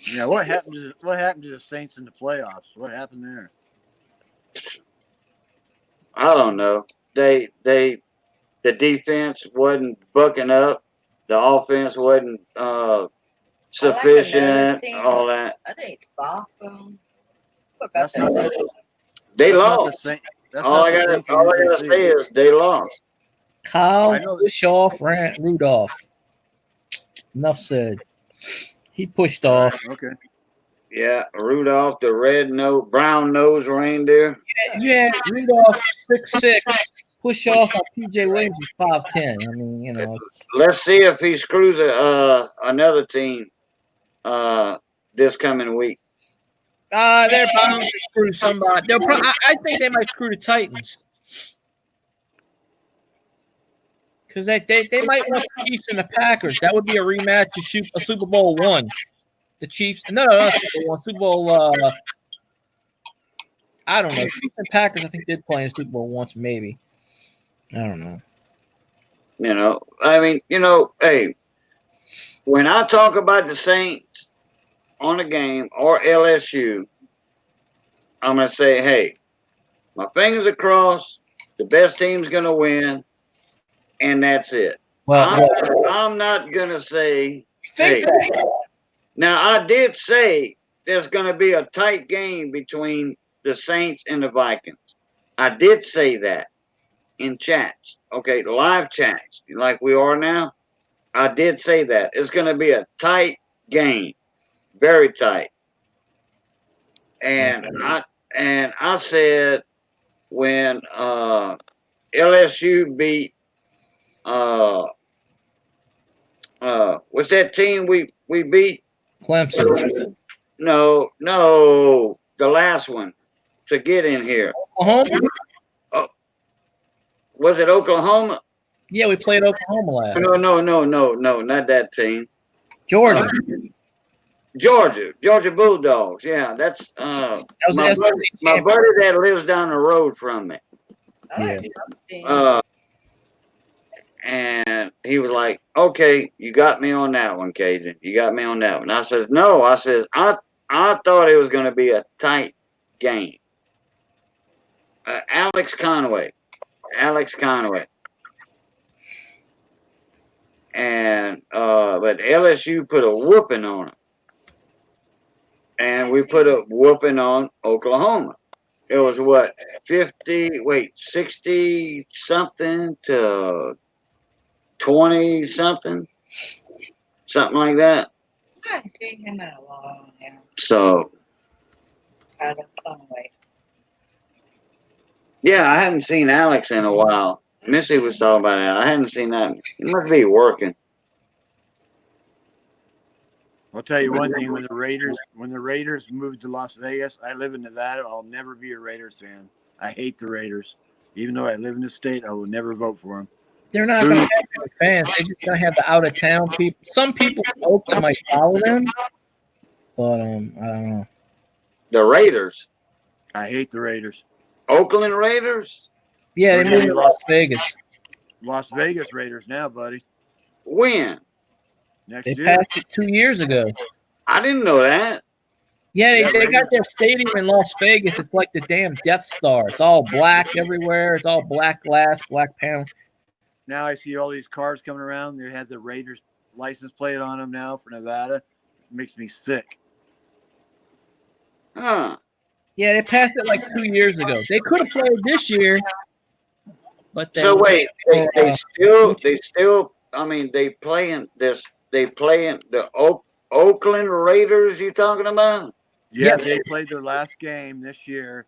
Yeah, what happened to the Saints in the playoffs? What happened there? I don't know. The defense wasn't bucking up. The offense wasn't sufficient. All that. I think it's Boston. That's not they lost. All I gotta say is they lost. Kyle Bischoff ran Rudolph. Enough said. He pushed off. Okay. Yeah, Rudolph, the brown nose reindeer. Yeah, Rudolph 6'6", push off on PJ Williams is 5'10". I mean, you know. Let's see if he screws another team this coming week. They're bound to screw somebody. I think they might screw the Titans. Because they might want the Chiefs and the Packers. That would be a rematch of Super Bowl I. The Chiefs. No, not Super Bowl I. Super Bowl. I don't know. Chiefs and Packers, I think, did play in Super Bowl once, maybe. I don't know. You know, I mean, hey, when I talk about the Saints on a game or LSU, I'm going to say, hey, my fingers are crossed. The best team's going to win, and that's it. Well, I'm not going to say, hey. Now, I did say there's going to be a tight game between the Saints and the Vikings. I did say that in chats. Okay, live chats, like we are now. I did say that. It's going to be a tight game. Very tight. And I said when LSU beat what's that team we beat? Clemson. No, the last one to get in here. Oklahoma? Oh, was it Oklahoma? Yeah, we played Oklahoma last. No, not that team. Georgia. Georgia Bulldogs. Yeah, that's my buddy that lives down the road from me. Yeah. And he was like, "Okay, you got me on that one, Cajun. You got me on that one." I says, "No." I says, "I thought it was going to be a tight game." Alex Conway, and but LSU put a whooping on him, and we put a whooping on Oklahoma. It was what 60 something to 20 something like that. I haven't seen him in a while now. So, Alex Conway. Yeah, I hadn't seen Alex in a while. Missy was talking about that. I hadn't seen that. He must be working. I'll tell you one thing: when the Raiders moved to Las Vegas, I live in Nevada. I'll never be a Raiders fan. I hate the Raiders. Even though I live in the state, I will never vote for them. They're not going to have any fans. They're just going to have the out of town people. Some people from Oakland might follow them, but I don't know. The Raiders. I hate the Raiders. Oakland Raiders. Yeah, they moved to Las Vegas. Las Vegas Raiders now, buddy. When? Next year. They passed it 2 years ago. I didn't know that. Yeah, they got their stadium in Las Vegas. It's like the damn Death Star. It's all black everywhere. It's all black glass, black panel. Now I see all these cars coming around. They have the Raiders license plate on them now for Nevada. It makes me sick. Huh. Yeah, they passed it like 2 years ago. They could have played this year, but so wait, they still. I mean, they playing this. They playing the Oakland Raiders. You talking about? Yeah, they played their last game this year,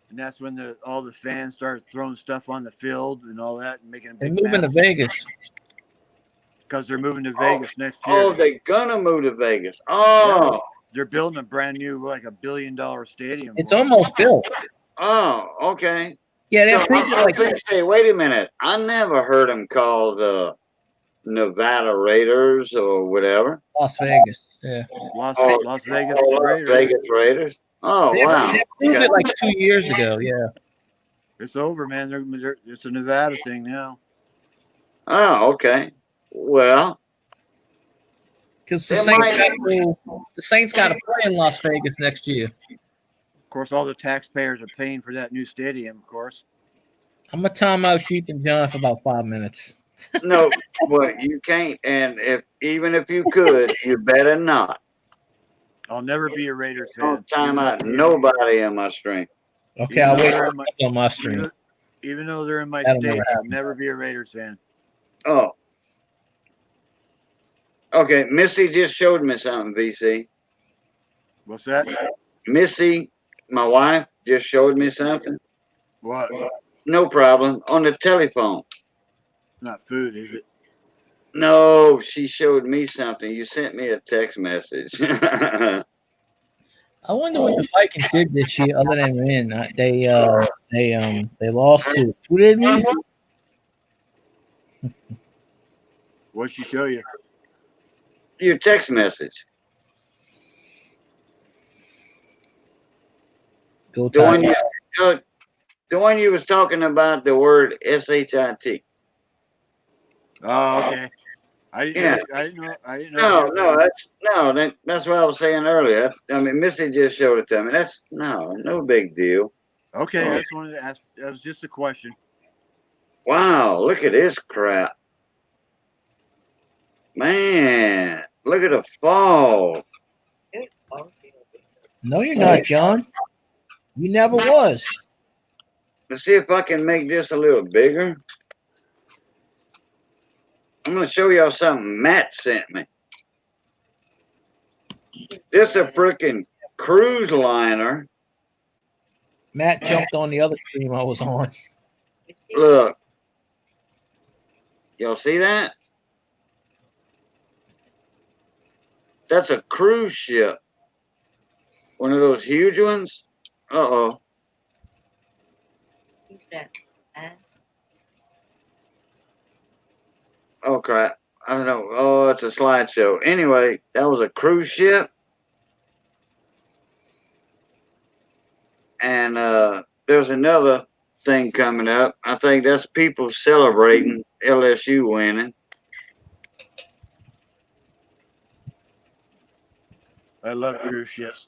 and that's when all the fans started throwing stuff on the field and all that, and making a big. They're moving to Vegas because they're moving to Vegas next year. Oh, they're gonna move to Vegas. Oh, yeah, they're building a brand new, like $1 billion stadium. It's almost built. Oh, okay. Yeah, they're say, wait a minute. I never heard them call the Nevada Raiders or whatever. Las Vegas. Yeah. Las Vegas Raiders. Vegas Raiders. Oh, wow. They proved it like 2 years ago. Yeah. It's over, man. It's a Nevada thing now. Oh, okay. Well, because the Saints got to play in Las Vegas next year. Of course, all the taxpayers are paying for that new stadium, of course. I'm going to time out Keith and John for about 5 minutes. No, but you can't. And even if you could, you better not. I'll never be a Raiders fan. Don't time out nobody in my stream. Okay, I'll wait on my stream. Even though they're in my state, I'll never be a Raiders fan. Oh. Okay, Missy just showed me something, VC. What's that? Missy, my wife, just showed me something. What? No problem. On the telephone. Not food, is it? No, she showed me something. You sent me a text message. I wonder what the Vikings did this year, other than win. They lost to who did they lose to? What'd she show you? Your text message. Go The one Tigers. the one you was talking about, the word shit. Oh, okay. I didn't Yeah. know. I didn't know. I didn't know. That's what I was saying earlier. I mean, Missy just showed it to me. That's no big deal. Okay, I just wanted to ask. That was just a question. Wow, look at this crap. Man, look at the fall. No, you're not, John. You never was. Let's see if I can make this a little bigger. I'm going to show y'all something Matt sent me. This is a freaking cruise liner. Matt jumped on the other stream I was on. Look. Y'all see that? That's a cruise ship. One of those huge ones. Uh-oh. Who's that? Oh, crap. I don't know. Oh, it's a slideshow. Anyway, that was a cruise ship. And there's another thing coming up. I think that's people celebrating LSU winning. I love cruise ships.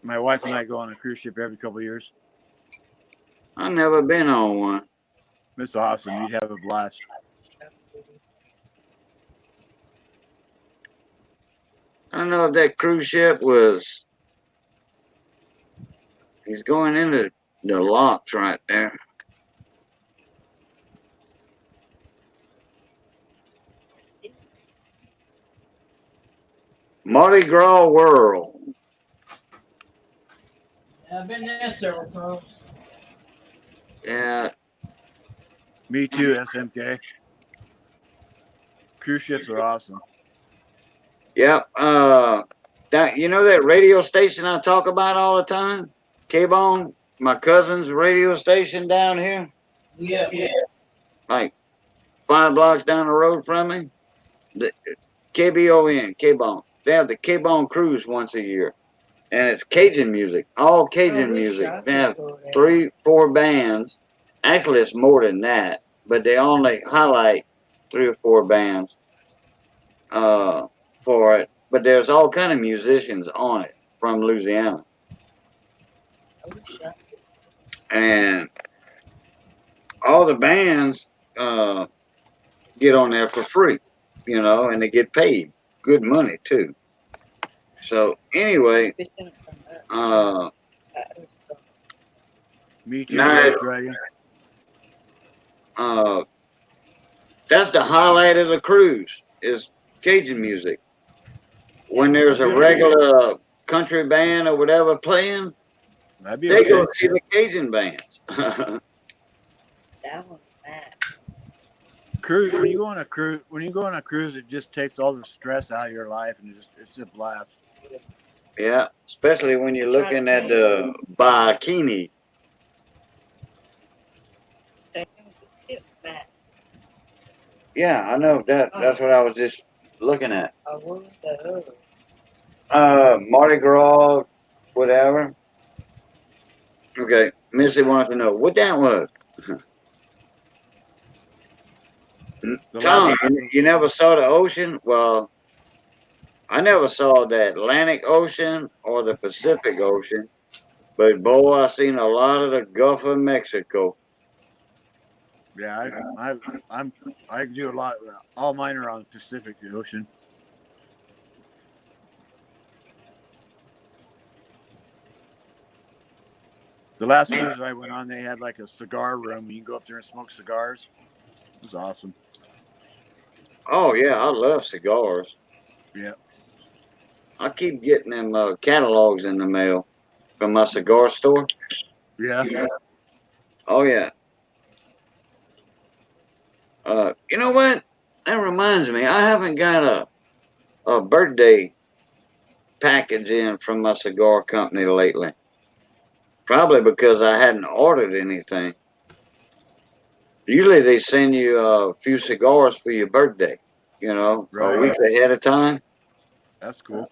My wife and I go on a cruise ship every couple of years. I've never been on one. It's awesome. You'd have a blast. I don't know if that cruise ship was. He's going into the locks right there. Mardi Gras World. I've been there several times. Yeah. Me too, SMK. Cruise ships are awesome. Yep. That that radio station I talk about all the time, K-Bone, my cousin's radio station down here. Yeah. Like 5 blocks down the road from me. The KBON, K-Bone. They have the K-Bone cruise once a year, and it's Cajun music, all Cajun music. They have 3, 4 bands. Actually, it's more than that, but they only highlight 3 or 4 bands for it. But there's all kind of musicians on it from Louisiana, and all the bands get on there for free, and they get paid good money too. So anyway, Me too, now, Dragon. that's the highlight of the cruise is Cajun music. When there's a regular country band or whatever playing, they go see the Cajun bands. That one's bad. Cruise. When you go on a cruise, it just takes all the stress out of your life, and it's a blast. Yeah, especially when you're looking at the bikini. Yeah, I know that. That's what I was just looking at. Mardi Gras, whatever. Okay, Missy wants to know what that was. Tom, you never saw the ocean? Well, I never saw the Atlantic Ocean or the Pacific Ocean, but boy, I seen a lot of the Gulf of Mexico. Yeah, I do a lot. All mine are on the Pacific Ocean. The last cruise I went on, they had like a cigar room. You can go up there and smoke cigars. It was awesome. Oh yeah, I love cigars. Yeah. I keep getting them catalogs in the mail from my cigar store. Yeah. Oh yeah. You know what? That reminds me, I haven't got a birthday package in from my cigar company lately. Probably because I hadn't ordered anything. Usually they send you a few cigars for your birthday, you know, Right. a week ahead of time. That's cool.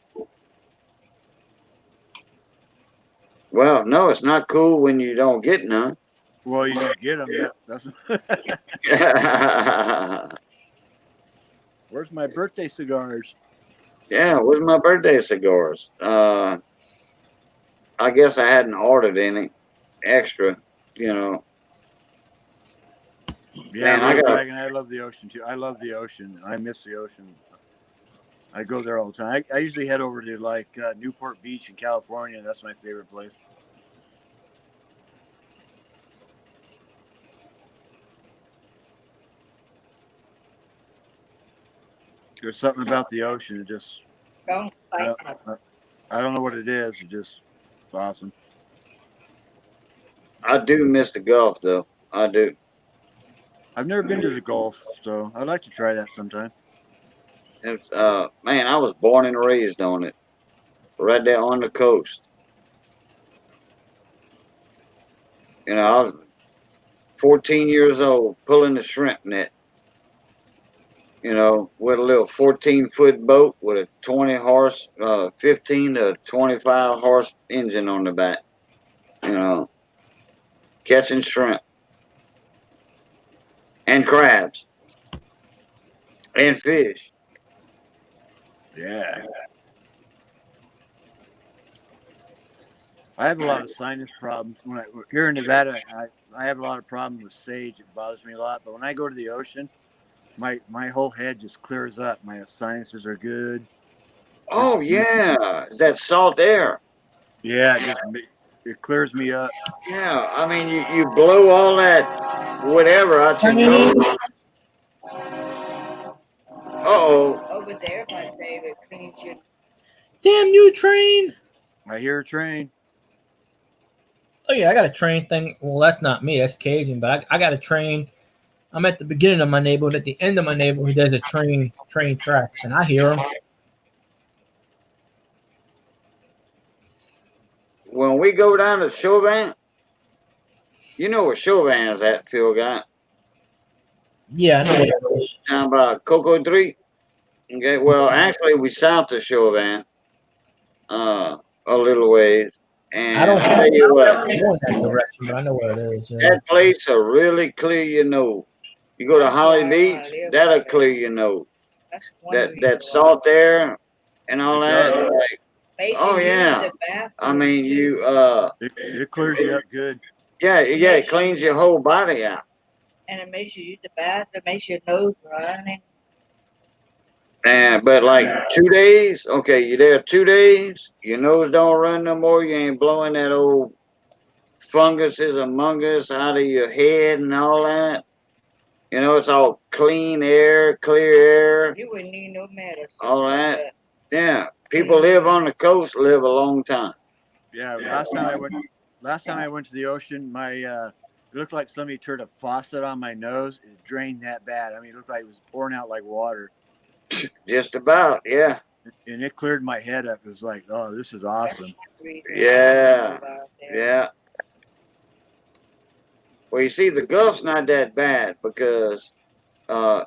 Well, no, it's not cool when you don't get none. Well, you don't get them. That's. Where's my birthday cigars? Yeah, where's my birthday cigars? I guess I hadn't ordered any extra, you know. Yeah, Man, I Red got Dragon. I love the ocean too. I love the ocean. I miss the ocean. I go there all the time. I usually head over to like Newport Beach in California. That's my favorite place. There's something about the ocean. It just Don't I, fight. I don't know what it is. It just it's awesome. I do miss the Gulf though. I do. I've never been to the Gulf, so I'd like to try that sometime. It's man, I was born and raised on it. Right there on the coast. You know, I was 14 years old pulling the shrimp net, you know, with a little 14-foot boat with a 20 horse, 15 to 25 horse engine on the back, you know, catching shrimp and crabs and fish. Yeah. I have a lot of sinus problems. Here in Nevada, I have a lot of problems with sage. It bothers me a lot. But when I go to the ocean, my whole head just clears up. My sinuses are good. Oh, yeah, that salt air. Yeah, it clears me up. Yeah, I mean, you blow all that whatever out your nose. Uh-oh. Over there, my favorite cleans your. Damn you, train. I hear a train. Oh yeah, I got a train thing. Well, that's not me. That's Cajun. But I got a train. I'm at the beginning of my neighborhood. At the end of my neighborhood, there's a train tracks, and I hear them. When we go down to Chauvin, you know where Chauvin's at, Phil Guy? Yeah, I know what it is. Down by Cocoa Tree. Okay, well, actually, we south of Chauvin, a little ways. And I don't I tell you what, go in that direction, but I know where it is. that place will really clear your nose. You go to Holly Beach, that'll clear your nose. That salt air and all that, like, oh yeah. I mean, it clears you up good. Yeah, it cleans your whole body out. And it makes you use the bathroom. It makes your nose running. And but like 2 days, okay, you're there 2 days, your nose don't run no more, you ain't blowing that old funguses among us out of your head and all that. You know, it's all clean air, clear air. You wouldn't need no medicine. All that. Yeah. People live on the coast, live a long time. Yeah. Last time I went to the ocean, it looked like somebody turned a faucet on my nose. It drained that bad. I mean, it looked like it was pouring out like water. Just about, yeah. And it cleared my head up. It was like, oh, this is awesome. Yeah. Yeah. Well, you see, the Gulf's not that bad because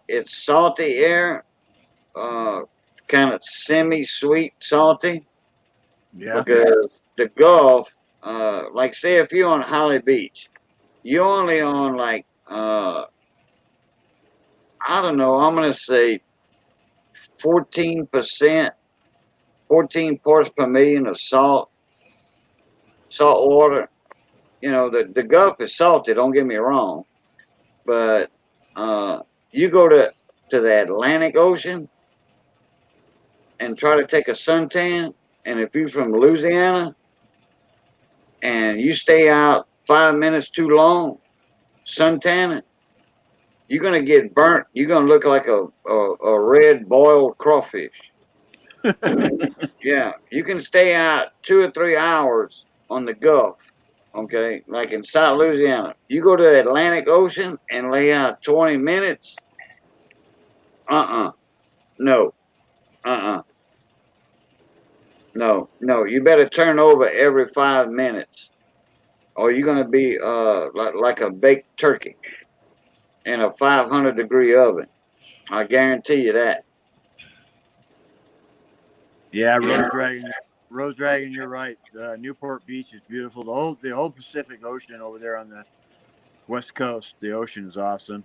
it's salty air, kind of semi-sweet salty. Yeah. Because the Gulf, like say if you're on Holly Beach, you're only on like I don't know, I'm gonna say 14%, 14 parts per million of salt water. You know, the Gulf is salty, don't get me wrong. But you go to the Atlantic Ocean and try to take a suntan, and if you're from Louisiana and you stay out 5 minutes too long suntanning, you're gonna get burnt. You're gonna look like a red boiled crawfish. Yeah, you can stay out 2 or 3 hours on the Gulf. Okay, like in South Louisiana, you go to the Atlantic Ocean and lay out 20 minutes. No. No. You better turn over every 5 minutes, or you're gonna be like a baked turkey in a 500-degree oven. I guarantee you that. Yeah, Rose Dragon. You're right. Newport Beach is beautiful. The whole Pacific Ocean over there on the West Coast. The ocean is awesome.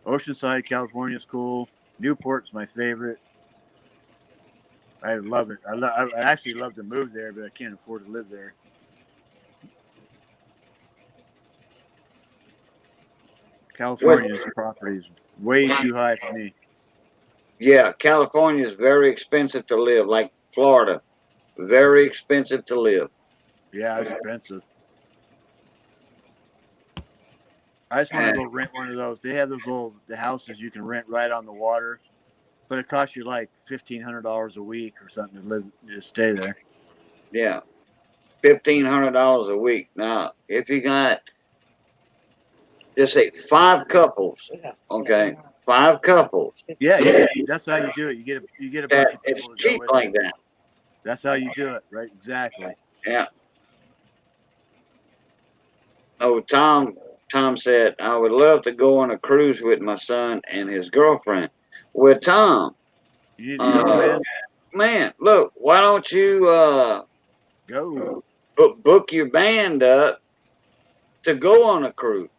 Oceanside, California is cool. Newport's my favorite. I love it. I actually love to move there, but I can't afford to live there. California's property is way too high for me. Yeah, California is very expensive to live, like Florida. Very expensive to live. Yeah, it's expensive. I just want to go rent one of those. They have the houses you can rent right on the water, but it costs you like $1,500 a week or something to stay there. Yeah, $1,500 a week. Now, if you got, just say 5 couples, okay, 5 couples. Yeah, that's how you do it. You get a bunch of people to go with like that. That's how you do it, right? Exactly. Yeah. Oh, Tom said, I would love to go on a cruise with my son and his girlfriend. Well, Tom, you need to go, man. Man, look, why don't you go book your band up to go on a cruise?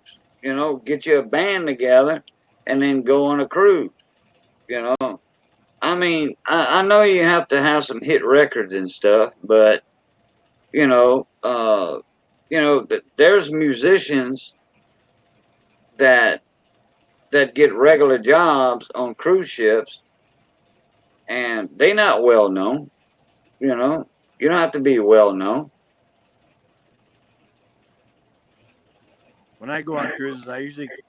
You know, get you a band together and then go on a cruise. You know, I mean, I know you have to have some hit records and stuff, but there's musicians that get regular jobs on cruise ships, and they not well known. You know, you don't have to be well known. When I go on cruises, I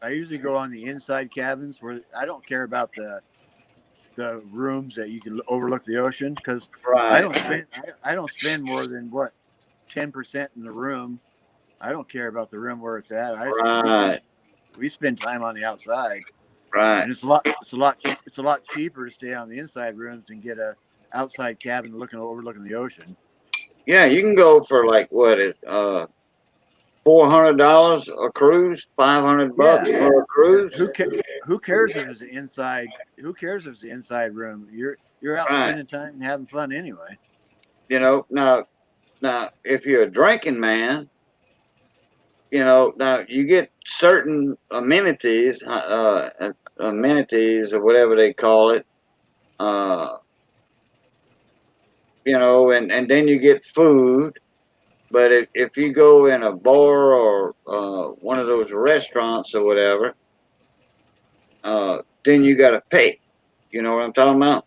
usually go on the inside cabins where I don't care about the rooms that you can overlook the ocean, because I don't spend more than 10% in the room. I don't care about the room where it's at. We spend time on the outside. Right. And it's a lot cheaper to stay on the inside rooms and get a outside cabin overlooking the ocean. Yeah, you can go for like $400 a cruise, $500 for a cruise. Who cares if it's an inside? Who cares if it's an inside room? You're out spending time and having fun anyway. You know, now if you're a drinking man, now you get certain amenities or whatever they call it. And then you get food. But if you go in a bar or one of those restaurants or whatever, then you got to pay. You know what I'm talking about?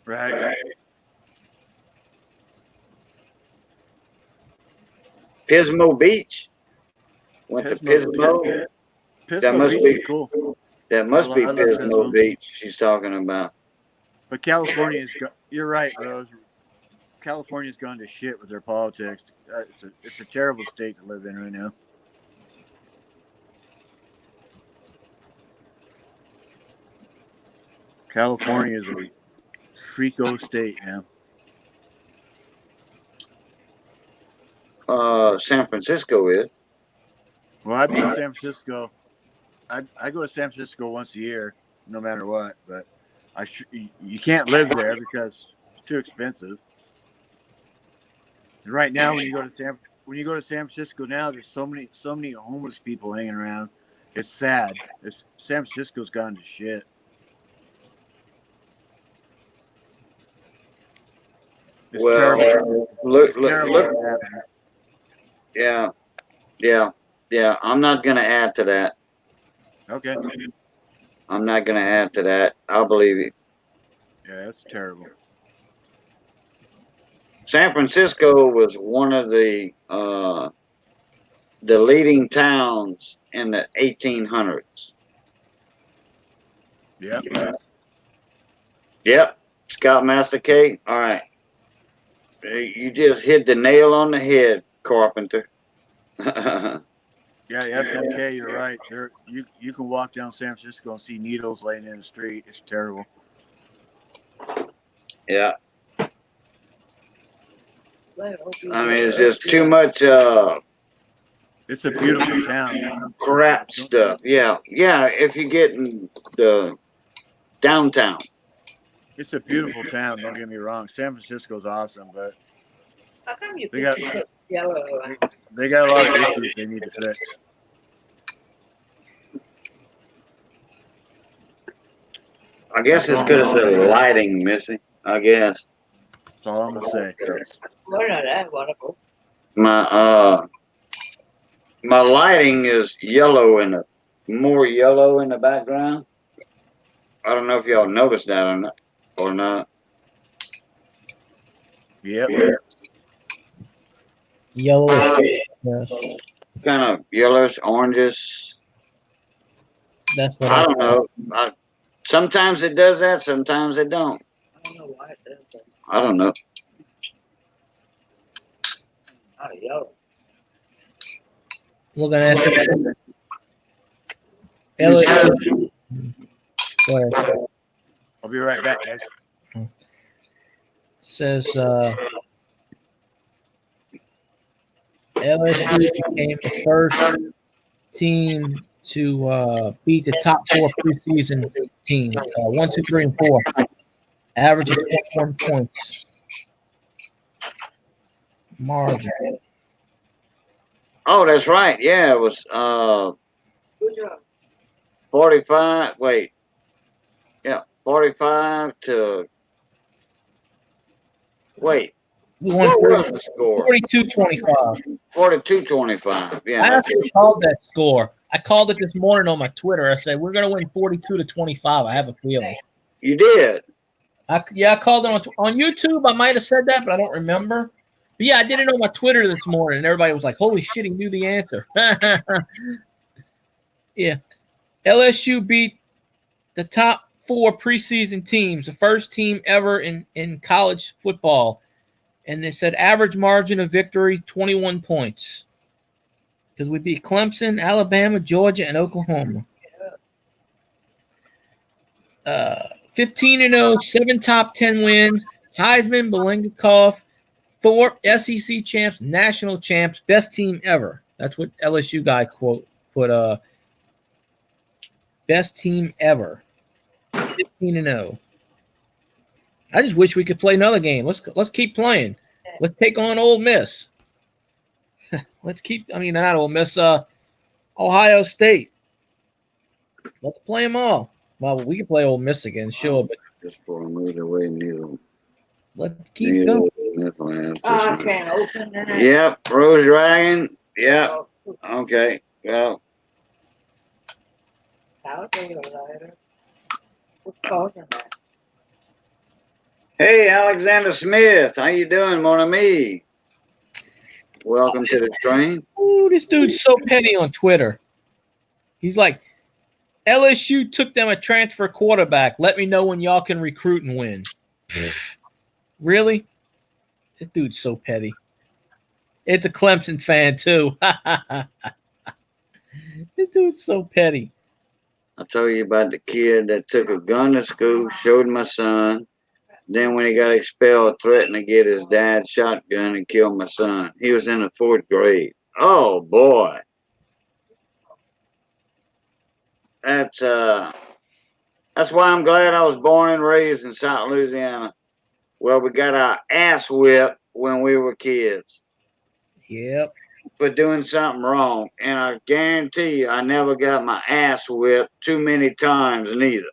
Right. Pismo Beach. Went to Pismo. Yeah. That must Beach be is cool. That must be Pismo Beach she's talking about. But you're right, Rose. California's gone to shit with their politics. It's a terrible state to live in right now. California is a freako state now. San Francisco is. Well, I've been to San Francisco. I go to San Francisco once a year, no matter what. But you can't live there because it's too expensive. And right now, when you go to San Francisco now, there's so many homeless people hanging around. It's sad. San Francisco's gone to shit. It's terrible. Look. Yeah. I'm not gonna add to that. Okay. I'm not gonna add to that. I'll believe you. Yeah, that's terrible. San Francisco was one of the leading towns in the 1800s. Yep. Yep. Scoutmaster K. All right. You just hit the nail on the head, Carpenter. Yeah, SMK, you're right. There, you can walk down San Francisco and see needles laying in the street. It's terrible. Yeah. I mean, it's just too much. It's a beautiful town. Crap stuff. Yeah. If you get in the downtown. It's a beautiful town. Don't get me wrong. San Francisco's awesome, but How come you they got yellow? they got a lot of issues they need to fix. I guess it's because of the lighting, Missy. I guess. That's all I'm gonna say. We're not that wonderful. My lighting is yellow more yellow in the background. I don't know if y'all noticed that or not. Yep. Yellowish. Yes. Kind of yellowish, oranges. That's what I don't know. Sometimes it does that. Sometimes it don't. I don't know why it does that. I don't know. Not yellow. Looking at LSU. Go ahead. I'll be right back, guys. Says LSU became the first team to beat the top 4 preseason teams. 1, 2, 3, and 4. Average of 21 points. Margin. Oh, that's right. Yeah, it was Good job. 45. Wait. Yeah, 45 to. Wait. We won What was the score? 42-25. 42-25. Yeah. I actually called that score. I called it this morning on my Twitter. I said, we're going to win 42-25. I have a feeling. You did? I called it on YouTube. I might have said that, but I don't remember. But yeah, I did it on my Twitter this morning, and everybody was like, holy shit, he knew the answer. Yeah. LSU beat the top 4 preseason teams, the first team ever in college football. And they said average margin of victory, 21 points. Because we beat Clemson, Alabama, Georgia, and Oklahoma. 15-0, 7 top 10 wins. Heisman, Biletnikoff, Thorpe, SEC champs, national champs, best team ever. That's what LSU guy put. Best team ever. 15-0. I just wish we could play another game. Let's keep playing. Let's take on Ole Miss. Not Ole Miss, Ohio State. Let's play them all. Well, we can play Ole Miss again, sure, but just for a move away, neither. Let's keep going. I can't open that. Yep, Rose Dragon. Yep. Okay. Well. I'll tell you later. What's causing that? Hey, Alexander Smith. How you doing, mon ami? Welcome to the stream. Ooh, this dude's so petty on Twitter. He's like, LSU took them a transfer quarterback. Let me know when y'all can recruit and win. Really? This dude's so petty. It's a Clemson fan, too. This dude's so petty. I'll tell you about the kid that took a gun to school, showed my son. Then when he got expelled, threatened to get his dad's shotgun and kill my son. He was in the 4th grade. Oh, boy. That's why I'm glad I was born and raised in South Louisiana. Well, we got our ass whipped when we were kids. Yep. For doing something wrong. And I guarantee you, I never got my ass whipped too many times neither.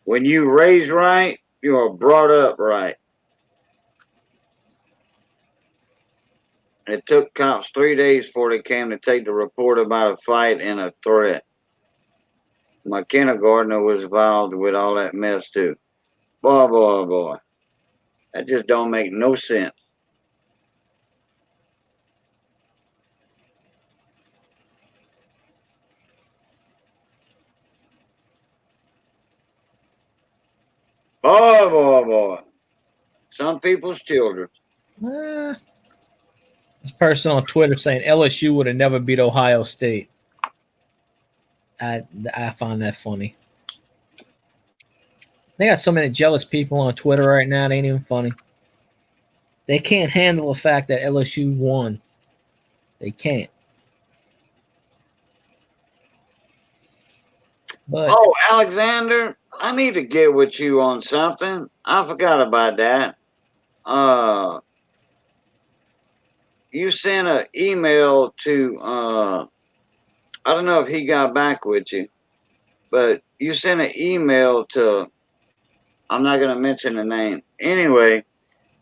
When you raise right, you are brought up right. It took cops 3 days before they came to take the report about a fight and a threat. My kindergartner was involved with all that mess too. Boy, boy, boy. That just don't make no sense. Boy. Some people's children. This person on Twitter saying LSU would have never beat Ohio State. I find that funny. They got so many jealous people on Twitter right now. It ain't even funny. They can't handle the fact that LSU won. They can't. But Alexander, I need to get with you on something. I forgot about that. You sent an email to I don't know if he got back with you, but you sent an email to, I'm not going to mention the name. Anyway,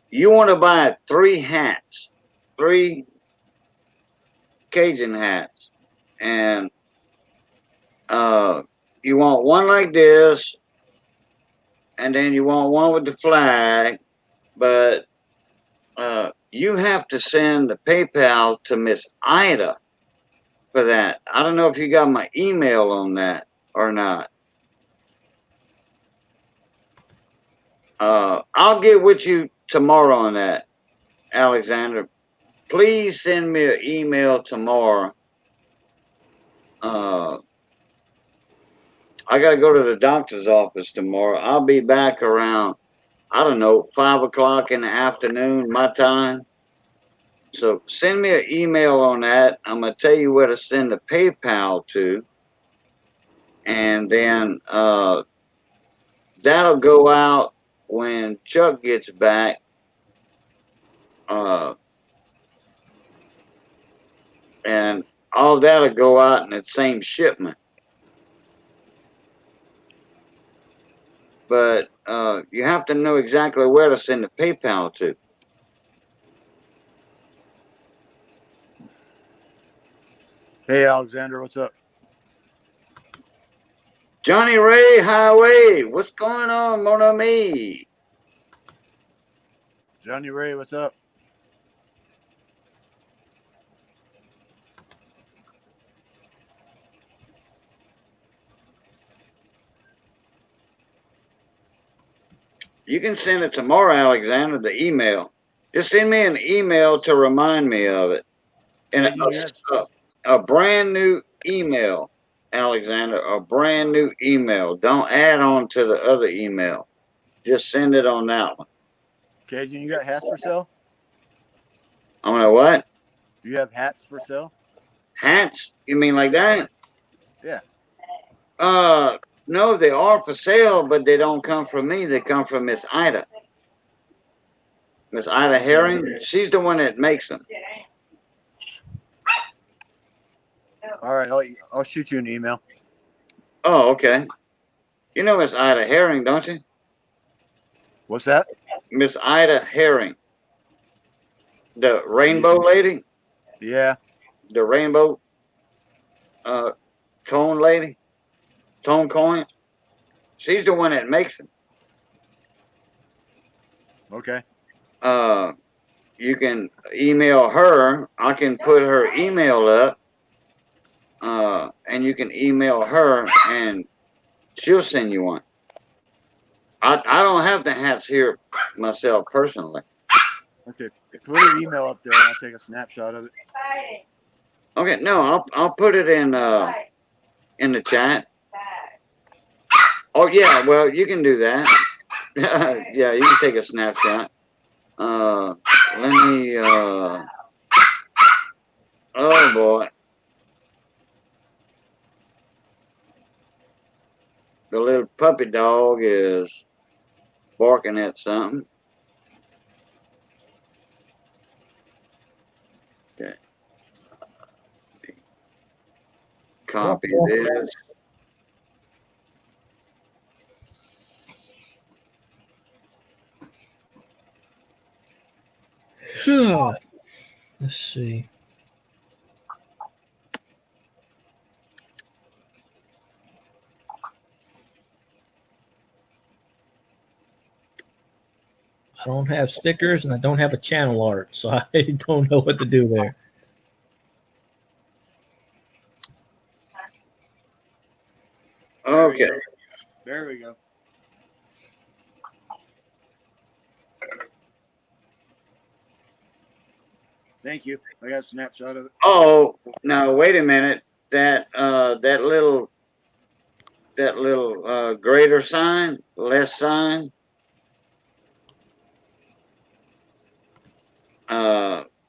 you want to buy 3 hats, 3 Cajun hats, and you want one like this, and then you want one with the flag, but you have to send the PayPal to Miss Ida for that. I don't know if you got my email on that or not. I'll get with you tomorrow on that, Alexander. Please send me an email tomorrow. I got to go to the doctor's office tomorrow. I'll be back around, I don't know, 5 o'clock in the afternoon, my time. So send me an email on that. I'm going to tell you where to send the PayPal to. And then that'll go out when Chuck gets back. And all that'll go out in the same shipment. But you have to know exactly where to send the PayPal to. Hey, Alexander, what's up? Johnny Ray Highway, what's going on, mon ami? Johnny Ray, what's up? You can send it tomorrow, Alexander, the email. Just send me an email to remind me of it. And a brand new email, Alexander, a brand new email. Don't add on to the other email. Just send it on that one. Cajun, you got hats for sale? I'm gonna what? You have hats for sale? Hats? You mean like that? Yeah. No, they are for sale, but they don't come from me. They come from Miss Ida. Miss Ida Herring. She's the one that makes them. All right, I'll shoot you an email. Oh, okay. You know Miss Ida Herring, don't you? What's that? Miss Ida Herring. The rainbow lady? Yeah. The rainbow tone lady? Tone coin? She's the one that makes them. Okay. You can email her. I can put her email up. And you can email her and she'll send you one. I don't have the hats here myself personally. Okay. Put her email up there and I'll take a snapshot of it. Okay, no, I'll put it in the chat. Oh yeah, well you can do that. Yeah, you can take a snapshot. Let me oh boy. The little puppy dog is barking at something. Okay. Copy this. Let's see. I don't have stickers and I don't have a channel art, so I don't know what to do there. Okay. There we go. Thank you. I got a snapshot of it. Oh, now wait a minute. That little greater sign, less sign.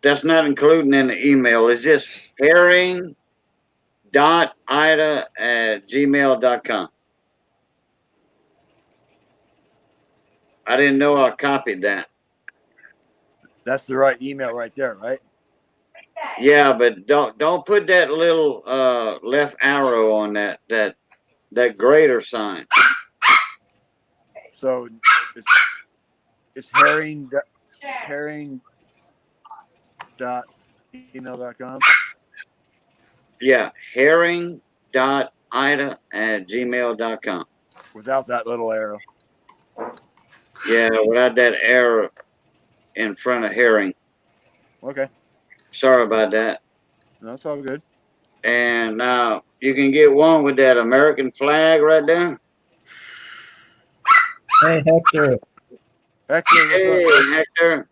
That's not including in the email. It's just herring.ida@gmail.com. I didn't know I copied that. That's the right email right there, right? Yeah, but don't put that little left arrow on that greater sign. So it's herring.email.com. Yeah, herring.ida@gmail.com. Without that little arrow. Yeah, without that arrow in front of herring. Okay. Sorry about that. No, that's all good. And now you can get one with that American flag right there. Hey, Hector. Hector, what's Hey, up? Hector.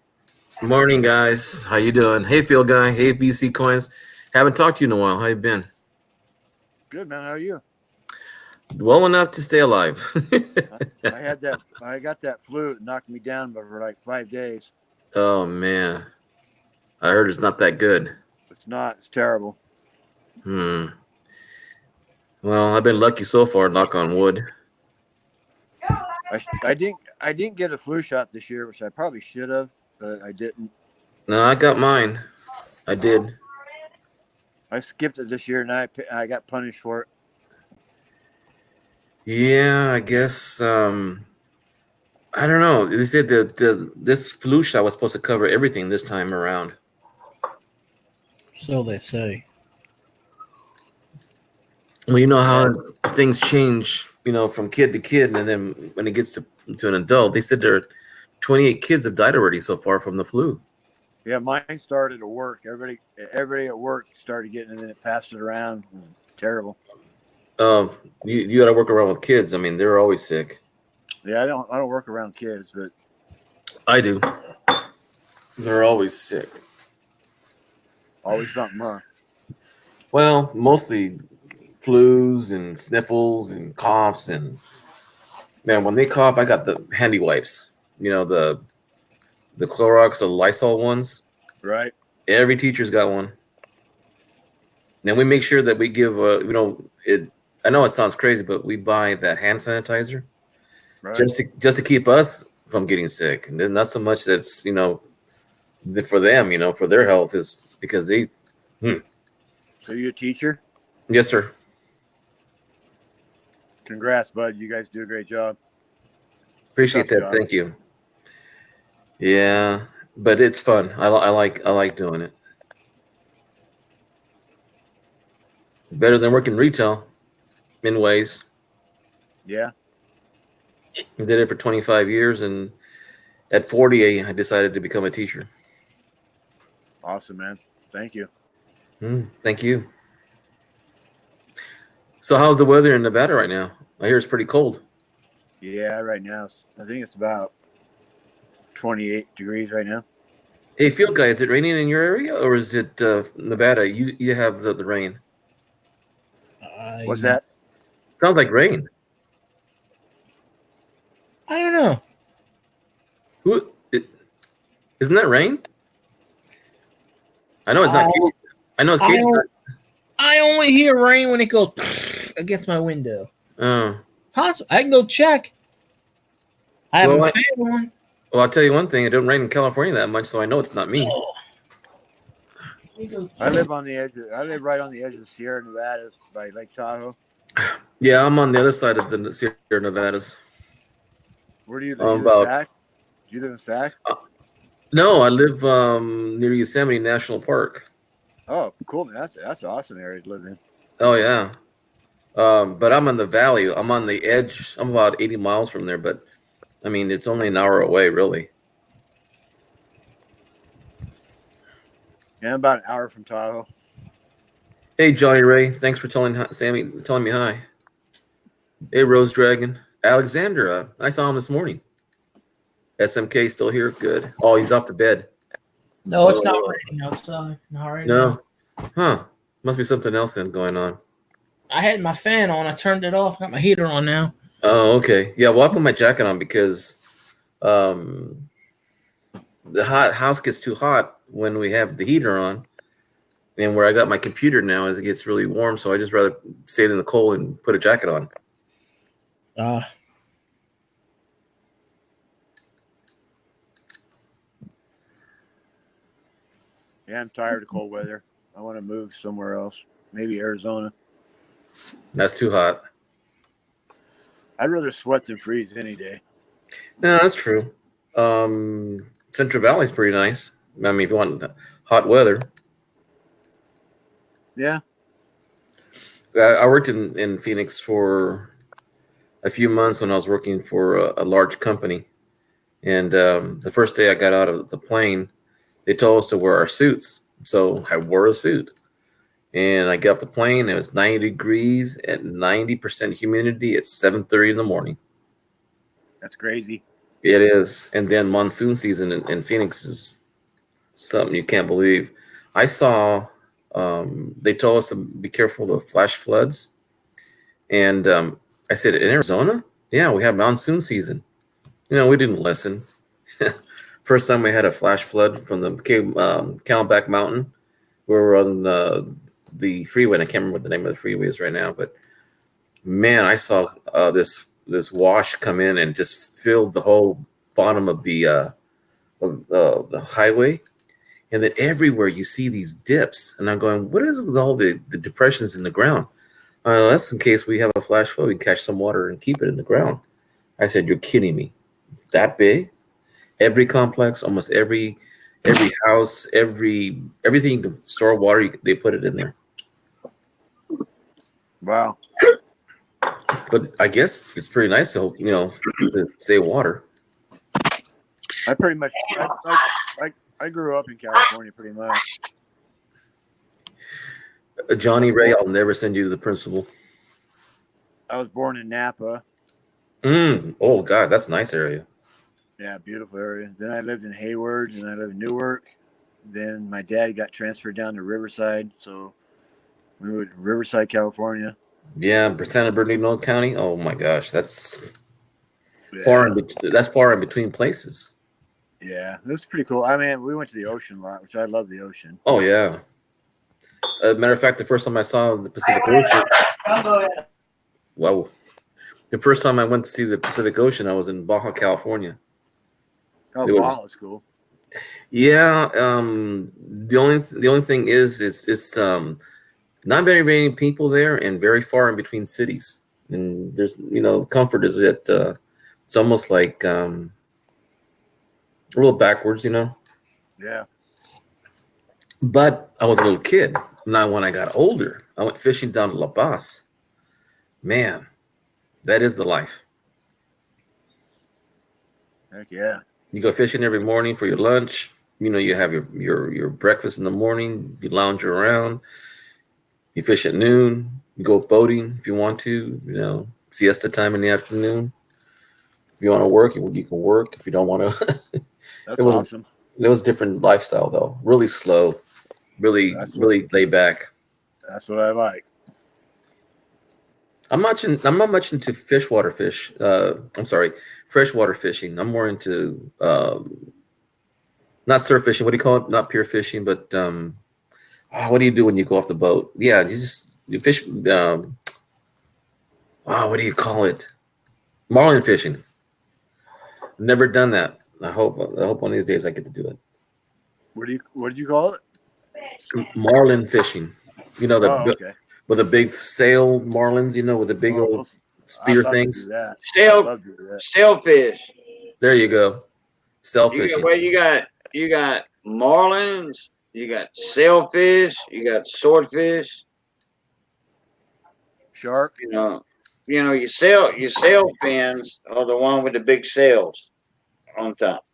Morning, guys. How you doing? Hey, Phil guy. Hey, VC Coins. Haven't talked to you in a while. How you been? Good, man. How are you? Well enough to stay alive. I got that flu. It knocked me down for like 5 days. Oh man, I heard it's not that good. It's not. It's terrible. Well, I've been lucky so far. Knock on wood. I didn't get a flu shot this year, which I probably should have, but I didn't. No, I got mine. I did. I skipped it this year, and I got punished for it. Yeah, I guess. I don't know. They said this flu shot was supposed to cover everything this time around. So they say. Well, you know how things change, from kid to kid, and then when it gets to an adult, they said there are 28 kids have died already so far from the flu. Yeah, mine started at work. Everybody at work started getting it, and then it passed it around. Terrible. You got to work around with kids. I mean, they're always sick. Yeah, I don't work around kids, but I do. They're always sick. Always something, huh? Well, mostly flus and sniffles and coughs, and man, when they cough, I got the handy wipes. The Clorox or Lysol ones. Right. Every teacher's got one. Then we make sure that we give it. I know it sounds crazy, but we buy that hand sanitizer just to keep us from getting sick. And then not so much that's for them, for their health, is because they. So you a teacher? Yes, sir. Congrats, bud. You guys do a great job. Appreciate that. Thank you. Yeah, but it's fun. I like doing it. Better than working retail in ways. Yeah. I did it for 25 years, and at 40, I decided to become a teacher. Awesome, man. Thank you. Thank you. So how's the weather in Nevada right now? I hear it's pretty cold. Yeah, right now. I think it's about 28 degrees right now. Hey, Field Guy, is it raining in your area, or is it Nevada? You have the rain. What's that? Sounds like rain. I don't know. Isn't that rain? I know it's not. I know it's Kate's. I only hear rain when it goes against my window. Oh. Possible. I can go check. I haven't found one. Well, I'll tell you one thing. It doesn't rain in California that much, so I know it's not me. I live on the edge. I live right on the edge of the Sierra Nevadas by Lake Tahoe. Yeah, I'm on the other side of the Sierra Nevadas. Where do you live? Do you live in Sac? No, I live near Yosemite National Park. Oh, cool, man. That's an awesome area to live in. Oh, yeah. But I'm in the valley. I'm on the edge. I'm about 80 miles from there, but I mean, it's only an hour away, really. Yeah, I'm about an hour from Tahoe. Hey, Johnny Ray. Thanks for telling me hi. Hey, Rose Dragon. Alexander, I saw him this morning. SMK still here? Good. Oh, he's off to bed. No, it's not raining outside. Not right now. Huh? Must be something else then going on. I had my fan on. I turned it off. Got my heater on now. Oh, okay. Yeah, well, I put my jacket on because the house gets too hot when we have the heater on. And where I got my computer now is it gets really warm, so I just rather stay in the cold and put a jacket on. Yeah, I'm tired of cold weather. I want to move somewhere else. Maybe Arizona. That's too hot. I'd rather sweat than freeze any day. No, that's true. Central Valley's pretty nice. I mean, if you want hot weather. Yeah. I worked in Phoenix for a few months when I was working for a large company. And the first day I got out of the plane, they told us to wear our suits. So I wore a suit. And I got off the plane. It was 90 degrees at 90% humidity at 7:30 in the morning. That's crazy. It is. And then monsoon season in Phoenix is something you can't believe. I saw, they told us to be careful of flash floods. And I said, in Arizona? Yeah, we have monsoon season. We didn't listen. First time we had a flash flood from the Camelback Mountain. We were on the freeway, and I can't remember what the name of the freeway is right now. But man, I saw this wash come in and just filled the whole bottom of the highway. And then everywhere you see these dips. And I'm going, what is with all the depressions in the ground? That's in case we have a flash flood, we can catch some water and keep it in the ground. I said, you're kidding me. That big? Every complex, almost every house, everything you can store water, they put it in there. Wow. But I guess it's pretty nice to save water. I pretty much I grew up in California pretty much. Johnny Ray, I'll never send you to the principal. I was born in Napa. Oh God, that's a nice area. Yeah, beautiful area. Then I lived in Hayward, and I lived in Newark. Then my dad got transferred down to Riverside, so we moved to Riverside, California. Yeah, San Bernardino County. Oh my gosh, that's far in between places. Yeah, it was pretty cool. I mean, we went to the ocean a lot, which I love the ocean. Oh yeah. Matter of fact, the first time I saw the Pacific Ocean. Wow. The first time I went to see the Pacific Ocean, I was in Baja, California. Oh, Baja's cool. Yeah. The only thing is it's not very many people there and very far in between cities. And there's comfort is that it's almost like a little backwards, Yeah. But I was a little kid. Now when I got older, I went fishing down to La Paz. Man, that is the life. Heck yeah. You go fishing every morning for your lunch. You have your breakfast in the morning. You lounge around. You fish at noon. You go boating if you want to. Siesta time in the afternoon. If you want to work, you can work. If you don't want to, that's awesome. It was a different lifestyle though. Really slow. Really laid back. That's what I like. I'm not much into freshwater fishing. I'm more into not surf fishing. What do you call it? Not pier fishing, but what do you do when you go off the boat? Yeah, you fish. What do you call it? Marlin fishing. Never done that. I hope one of these days I get to do it. What did you call it? Marlin fishing. Okay. With the big sail marlins, with the big old spear things. Sailfish. There you go. Sailfishing. You got marlins, you got sailfish, you got swordfish. Shark. Your sail fins are the one with the big sails on top.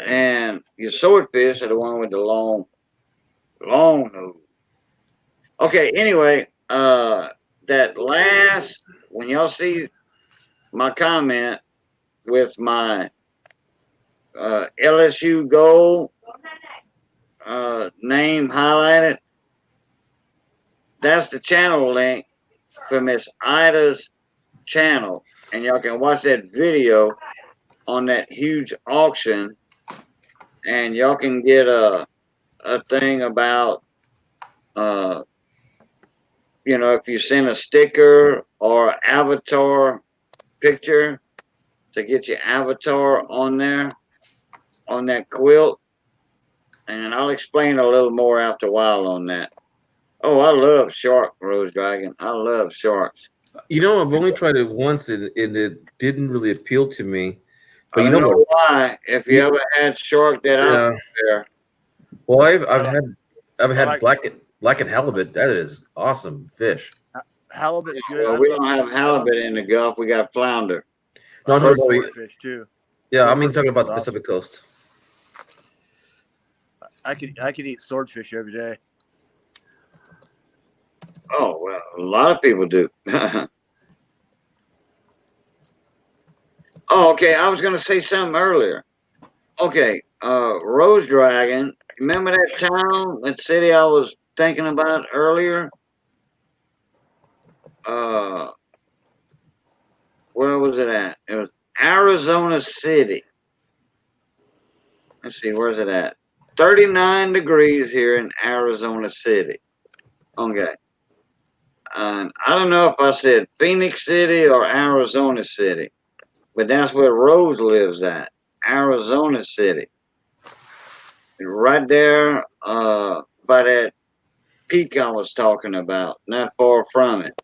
And your swordfish are the one with the long nose. Okay, anyway, that last, when y'all see my comment with my LSU goal, name highlighted. That's the channel link for Miss Ida's channel, and y'all can watch that video on that huge auction, and y'all can get a thing about if you send a sticker or avatar picture to get your avatar on there on that quilt, and I'll explain a little more after a while on that. Oh, I love shark, Rose Dragon. I love sharks. I've only tried it once and it didn't really appeal to me. But I don't know why. If you ever had shark that out there. Well, I've had black and halibut. That is awesome fish. Halibut's good. Well, we don't have halibut in the Gulf. We got flounder. No, I'm talking about swordfish too. Yeah, I mean talking about the Pacific Coast. I could eat swordfish every day. Oh well, a lot of people do. Oh, okay. I was gonna say something earlier. Okay, Rose Dragon. Remember that town, that city I was thinking about earlier? Where was it at? It was Arizona City. Let's see, where's it at? 39 degrees here in Arizona City. Okay. And I don't know if I said Phoenix City or Arizona City, but that's where Rose lives at, Arizona City. Right there by that peak I was talking about, not far from it.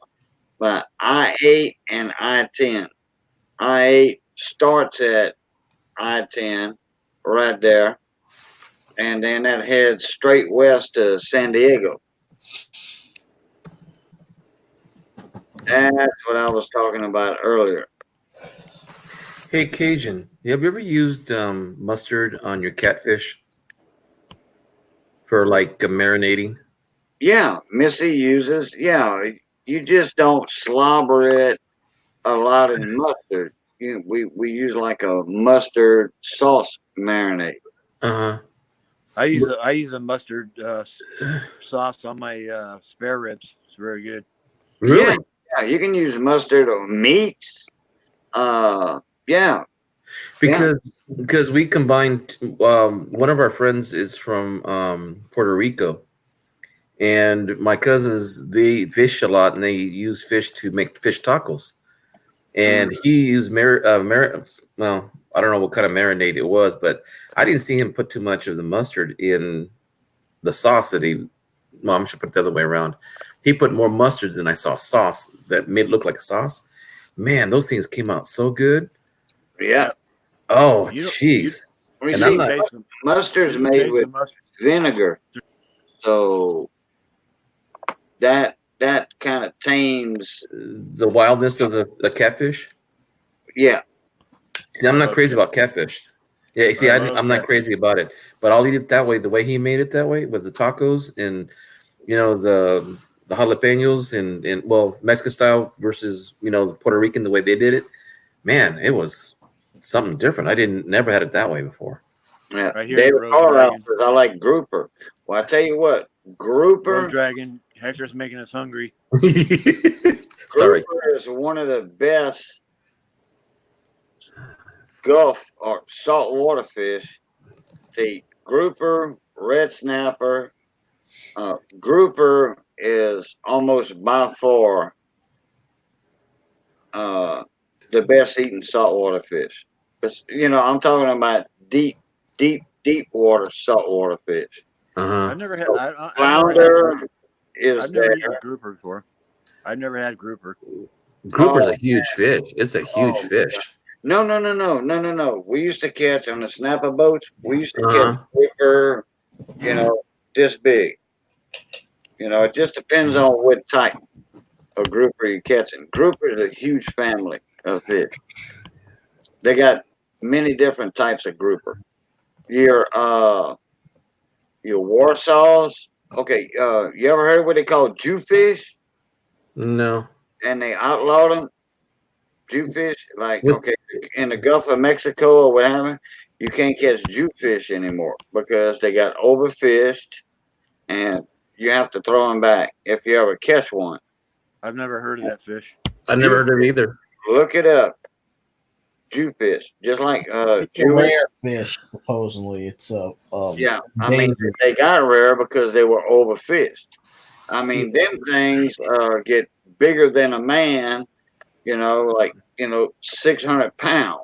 But I-8 and I-10. I-8 starts at I-10 right there, and then that heads straight west to San Diego. That's what I was talking about earlier. Hey, Cajun, have you ever used mustard on your catfish for like marinating? Yeah, Missy uses. Yeah, you just don't slobber it a lot in mustard. We use like a mustard sauce marinade. I use a mustard sauce on my spare ribs. It's very good. Really? Yeah, you can use mustard on meats. Yeah. Because we combined. One of our friends is from Puerto Rico, and my cousins, they fish a lot, and they use fish to make fish tacos. And he used well, I don't know what kind of marinade it was, but I didn't see him put too much of the mustard in the sauce that he. Well, I should put it the other way around. He put more mustard than I saw sauce that made it look like a sauce. Man, those things came out so good. Yeah. Oh, jeez. And I'm not, mustard's made with vinegar, so that kind of tames the wildness of the catfish. Yeah. See, I'm not crazy about catfish. Yeah, see, I'm not crazy about it, but I'll eat it that way, the way he made it that way, with the tacos and the jalapenos and well, Mexican style versus Puerto Rican, the way they did it. Man, it was something different. I never had it that way before. Yeah, David Carlisle says I like grouper. Well, I tell you what, grouper. Road Dragon, Hector's making us hungry. Sorry. Grouper is one of the best Gulf or saltwater fish to eat. Grouper, red snapper. Grouper is almost by far the best eating saltwater fish. But, I'm talking about deep water saltwater fish. I've never had. Flounder is I've never eaten grouper before. I've never had grouper. Grouper's a huge fish. It's a huge fish. No. We used to catch on the snapper boats. We used to catch grouper, this big. It just depends on what type of grouper you're catching. Grouper is a huge family of fish. They got many different types of grouper. Your Warsaws. Okay, you ever heard what they call Jewfish? No. And they outlawed them. Jewfish, in the Gulf of Mexico or whatever. you can't catch jute anymore because they got overfished, and you have to throw them back if you ever catch one. I've never heard of that fish. I never heard of it either. Look it up. Jewfish, just like it's a rare fish. Supposedly, it's yeah. I mean, they got rare because they were overfished. I mean, them things get bigger than a man. You know, like 600 pounds.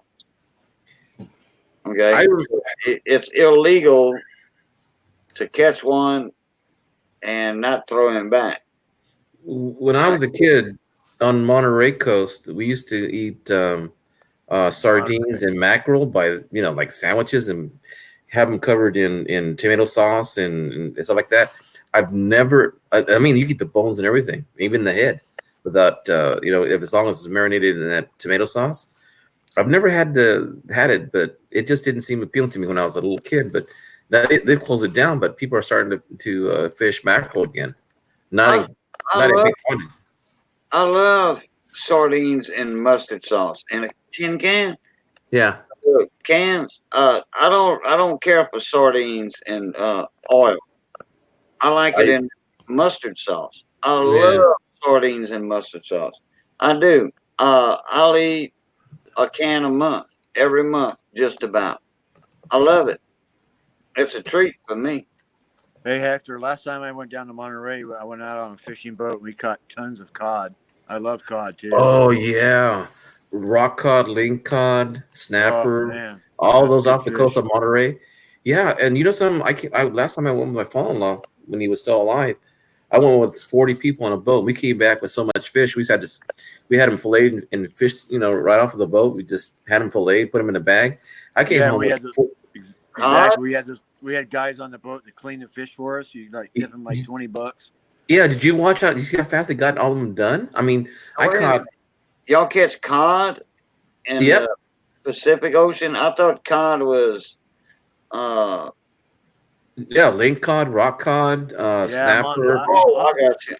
Okay, it's illegal to catch one and not throw him back. When I was a kid on Monterey Coast, we used to eat sardines and mackerel by like sandwiches and have them covered in tomato sauce and stuff like that. I've never. I mean, you eat the bones and everything, even the head, without if as long as it's marinated in that tomato sauce. I've never had it, but it just didn't seem appealing to me when I was a little kid. But they closed it down. But people are starting to fish mackerel again. Not a big quantity. I love sardines and mustard sauce in a tin can. Yeah. Cans. I don't care for sardines and oil. I like it in mustard sauce. I love sardines and mustard sauce. I do. I'll eat a can a month, every month, just about. I love it. It's a treat for me. Hey Hector, last time I went down to Monterey, I went out on a fishing boat. We caught tons of cod. I love cod too. Oh yeah, rock cod, link cod, snapper, all those off the coast of Monterey. Yeah, and something. I last time I went with my father-in-law when he was still alive, I went with 40 people on a boat. We came back with so much fish. We had them filleted and fished, right off of the boat. We just had them filleted, put them in a bag. I came home with exactly. We had guys on the boat that cleaned the fish for us. You tip them like $20. Yeah, did you watch out? You see how fast they got all of them done? I mean, y'all catch cod in the Pacific Ocean? I thought cod was link cod, rock cod, snapper.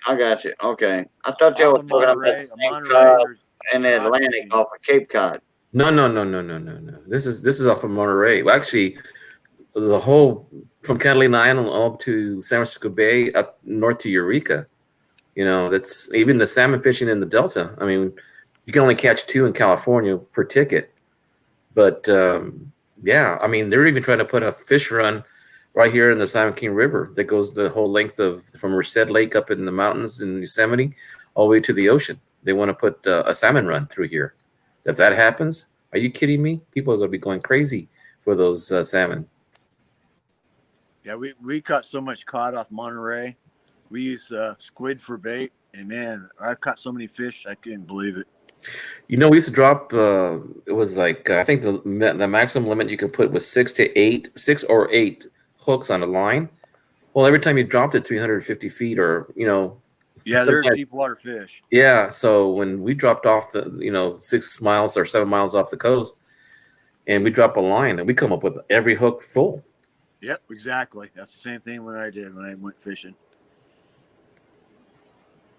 I got you. Okay. I thought y'all were talking about cod in the Atlantic off of Cape Cod. No. This is off of Monterey. Well, actually, the whole from Catalina Island up to San Francisco Bay, up north to Eureka. That's even the salmon fishing in the Delta. I mean, you can only catch 2 in California per ticket. But I mean, they're even trying to put a fish run right here in the San Joaquin River that goes the whole length from Merced Lake up in the mountains in Yosemite all the way to the ocean. They want to put a salmon run through here. If that happens, are you kidding me? People are going to be going crazy for those salmon. Yeah, we caught so much cod off Monterey. We use squid for bait, and man, I caught so many fish I couldn't believe it. We used to drop. It was like I think the maximum limit you could put was 6 or 8 hooks on a line. Well, every time you dropped it 350 feet, or they're deep water fish. Yeah, so when we dropped off the 6 miles or 7 miles off the coast, and we drop a line, and we come up with every hook full. Yep, exactly. That's the same thing when I went fishing.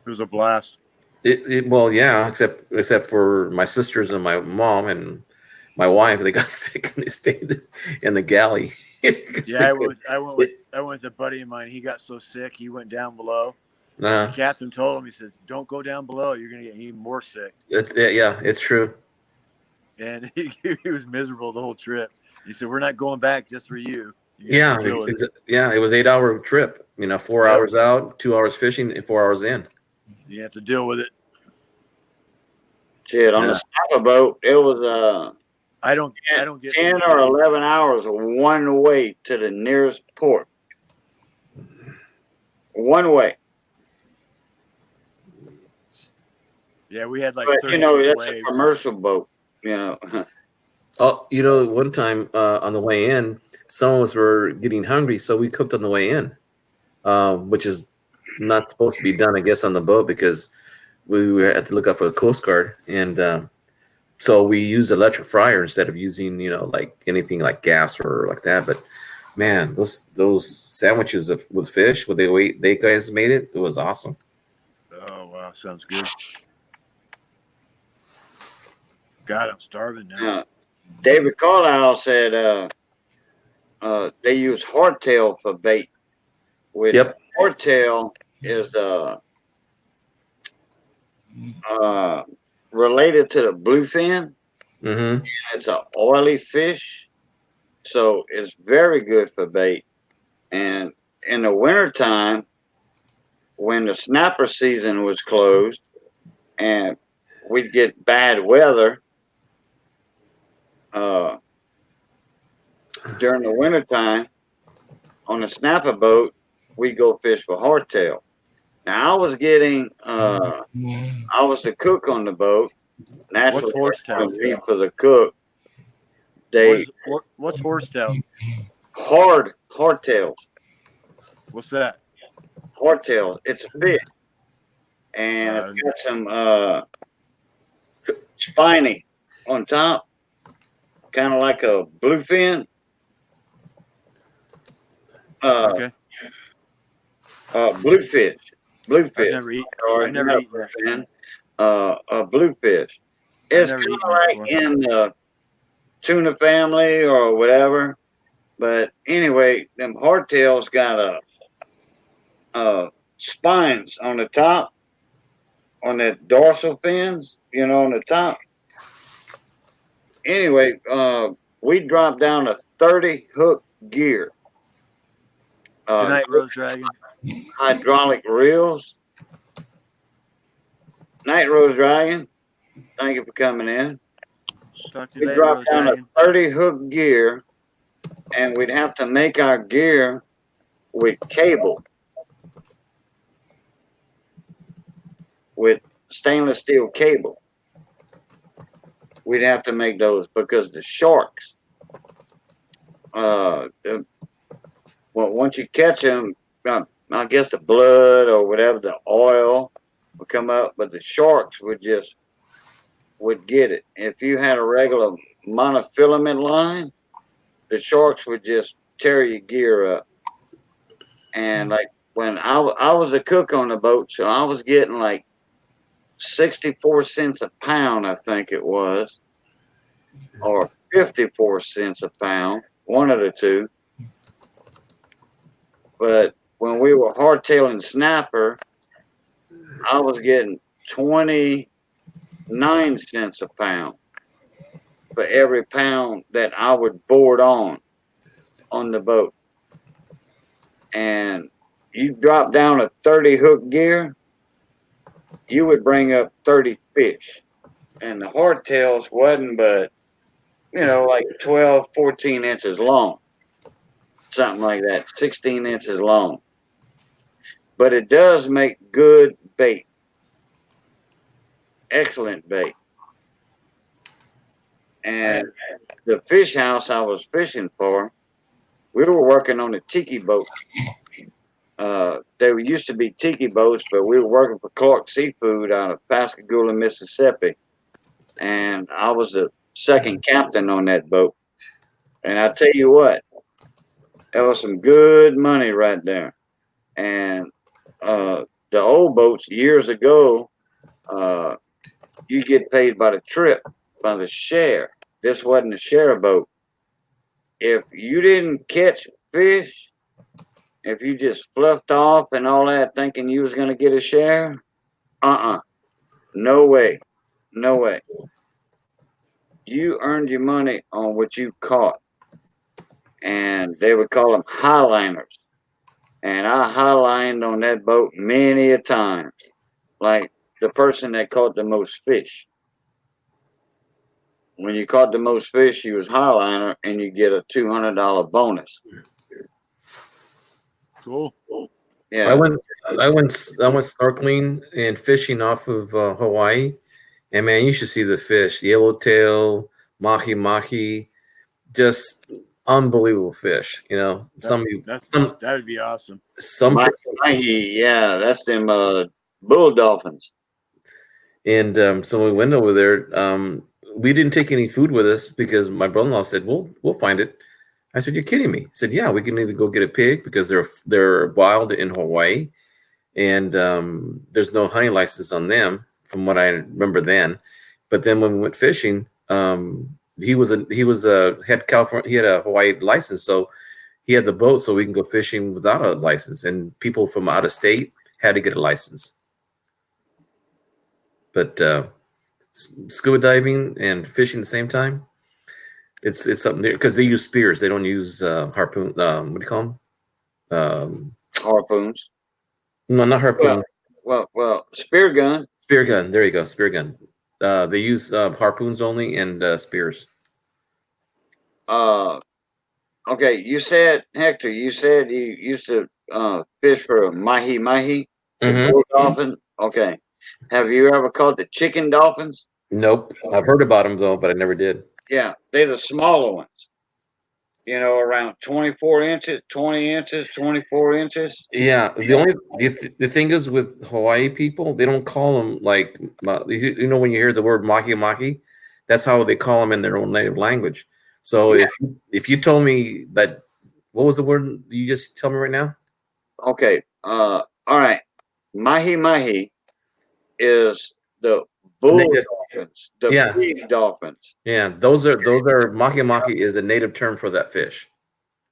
It was a blast. Except for my sisters and my mom and my wife. They got sick and they stayed in the galley. I went with a buddy of mine. He got so sick, he went down below. Catherine told him, he said, "Don't go down below. You're going to get even more sick." It's true. And he was miserable the whole trip. He said, "We're not going back just for you." It was 8-hour trip. 4 hours out, 2 hours fishing, and 4 hours in. You have to deal with it. Shit, on the snapper boat, it was I don't get 10 or 11 hours one way to the nearest port. One way. Yeah, we had like 30 that's waves. a commercial boat, Oh, one time on the way in, some of us were getting hungry, so we cooked on the way in, which is not supposed to be done, I guess, on the boat because we had to look out for the Coast Guard, and so we used electric fryer instead of using, like anything like gas or like that. But man, those sandwiches with fish, with the way they guys made it, it was awesome. Oh wow, sounds good. God, I'm starving now. David Carlisle said they use hardtail for bait. Which hardtail is related to the bluefin. Mm-hmm. It's an oily fish, so it's very good for bait. And in the wintertime, when the snapper season was closed and we'd get bad weather during the wintertime on the snapper boat, we go fish for hardtail. Now I was getting I was the cook on the boat. Naturally, what's horsetail? For the cook, what's horsetail? Hardtails. What's that? Hardtail. It's a fish, and it's got some spiny on top, kind of like a bluefin. Okay. Bluefish. I've never eaten that. A bluefish. It's kind of like in the tuna family or whatever. But anyway, them hardtails got spines on the top, on the dorsal fins, on the top. Anyway, we dropped down to 30 hook gear. Good night, Rose Dragon. Hydraulic reels. Night, Rose Dragon. Thank you for coming in. Talk to you we later, dropped Rose down Dragon. to 30 hook gear, and we'd have to make our gear with cable, with stainless steel cable. We'd have to make those because the sharks, once you catch them, I guess the blood or whatever, the oil would come up, but the sharks would get it. If you had a regular monofilament line, the sharks would just tear your gear up. And like when I was a cook on the boat, so I was getting like 64 cents a pound, I think it was, or 54 cents a pound, one of the two. But when we were hardtailing snapper, I was getting 29 cents a pound for every pound that I would board on the boat. And you drop down a 30 hook gear, you would bring up 30 fish. And the hardtails wasn't but, like 12, 14 inches long. Something like that, 16 inches long. But it does make good bait. Excellent bait. And the fish house I was fishing for, we were working on a tiki boat. There used to be tiki boats, but we were working for Clark Seafood out of Pascagoula, Mississippi. And I was the second captain on that boat. And I tell you what, there was some good money right there. And the old boats years ago, you get paid by the trip, by the share. This wasn't a share boat. If you didn't catch fish, if you just fluffed off and all that thinking you was going to get a share, no way. No way. You earned your money on what you caught. And they would call them highliners. And I highlined on that boat many a time. Like the person that caught the most fish. When you caught the most fish, you was highliner and you get a $200 bonus. Cool. Yeah. I went snorkeling and fishing off of Hawaii, and man, you should see the fish: yellowtail, mahi, just unbelievable fish. That would be awesome. Mahi, yeah, that's them bull dolphins. And so we went over there. We didn't take any food with us because my brother-in-law said, "We'll find it." I said, "You're kidding me." He said, "Yeah, we can either go get a pig because they're wild in Hawaii, and there's no hunting license on them, from what I remember then. But then when we went fishing, he had a Hawaii license, so he had the boat so we can go fishing without a license, and people from out of state had to get a license. But scuba diving and fishing at the same time, it's something there because they use spears. They don't use harpoon. What do you call them? Harpoons. No, not harpoon. Well, spear gun. Spear gun. There you go. Spear gun. They use harpoons only and spears. Okay. You said, Hector, you said you used to fish for a mahi, the bull dolphin. Okay. Have you ever caught the chicken dolphins? Nope. I've heard about them though, but I never did. Yeah, they're the smaller ones. You know, around 24 inches, 20 inches, 24 inches. Yeah, the thing is with Hawaii people, they don't call them like you know when you hear the word mahi, that's how they call them in their own native language. So if you told me that, what was the word you just tell me right now? Okay, all right, mahi is the bull dolphins, the big dolphins. Yeah, those are mahi is a native term for that fish.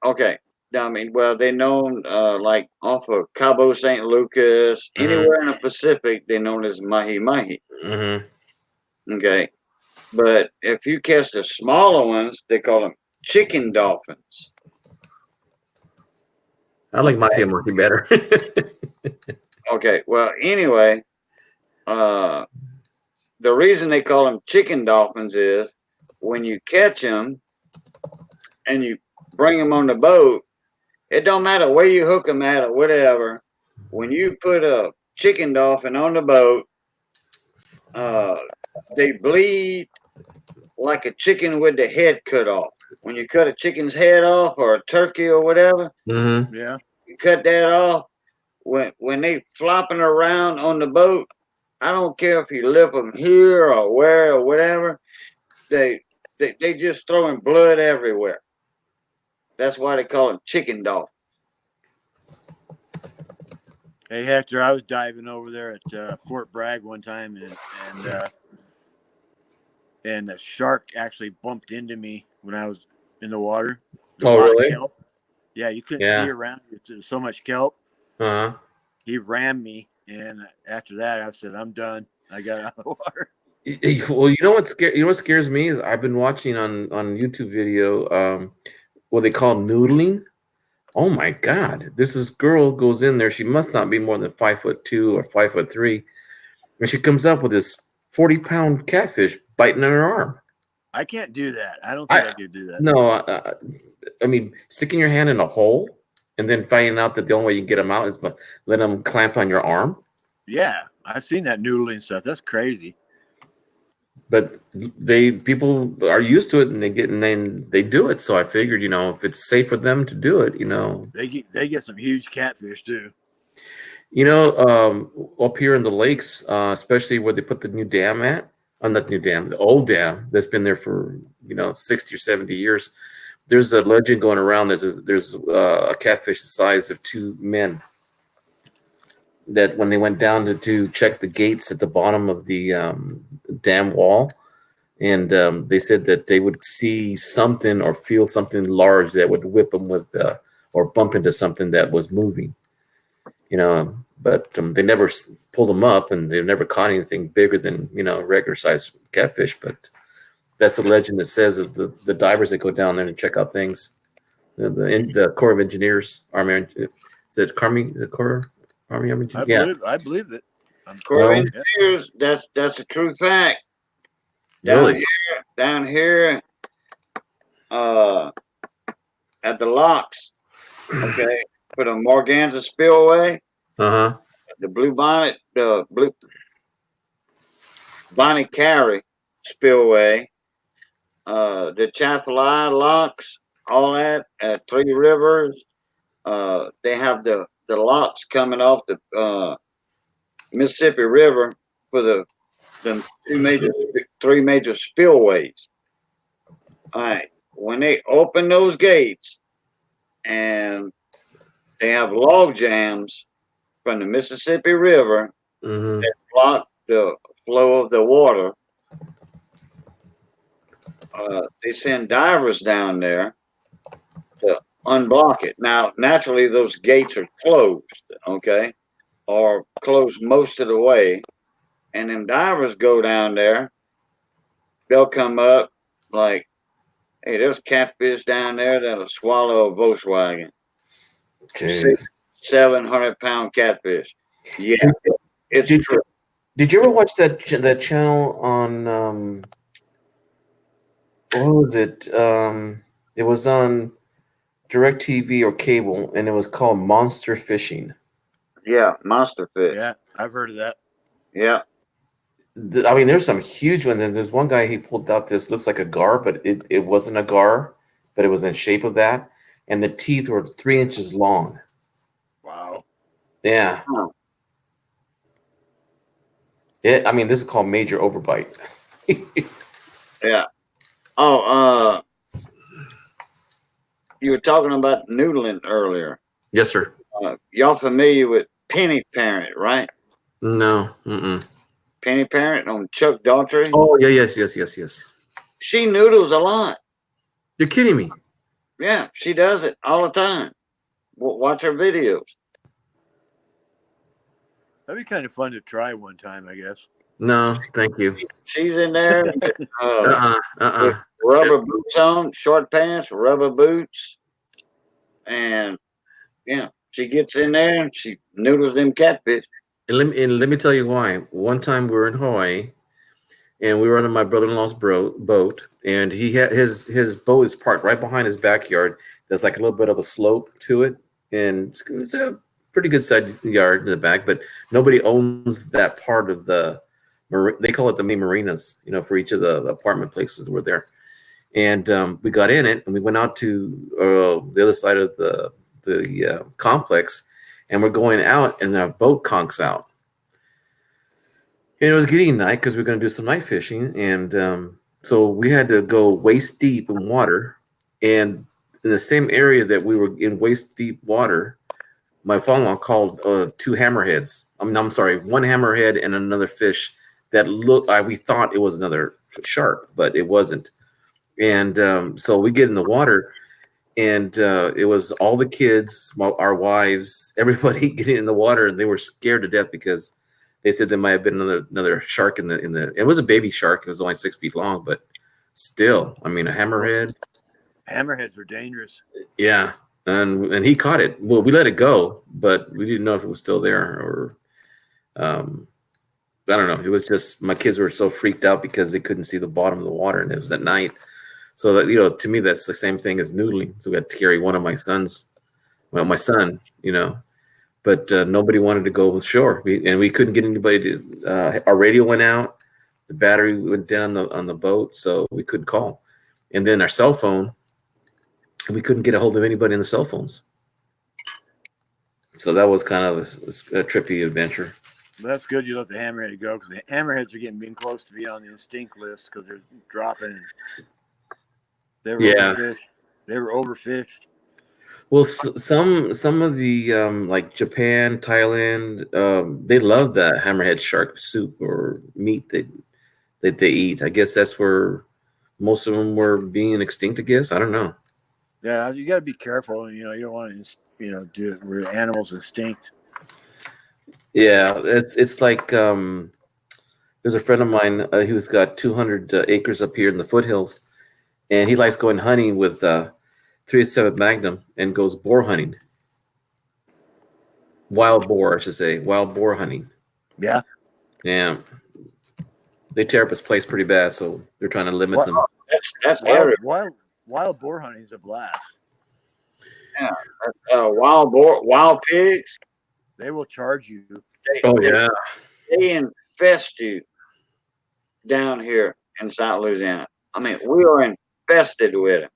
Okay. I mean, well, they're known like off of Cabo St. Lucas, anywhere in the Pacific, they're known as mahi. Okay. But if you catch the smaller ones, they call them chicken dolphins. I like mahi better. Okay. Well, anyway, the reason they call them chicken dolphins is when you catch them and you bring them on the boat, it don't matter where you hook them at or whatever. When you put a chicken dolphin on the boat, they bleed like a chicken with the head cut off. When you cut a chicken's head off or a turkey or whatever, yeah, you cut that off. When they flopping around on the boat, I don't care if you lift them here or where or whatever, they just throwing blood everywhere. That's why they call them chicken dolphins. Hey Hector, I was diving over there at Fort Bragg one time, and a shark actually bumped into me when I was in the water. Oh, really? Kelp. Yeah, you couldn't see around. There's so much kelp. He rammed me, and after that, I said, "I'm done." I got out of the water. Well, you know what scares me is I've been watching on YouTube video what they call noodling. Oh my God! This girl goes in there. She must not be more than 5'2" or 5'3", and she comes up with this 40-pound catfish biting on her arm. I can't do that. I don't think I could do that. No, I mean sticking your hand in a hole and then finding out that the only way you can get them out is by let them clamp on your arm. Yeah, I've seen that noodling stuff. That's crazy. But people are used to it, and then they do it. So I figured, if it's safe for them to do it, they get some huge catfish too. Up here in the lakes, especially where they put the new dam at, not the new dam, the old dam that's been there for 60 or 70 years. There's a legend going around that there's a catfish the size of two men. That when they went down to check the gates at the bottom of the dam wall, and they said that they would see something or feel something large that would whip them with or bump into something that was moving, but they never pulled them up, and they've never caught anything bigger than regular sized catfish. But that's the legend that says of the divers that go down there and check out things. The Corps of Engineers, Army, is it Army? The Corps. I believe it. Corps of Engineers, that's a true fact. Down here, at the locks, okay, for the Morganza Spillway, the the Blue Bonnie Carey Spillway, the Chaffalaya locks, all that at Three Rivers, they have the locks coming off the Mississippi River for the three major spillways. All right, when they open those gates and they have log jams from the Mississippi River that block the flow of the water, they send divers down there to unblock it. Now, naturally, those gates are closed, okay, or closed most of the way. And them divers go down there. They'll come up like, hey, there's catfish down there that'll swallow a Volkswagen. Jeez. 700-pound catfish. Yeah, it's true. Did you ever watch that channel on what was it? It was on DirecTV or cable, and it was called Monster Fishing. Yeah, monster fish. Yeah, I've heard of that. Yeah. I mean, there's some huge ones, and there's one guy, he pulled out this, looks like a gar, but it wasn't a gar, but it was in shape of that, and the teeth were 3 inches long. Wow. Yeah. I mean, this is called major overbite. Yeah. Oh, you were talking about noodling earlier. Yes, sir. Y'all familiar with Penny Parent, right? No. Mm-mm. Penny Parent on Chuck Daughtry. Oh, yeah, yes. She noodles a lot. You're kidding me. Yeah, she does it all the time. Watch her videos. That'd be kind of fun to try one time, I guess. No, thank you. She's in there with rubber boots on, short pants, rubber boots, and yeah, she gets in there and she noodles them catfish. And let me tell you why. One time we were in Hawaii, and we were on my brother-in-law's boat, and he had his boat is parked right behind his backyard. There's like a little bit of a slope to it, and it's a pretty good sized yard in the back, but nobody owns that part of the. They call it the main marinas, for each of the apartment places that were there. And we got in it, and we went out to the other side of the complex, and we're going out, and our boat conks out. And it was getting night because we were going to do some night fishing, and so we had to go waist deep in water. And in the same area that we were in waist deep water, my father-in-law called 2 hammerheads. I'm sorry, 1 hammerhead and another fish that looked. We thought it was another shark, but it wasn't. And so we get in the water, and it was all the kids, our wives, everybody getting in the water, and they were scared to death because they said there might have been another shark in the. It was a baby shark. It was only 6 feet long, but still, I mean, a hammerhead. Hammerheads are dangerous. Yeah, and he caught it. Well, we let it go, but we didn't know if it was still there or. I don't know. It was just my kids were so freaked out because they couldn't see the bottom of the water, and it was at night. So that to me, that's the same thing as noodling. So we had to carry one of my sons, my son, but nobody wanted to go ashore, and we couldn't get anybody to. Our radio went out, the battery went down on the boat, so we couldn't call, and then our cell phone, we couldn't get a hold of anybody on the cell phones. So that was kind of a trippy adventure. But that's good you let the hammerhead go, because the hammerheads are getting close to being on the instinct list because they're dropping. They were overfished. They were overfished. Well, some of the like Japan, Thailand, they love that hammerhead shark soup or meat that they eat. I guess that's where most of them were being extinct. I guess I don't know. Yeah, you got to be careful. You don't want to do it where animals extinct. Yeah, it's like there's a friend of mine who's got 200 acres up here in the foothills, and he likes going hunting with 307 Magnum and goes boar hunting. Wild boar, I should say, wild boar hunting. Yeah. Yeah. They tear up his place pretty bad, so they're trying to limit them. That's scary. Wild boar hunting is a blast. Yeah. Wild pigs. They will charge you. They infest you down here in South Louisiana. I mean, we are infested with them.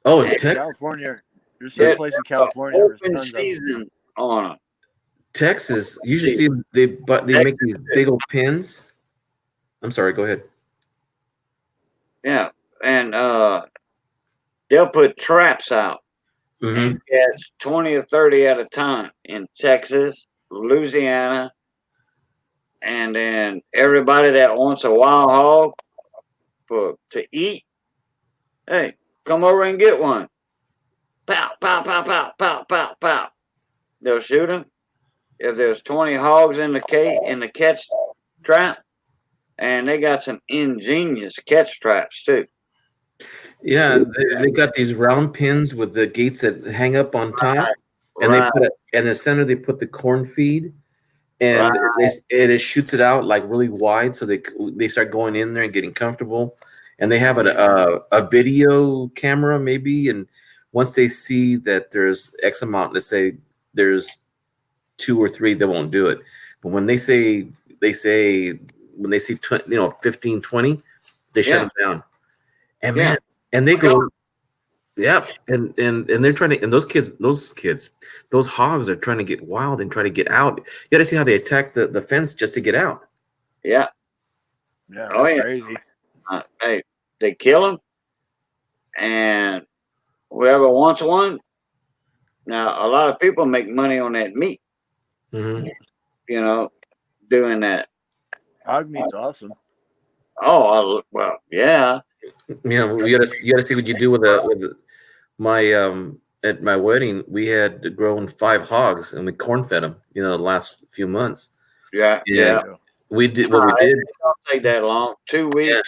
Oh, California. There's some place in California. Open season on them. Texas, you should see they make these big old pins. I'm sorry, go ahead. Yeah, and they'll put traps out and catch 20 or 30 at a time in Texas, Louisiana, and then everybody that wants a wild hog to eat, hey, come over and get one. pow, pow, pow, pow, pow, pow, pow. They'll shoot them. If there's 20 hogs in the catch trap, and they got some ingenious catch traps too. Yeah, they got these round pins with the gates that hang up on top, and Right. they put in the center. They put the corn feed, and Right. it shoots it out like really wide, so they start going in there and getting comfortable. And they have a video camera maybe, and once they see that there's X amount, let's say there's 2 or 3, they won't do it. But when they say when they see 15, 20, they shut them down. And man, and they go, yeah, and they're trying to, and those kids, those hogs are trying to get wild and try to get out. You got to see how they attack the fence just to get out. Yeah. Yeah. Oh yeah. Crazy. Hey, they kill them, and whoever wants one. Now, a lot of people make money on that meat. Mm-hmm. You know, doing that. Hog meat's awesome. Oh, well, yeah. Yeah, you gotta see what you do with my at my wedding. We had grown 5 hogs and we corn fed them. You know, the last few months. Yeah, yeah. We did what we did. It don't take that long. 2 weeks. Yeah.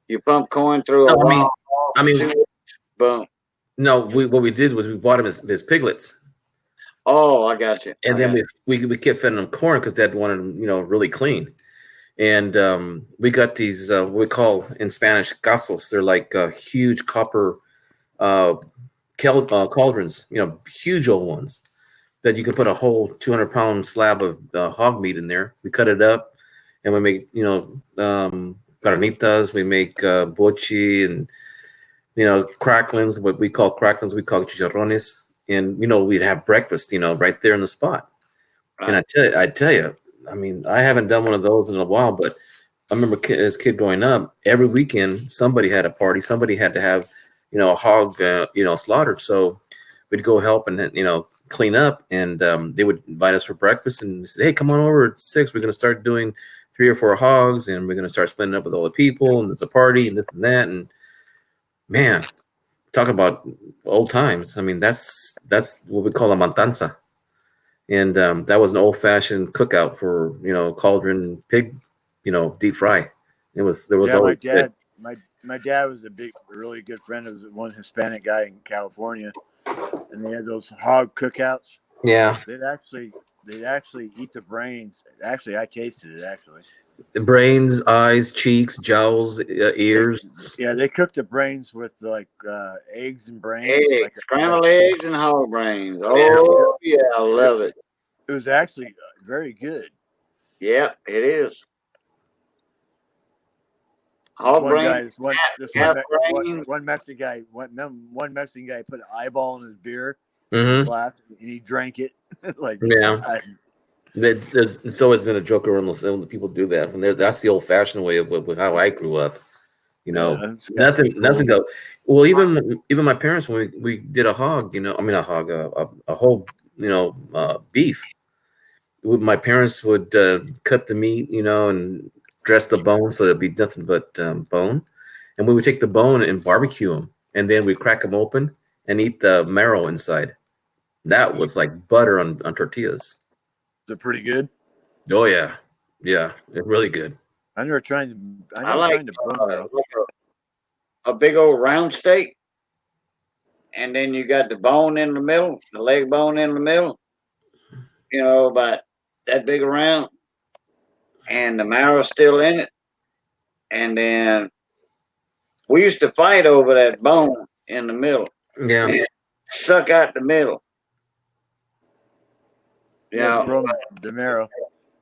You pump corn through No, a wall. I mean, 2 weeks, boom. No, what we did was we bought him his piglets. Oh, I got you. And then we kept feeding them corn because Dad wanted them, really clean. And we got these what we call in Spanish casos. They're like huge copper cauldrons, huge old ones that you can put a whole 200-pound slab of hog meat in there. We cut it up, and we make carnitas. We make bochi and cracklings. What we call cracklings, we call chicharrones. And we'd have breakfast, right there in the spot. Right. And I tell you, I mean, I haven't done one of those in a while, but I remember as a kid growing up, every weekend somebody had a party. Somebody had to have, a hog, slaughtered. So we'd go help and clean up, and they would invite us for breakfast and say, "Hey, come on over at 6. We're going to start doing 3 or 4 hogs, and we're going to start splitting up with all the people, and there's a party and this and that." And man, talk about old times. I mean, that's what we call a matanza. And that was an old-fashioned cookout for cauldron pig, deep fry. There was always my dad was really good friend of one Hispanic guy in California, and they had those hog cookouts. Yeah, they'd actually eat the brains. Actually, I tasted it. Actually, the brains, eyes, cheeks, jowls, ears. They cooked the brains with like eggs and brains, scrambled eggs and hog brains. Oh yeah, I love it. It was actually very good. Yeah, it is. One Mexican guy put an eyeball in his beer, glass, and he drank it. It's always been a joke around when people do that. And that's the old-fashioned way of how I grew up. Nothing go. Well, even my parents, when we did a hog, a whole beef. My parents would cut the meat, and dress the bone so there'd be nothing but bone, and we would take the bone and barbecue them, and then we'd crack them open and eat the marrow inside. That was like butter on tortillas. They're pretty good. Oh yeah, they're really good. I never tried. I like a big old round steak, and then you got the bone in the middle, the leg bone in the middle. About that big around, and the marrow still in it. And then we used to fight over that bone in the middle. Yeah. Suck out the middle. The marrow.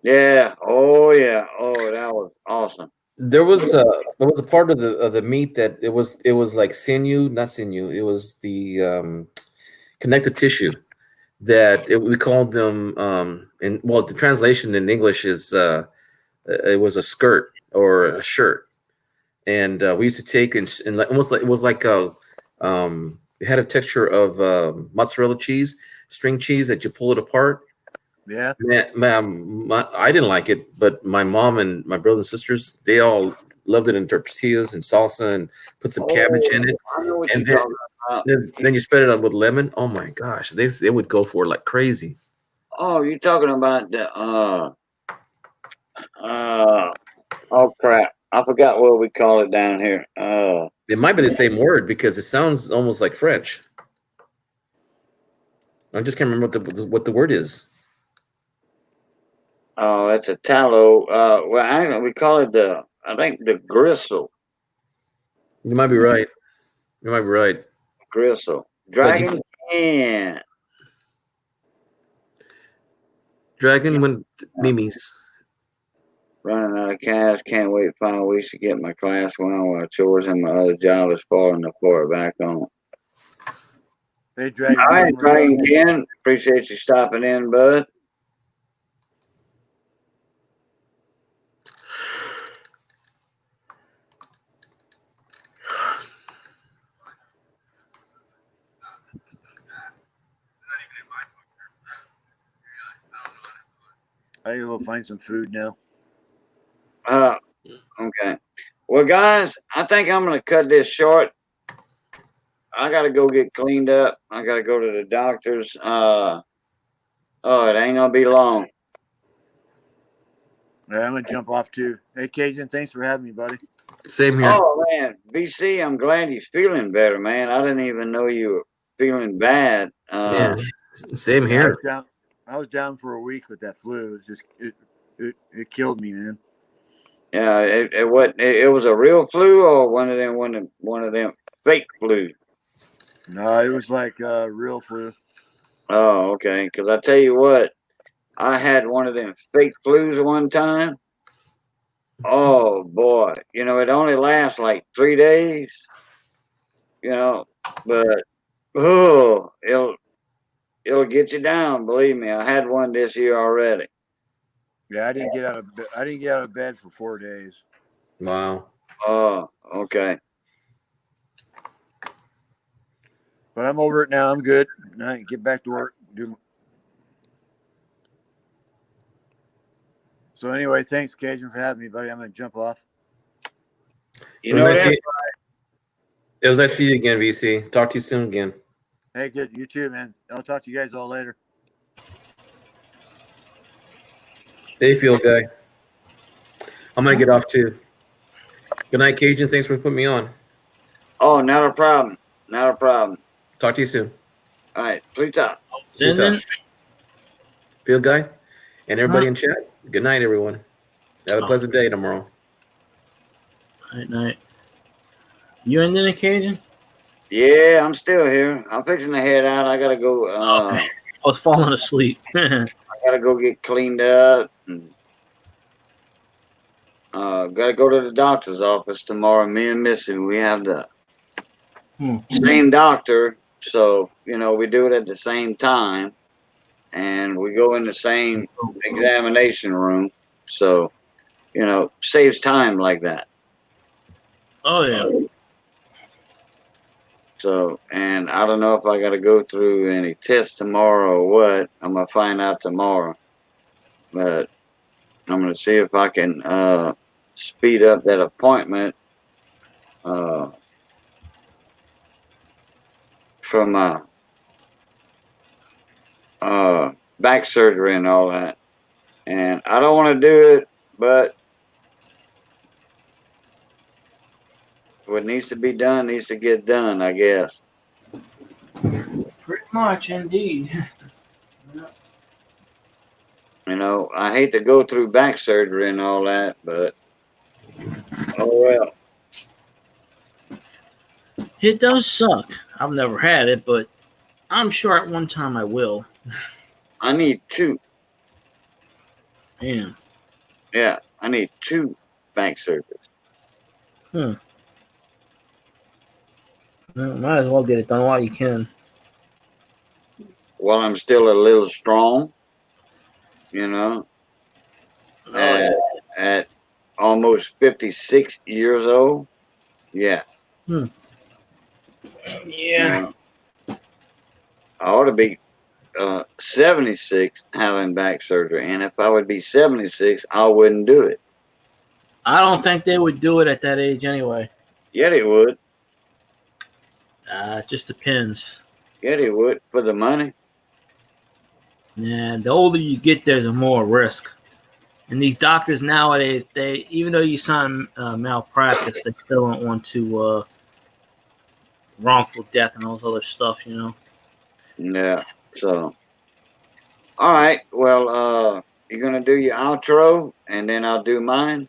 Yeah. Oh yeah. Oh, that was awesome. There was a part of the meat that it was like sinew, not sinew. It was the connective tissue that we called them. The translation in English is it was a skirt or a shirt, and we used to take and almost like it was like it had a texture of mozzarella cheese, string cheese that you pull it apart. Yeah, man, I didn't like it, but my mom and my brothers and sisters, they all loved it in tortillas and salsa and put some cabbage in it. I know what And you're talking about. then you spread it on with lemon. Oh my gosh, they would go for it like crazy. Oh, you're talking about the oh crap. I forgot what we call it down here. It might be the same word because it sounds almost like French. I just can't remember what the word is. Oh, it's a tallow. Well, actually, we call it I think the gristle. You might be right. You might be right. Gristle. Dragon can. Dragon when Mimi's. Running out of cash. Can't wait 5 weeks to get my class one while chores and my other job is falling apart back on. Hey, Dragon. All right, Dragon Ken. Appreciate you stopping in, bud. I gotta go find some food now. Okay. Well, guys, I think I'm gonna cut this short. I gotta go get cleaned up. I gotta go to the doctor's. Oh, it ain't gonna be long. All right, I'm gonna jump off too. Hey, Cajun, thanks for having me, buddy. Same here. Oh man, BC, I'm glad you're feeling better, man. I didn't even know you were feeling bad. Yeah, same here. I was down for a week with that flu. It was just it killed me, man. Yeah, it was a real flu or one of them fake flu. No, it was like real flu. Oh, okay. Because I tell you what, I had one of them fake flus one time. Oh boy, it only lasts like 3 days. But it'll get you down. Believe me, I had one this year already. Yeah, I didn't get out of bed for 4 days. Wow. Oh, okay. But I'm over it now. I'm good. Now I can get back to work. So anyway, thanks, Cajun, for having me, buddy. I'm gonna jump off. It was nice to see you again, VC. Talk to you soon again. Hey, good. You too, man. I'll talk to you guys all later. Hey, Field Guy. I'm going to get off too. Good night, Cajun. Thanks for putting me on. Oh, not a problem. Not a problem. Talk to you soon. All right. Please talk. Field Guy and everybody in chat. Good night, everyone. Have a pleasant day tomorrow. Night. You in the Cajun? Yeah, I'm still here. I'm fixing to head out. I gotta go. I was falling asleep. I gotta go get cleaned up. And, gotta go to the doctor's office tomorrow. Me and Missy, we have the same doctor, so we do it at the same time, and we go in the same examination room. So, saves time like that. Oh yeah. So, and I don't know if I got to go through any tests tomorrow or what. I'm going to find out tomorrow. But I'm going to see if I can speed up that appointment for my back surgery and all that. And I don't want to do it, but what needs to be done needs to get done, I guess. Pretty much, indeed. I hate to go through back surgery and all that, but oh well. It does suck. I've never had it, but I'm sure at one time I will. I need 2. Yeah. Yeah, I need 2 back surgeries. Well, might as well get it done while you can. While I'm still a little strong, at almost 56 years old. Yeah. Yeah. I ought to be 76 having back surgery. And if I would be 76, I wouldn't do it. I don't think they would do it at that age anyway. Yeah, they would. It just depends. Yeah, they would for the money. Yeah, the older you get, there's a more risk. And these doctors nowadays, they even though you sign malpractice, they still don't want to wrongful death and all this other stuff, you know. Yeah. So, all right. Well, you're gonna do your outro, and then I'll do mine.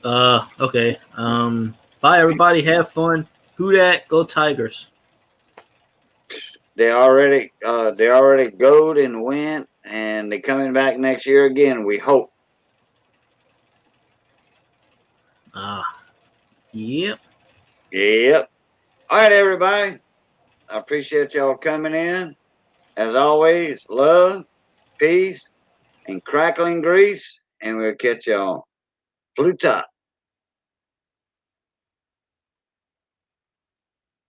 Okay. Bye, everybody. Have fun. Who dat? Go Tigers. They already goed and went, and they're coming back next year again. We hope. Yep. Yep. All right, everybody. I appreciate y'all coming in. As always, love, peace, and crackling grease, and we'll catch y'all. Blue top.